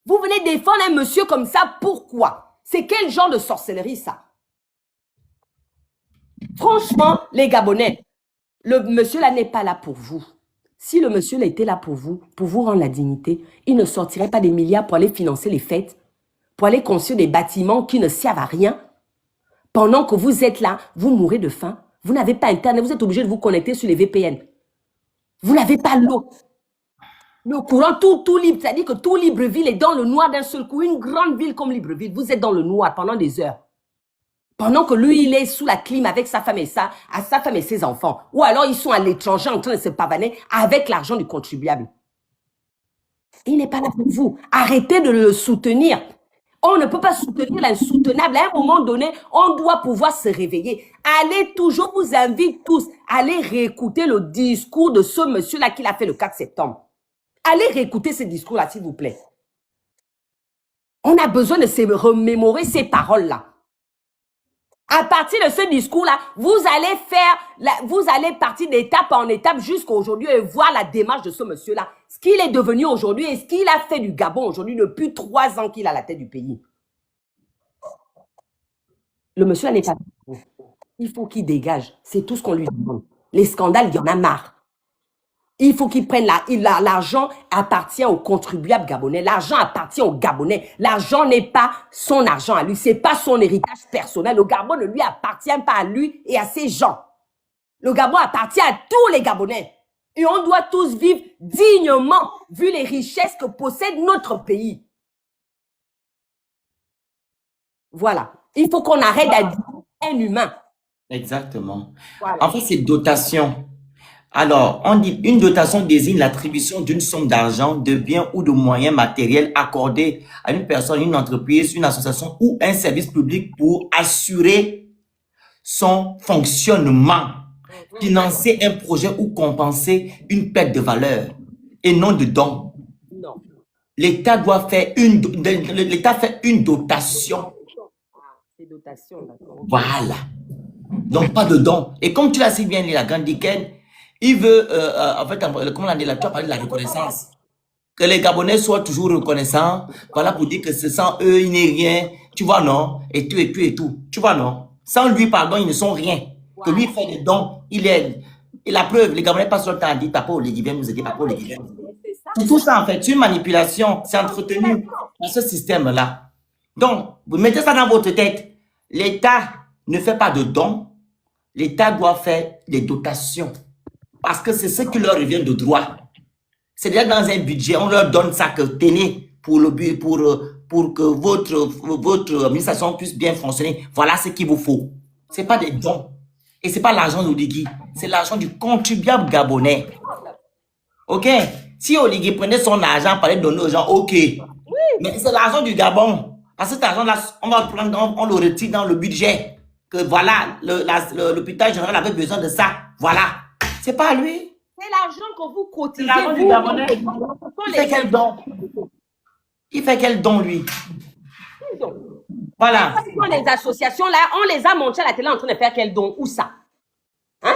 A: Vous venez défendre un monsieur comme ça, pourquoi? C'est quel genre de sorcellerie, ça? Franchement, les Gabonais, le monsieur là n'est pas là pour vous. Si le monsieur là était là pour vous rendre la dignité, il ne sortirait pas des milliards pour aller financer les fêtes, pour aller construire des bâtiments qui ne servent à rien. Pendant que vous êtes là, vous mourrez de faim, vous n'avez pas Internet, vous êtes obligé de vous connecter sur les VPN. Vous n'avez pas l'eau. Le courant, tout libre, c'est-à-dire que tout Libreville est dans le noir d'un seul coup. Une grande ville comme Libreville, vous êtes dans le noir pendant des heures. Pendant que lui, il est sous la clim avec sa femme et ses enfants. Ou alors, ils sont à l'étranger en train de se pavaner avec l'argent du contribuable. Il n'est pas là pour vous. Arrêtez de le soutenir. On ne peut pas soutenir l'insoutenable. À un moment donné, on doit pouvoir se réveiller. Allez toujours, vous invite tous, allez réécouter le discours de ce monsieur-là qu'il a fait le 4 septembre. Allez réécouter ce discours-là, s'il vous plaît. On a besoin de se remémorer ces paroles-là. À partir de ce discours-là, vous allez partir d'étape en étape jusqu'à aujourd'hui et voir la démarche de ce monsieur-là. Ce qu'il est devenu aujourd'hui et ce qu'il a fait du Gabon aujourd'hui depuis 3 ans qu'il a la tête du pays. Le monsieur n'est pas... Il faut qu'il dégage. C'est tout ce qu'on lui demande. Les scandales, il y en a marre. Il faut qu'il prenne l'argent appartient aux contribuables gabonais. L'argent appartient aux Gabonais. L'argent n'est pas son argent à lui. C'est pas son héritage personnel. Le Gabon ne lui appartient pas à lui et à ses gens. Le Gabon appartient à tous les Gabonais. Et on doit tous vivre dignement, vu les richesses que possède notre pays. Voilà. Il faut qu'on arrête d'être un humain.
B: Exactement.
A: Voilà.
B: En fait, c'est dotation. Alors, on dit une dotation désigne l'attribution d'une somme d'argent, de biens ou de moyens matériels accordés à une personne, une entreprise, une association ou un service public pour assurer son fonctionnement, financer un projet ou compenser une perte de valeur et non de don.
A: Non.
B: L'État doit faire l'État fait une dotation.
A: C'est dotation, d'accord.
B: Voilà. Donc, pas de don. Et comme tu l'as si bien dit, la grande Diken, il veut, en fait, comment on dit là, tu as parlé de la reconnaissance. Que les Gabonais soient toujours reconnaissants. Voilà pour dire que sans eux, il n'est rien. Tu vois, non? Et tout, et tout, et tout. Tu vois, non? Sans lui, pardon, ils ne sont rien. Que lui fait des dons, il aide. Et la preuve, les Gabonais passent leur temps à dire, papa, les Guiviens nous aider, papa, les Guiviens. C'est tout ça, en fait. C'est une manipulation. C'est entretenu dans ce système-là. Donc, vous mettez ça dans votre tête. L'État ne fait pas de dons. L'État doit faire des dotations. Parce que c'est ce qui leur revient de droit. C'est déjà dans un budget, on leur donne ça que tenez pour que votre administration puisse bien fonctionner. Voilà ce qu'il vous faut. C'est pas des dons. Et c'est pas l'argent d'Oligui. C'est l'argent du contribuable gabonais. Ok? Si Oligui prenait son argent pour aller donner aux gens, ok. Mais c'est l'argent du Gabon. Parce que cet argent-là, on va le prendre, on le retire dans le budget. Que voilà, l'hôpital général avait besoin de ça. Voilà. C'est pas lui.
A: C'est l'argent que vous cotisez.
B: C'est l'argent du Gabonais. Il fait quel don? Il fait quel don, lui? Voilà.
A: Les associations, là, on les a montrées à la télé en train de faire quel don? Où ça? Hein?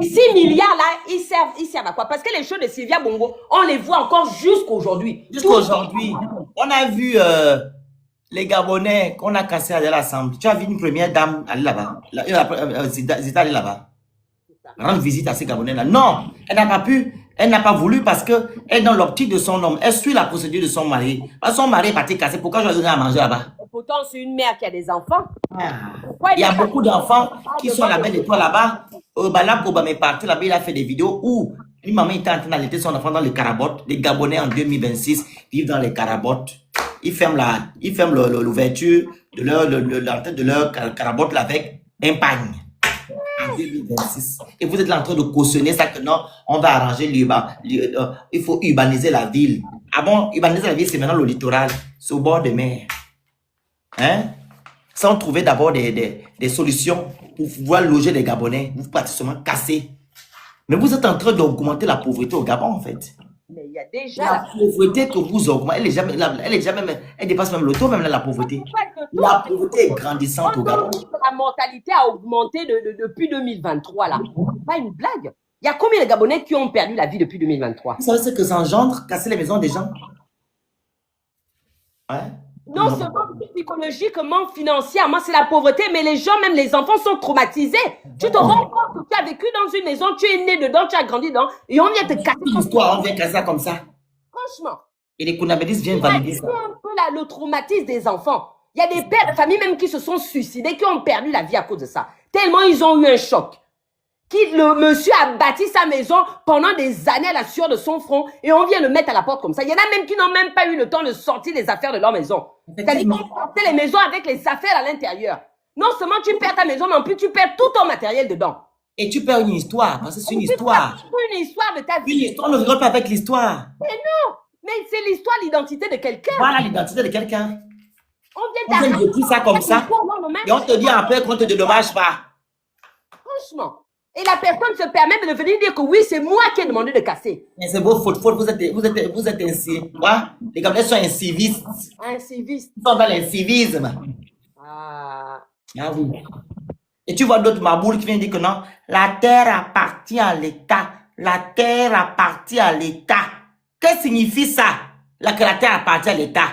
A: 6 milliards, là, ils servent à quoi? Parce que les choses de Sylvia Bongo, on les voit encore jusqu'aujourd'hui.
B: Jusqu'aujourd'hui. On a vu les Gabonais qu'on a cassés à l'Assemblée. Tu as vu une première dame aller là-bas. Zita aller là-bas. Rendre visite à ces Gabonais-là. Non, elle n'a pas pu, elle n'a pas voulu parce que elle est dans l'optique de son homme. Elle suit la procédure de son mari. Parce que son mari est parti casser. Pourquoi je vais donner à manger là-bas?
A: Pourtant, c'est une mère qui a des enfants.
B: Il y a beaucoup d'enfants qui sont à la belle étoile là-bas. Là, Obama est parti là-bas, il a fait des vidéos où une maman était en train d'allaiter son enfant dans les carabottes. Les Gabonais en 2026 vivent dans les carabottes. Ils ferment l'ouverture de leur carabotte avec un pagne. En 2026. Et vous êtes là en train de cautionner ça que non, on va arranger il faut urbaniser la ville. Ah bon, urbaniser la ville, c'est maintenant le littoral. C'est au bord de mer. Hein? Sans trouver d'abord des solutions pour pouvoir loger les Gabonais. Vous pratiquement casser. Mais vous êtes en train d'augmenter la pauvreté au Gabon, en fait.
A: Mais il y a déjà...
B: La pauvreté que vous augmentez, elle dépasse même le taux, même là, la pauvreté. La pauvreté est grandissante au Gabon.
A: La mortalité a augmenté depuis 2023, là. C'est pas une blague. Il y a combien de Gabonais qui ont perdu la vie depuis 2023?
B: Vous savez ce que ça engendre? Casser les maisons des gens. Ouais.
A: Non seulement psychologiquement, financièrement, c'est la pauvreté, mais les gens, même les enfants, sont traumatisés. Tu te rends compte que tu as vécu dans une maison, tu es né dedans, tu as grandi dedans, et on vient te casser.
B: L'histoire, on vient casser ça comme ça.
A: Franchement.
B: Et les Kounabédis viennent valider ça.
A: C'est un peu le traumatisme des enfants. Il y a des pères de famille même qui se sont suicidés, qui ont perdu la vie à cause de ça. Tellement ils ont eu un choc. Le monsieur a bâti sa maison pendant des années à la sueur de son front et on vient le mettre à la porte comme ça. Il y en a même qui n'ont même pas eu le temps de sortir les affaires de leur maison. C'est-à-dire qu'on sortait les maisons avec les affaires à l'intérieur. Non seulement tu perds ta maison, mais en plus tu perds tout ton matériel dedans.
B: Et tu perds une histoire, parce que c'est une histoire.
A: Une histoire de ta vie.
B: Une histoire, on ne rigole pas avec l'histoire.
A: Mais non, mais c'est l'histoire, l'identité de quelqu'un.
B: Voilà l'identité de quelqu'un.
A: On vient
B: de dire ça comme ça. Et on te dit après qu'on te dédommage pas.
A: Franchement. Et la personne se permet de venir dire que oui, c'est moi qui ai demandé de casser.
B: Mais c'est vos fautes, vous êtes ainsi. Quoi? Les Gabonais sont incivistes.
A: Incivistes.
B: Ils sont dans l'incivisme.
A: Ah.
B: Ah oui. Et tu vois d'autres maboules qui viennent dire que non, la terre appartient à l'État. La terre appartient à l'État. Qu'est-ce que signifie ça? Là, que la terre appartient à l'État.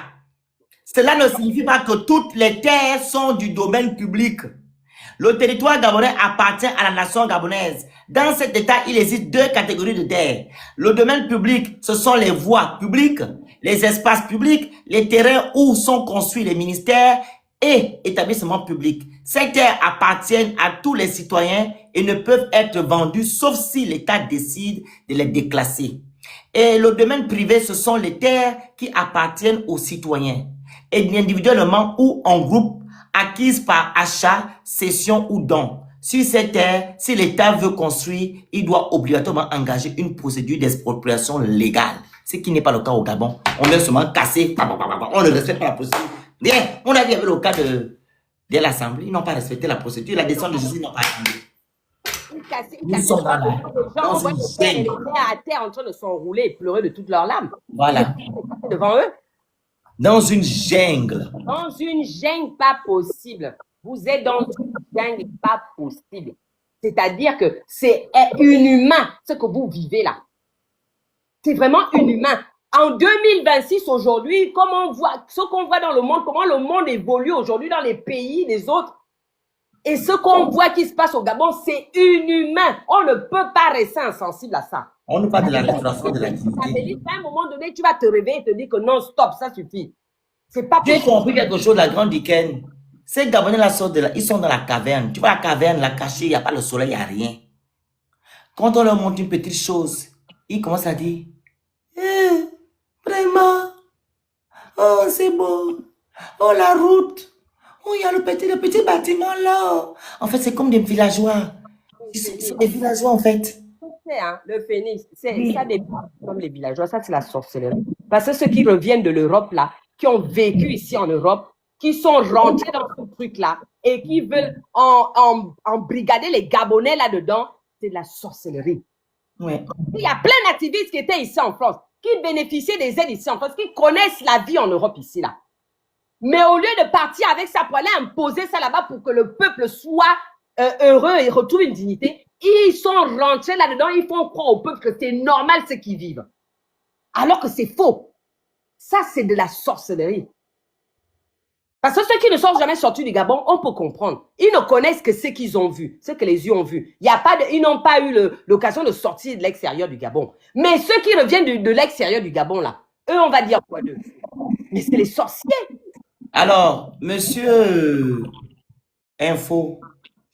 B: Cela ne signifie pas que toutes les terres sont du domaine public. Le territoire gabonais appartient à la nation gabonaise. Dans cet État, il existe deux catégories de terres. Le domaine public, ce sont les voies publiques, les espaces publics, les terrains où sont construits les ministères et établissements publics. Ces terres appartiennent à tous les citoyens et ne peuvent être vendues sauf si l'État décide de les déclasser. Et le domaine privé, ce sont les terres qui appartiennent aux citoyens, et individuellement ou en groupe, acquises par achat, cession ou don. Sur ces terres, si l'État veut construire, il doit obligatoirement engager une procédure d'expropriation légale. Ce qui n'est pas le cas au Gabon. On vient seulement casser, on ne respecte pas la procédure. Bien, on a vu avec le cas de l'Assemblée, ils n'ont pas respecté la procédure, la décision de justice n'a pas attendu. Nous sommes dans la...
A: On voit les pères et les mères à terre en train de s'enrouler et pleurer de toutes leurs larmes.
B: Voilà.
A: Devant eux.
B: Dans une jungle.
A: Dans une jungle pas possible. Vous êtes dans une jungle pas possible. C'est-à-dire que c'est inhumain ce que vous vivez là. C'est vraiment inhumain. En 2026 aujourd'hui, comment on voit ce qu'on voit dans le monde, comment le monde évolue aujourd'hui dans les pays des autres, et ce qu'on voit qui se passe au Gabon, c'est inhumain. On ne peut pas rester insensible à ça.
B: On ne parle de la restauration de la dignité.
A: À un moment donné, tu vas te réveiller et te dire que non, stop, ça suffit. C'est pas
B: J'ai compris quelque chose, la grande Diken. Ces Gabonais-là sortent de là, ils sont dans la caverne. Tu vois la caverne, la cachée, il n'y a pas le soleil, il n'y a rien. Quand on leur montre une petite chose, ils commencent à dire, vraiment, oh c'est beau, oh la route, oh il y a le petit bâtiment là. En fait, c'est comme des villageois. Ils sont des villageois en fait.
A: Hein, le phénix, ça dépend comme les villageois, ça c'est la sorcellerie. Parce que ceux qui reviennent de l'Europe là, qui ont vécu ici en Europe, qui sont rentrés dans ce truc-là et qui veulent embrigader les Gabonais là-dedans, c'est de la sorcellerie.
B: Ouais.
A: Il y a plein d'activistes qui étaient ici en France, qui bénéficiaient des aides ici en France, qui connaissent la vie en Europe ici là. Mais au lieu de partir avec ça pour aller imposer ça là-bas pour que le peuple soit heureux et retrouve une dignité, ils sont rentrés là-dedans, ils font croire au peuple que c'est normal ce qu'ils vivent. Alors que c'est faux. Ça, c'est de la sorcellerie. Parce que ceux qui ne sont jamais sortis du Gabon, on peut comprendre. Ils ne connaissent que ce qu'ils ont vu, ce que les yeux ont vu. Ils n'ont pas eu l'occasion de sortir de l'extérieur du Gabon. Mais ceux qui reviennent de l'extérieur du Gabon, là, eux, on va dire quoi d'eux? Mais c'est les sorciers. Alors,
B: monsieur Info,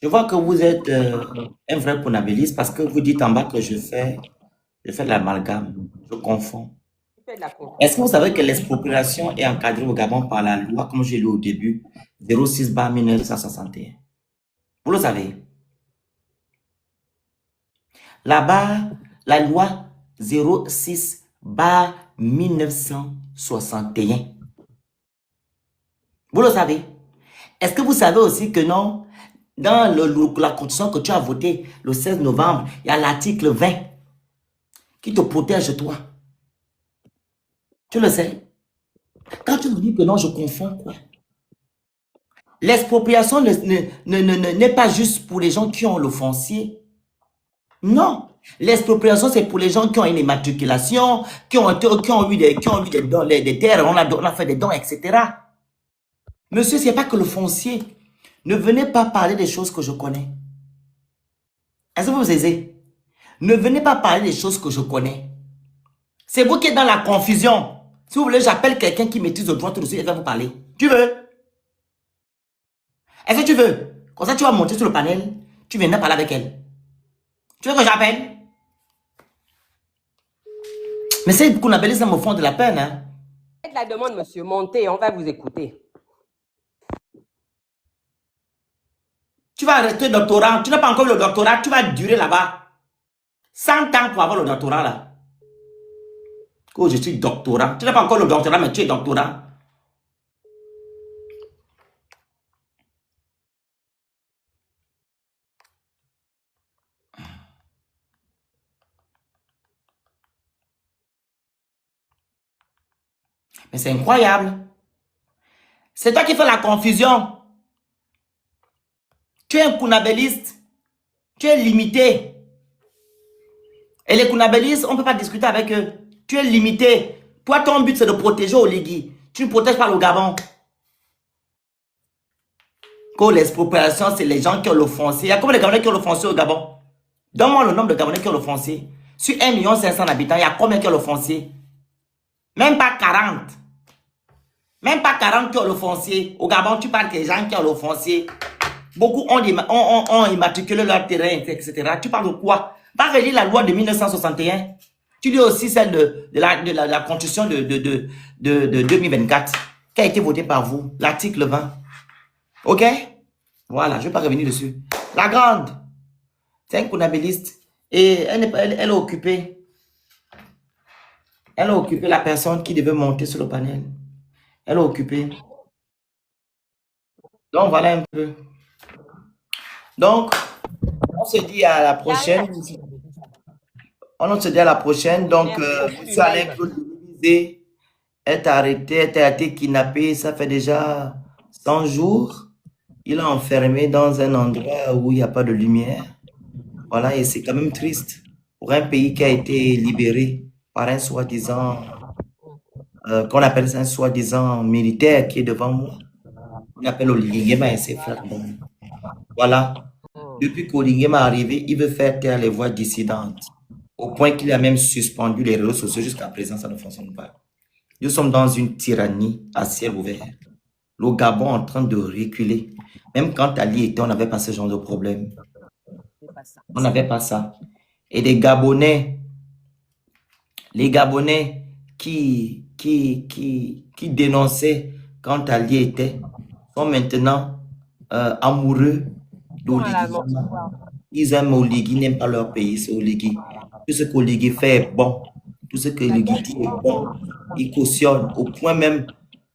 B: je vois que vous êtes un vrai ponabéliste parce que vous dites en bas que je fais de l'amalgame, je confonds. Est-ce que vous savez que l'expropriation est encadrée au Gabon par la loi, comme j'ai lu au début, 06/1961? Vous le savez. Là-bas, la loi 06/1961. Vous le savez. Est-ce que vous savez aussi que non, dans la constitution que tu as votée le 16 novembre, il y a l'article 20 qui te protège toi. Tu le sais. Quand tu me dis que non, je confonds quoi. L'expropriation n'est pas juste pour les gens qui ont le foncier. Non. L'expropriation, c'est pour les gens qui ont une immatriculation, qui ont eu des dons, des terres, on a fait des dons, etc. Monsieur, ce n'est pas que le foncier. Ne venez pas parler des choses que je connais. Est-ce que vous vous aisez? Ne venez pas parler des choses que je connais. C'est vous qui êtes dans la confusion. Si vous voulez, j'appelle quelqu'un qui maîtrise le droit tout de suite et va vous parler. Tu veux? Est-ce que tu veux? Comme ça, tu vas monter sur le panel. Tu viendras parler avec elle. Tu veux que j'appelle? Mais c'est qu'on appelle ça me font de la peine. Hein?
A: Faites la demande, monsieur. Montez, on va vous écouter.
B: Tu vas rester doctorant. Tu n'as pas encore le doctorat. Tu vas durer là-bas. 100 ans pour avoir le doctorat là. Oh, je suis doctorant. Tu n'as pas encore le doctorat, mais tu es doctorant. Mais c'est incroyable. C'est toi qui fais la confusion. Tu es un Kounabéliste. Tu es limité. Et les Kounabélistes, on ne peut pas discuter avec eux. Tu es limité. Toi, ton but, c'est de protéger Oligui. Tu ne protèges pas le Gabon. Quand l'expropriation, c'est les gens qui ont le foncier. Il y a combien de Gabonais qui ont le foncier au Gabon? Donne-moi le nombre de Gabonais qui ont le foncier. Sur 1 500 000 habitants, il y a combien qui ont le foncier? Même pas 40. Même pas 40 qui ont le foncier. Au Gabon, tu parles des gens qui ont le foncier. Beaucoup ont immatriculé leur terrain, etc. Tu parles de quoi? Va relire la loi de 1961. Tu lis aussi celle de la Constitution de 2024 qui a été votée par vous. L'article 20. OK? Voilà, je ne vais pas revenir dessus. La grande, c'est un Kounabéliste. Et elle est occupée. Elle a occupé la personne qui devait monter sur le panel. Elle est occupée. Donc, voilà un peu. Donc, on se dit à la prochaine. On se dit à la prochaine. Donc, M. Alain Claude est arrêté, kidnappé. Ça fait déjà 100 jours. Il est enfermé dans un endroit où il n'y a pas de lumière. Voilà, et c'est quand même triste pour un pays qui a été libéré par un soi-disant, qu'on appelle ça un soi-disant militaire qui est devant moi. On appelle Oligui Nguema et ses frères. Voilà. Depuis qu'Oligui Nguema est arrivé, il veut faire taire les voix dissidentes. Au point qu'il a même suspendu les réseaux sociaux jusqu'à présent, ça ne fonctionne pas. Nous sommes dans une tyrannie à ciel ouvert. Le Gabon est en train de reculer. Même quand Ali était, on n'avait pas ce genre de problème. On n'avait pas ça. Et les Gabonais qui dénonçaient quand Ali était, sont maintenant amoureux d'Oligui. Ils aiment Oligui, n'aiment pas leur pays, c'est Oligui. Tout ce qu'Oligui fait est bon. Tout ce que Oligui dit est bon. Ils cautionnent au point même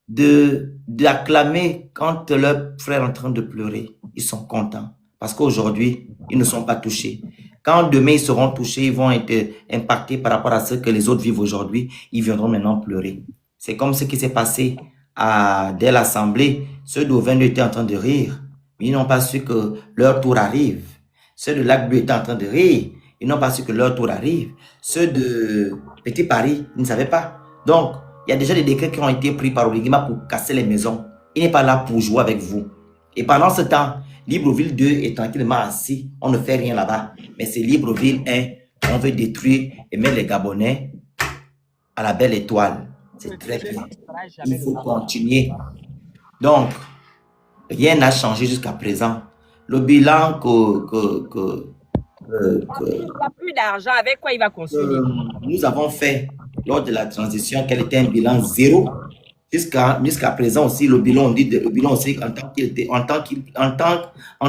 B: d'acclamer quand leur frère est en train de pleurer. Ils sont contents parce qu'aujourd'hui, ils ne sont pas touchés. Quand demain, ils seront touchés, ils vont être impactés par rapport à ce que les autres vivent aujourd'hui. Ils viendront maintenant pleurer. C'est comme ce qui s'est passé dès l'Assemblée. Ceux d'Auvergne étaient en train de rire, mais ils n'ont pas su que leur tour arrive. Ceux de Lac-Bleu étaient en train de rire, ils n'ont pas su que leur tour arrive. Ceux de Petit Paris, ils ne savaient pas. Donc, il y a déjà des décrets qui ont été pris par Oligui Nguema pour casser les maisons. Il n'est pas là pour jouer avec vous. Et pendant ce temps, Libreville 2 est tranquillement assis. On ne fait rien là-bas. Mais c'est Libreville 1. On veut détruire et mettre les Gabonais à la belle étoile. C'est très bien. Il faut continuer. Donc, rien n'a changé jusqu'à présent. Le bilan
A: Il n'a plus d'argent. Avec quoi il va construire?
B: Nous avons fait lors de la transition, quel était un bilan zéro. Jusqu'à présent aussi, le bilan aussi, en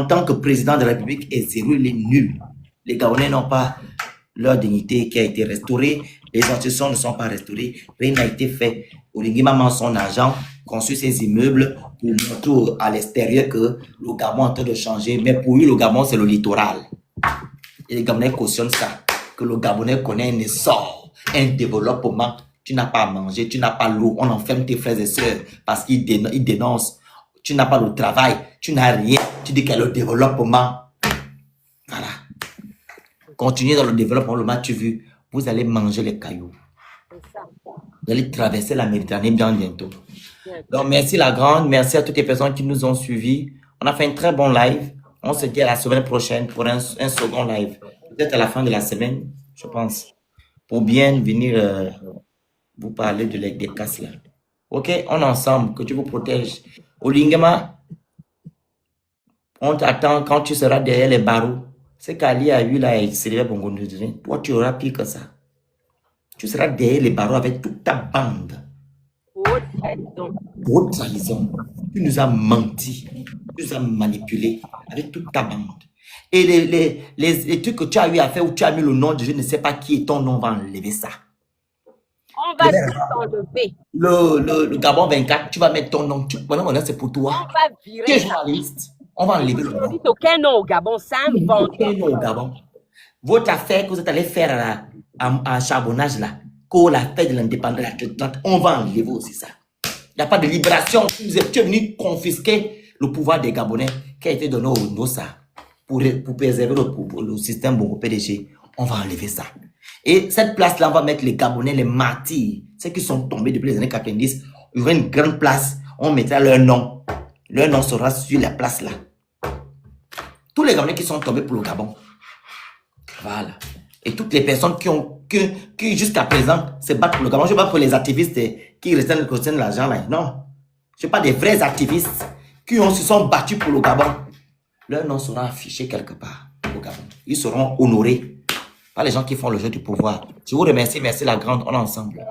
B: tant que président de la République est zéro, il est nul. Les Gabonais n'ont pas leur dignité qui a été restaurée, les institutions ne sont pas restaurées, rien n'a été fait. Oligui Nguema ment son argent, construit ses immeubles pour montrer à l'extérieur que le Gabon est en train de changer, mais pour lui, le Gabon, c'est le littoral. Et les Gabonais cautionnent ça, que le Gabonais connaît un essor, un développement. Tu n'as pas à manger, tu n'as pas l'eau, on enferme tes frères et sœurs parce qu'ils dénoncent. Tu n'as pas le travail, tu n'as rien, tu dis qu'il y a le développement. Voilà. Continuez dans le développement, tu veux, vous allez manger les cailloux. Vous allez traverser la Méditerranée bien bientôt. Donc, merci la grande, merci à toutes les personnes qui nous ont suivis. On a fait un très bon live. On se dit à la semaine prochaine pour un second live. Peut-être à la fin de la semaine, je pense. Pour bien venir vous parler des casses là. Ok, on est ensemble, que tu vous protèges. Oligui Nguema, on t'attend quand tu seras derrière les barreaux. Ce qu'Ali a eu là, c'est le bon. Toi, tu auras pire que ça. Tu seras derrière les barreaux avec toute ta bande. Haute trahison. Tu nous as menti. Tu nous as manipulé avec toute ta bande. Et les trucs que tu as eu à faire où tu as mis le nom de je ne sais pas qui est ton nom, on va enlever ça.
A: On va tout enlever.
B: Le Gabon 24, tu vas mettre ton nom. Maintenant, c'est pour toi.
A: On va virer.
B: Tu es journaliste. On va enlever le nom.
A: Aucun nom au Gabon, ça invente.
B: Aucun nom au Gabon. Votre affaire que vous êtes allé faire en charbonnage là, qu'au la fête de l'indépendance, on va enlever aussi ça. Il n'y a pas de libération. Tu es venu confisquer le pouvoir des Gabonais qui a été donné au Nossa pour préserver le système Bongo PDG. On va enlever ça. Et cette place-là, on va mettre les Gabonais, les martyrs, ceux qui sont tombés depuis les années 90. Il y aura une grande place. On mettra leur nom. Leur nom sera sur la place là. Tous les Gabonais qui sont tombés pour le Gabon. Voilà. Et toutes les personnes qui jusqu'à présent se battent pour le Gabon. Je ne sais pas pour les activistes qui retiennent l'argent là. Non. Je ne sais pas des vrais activistes qui se sont battus pour le Gabon. Leur nom sera affiché quelque part au Gabon. Ils seront honorés par les gens qui font le jeu du pouvoir. Je vous remercie. Merci la grande. On est ensemble.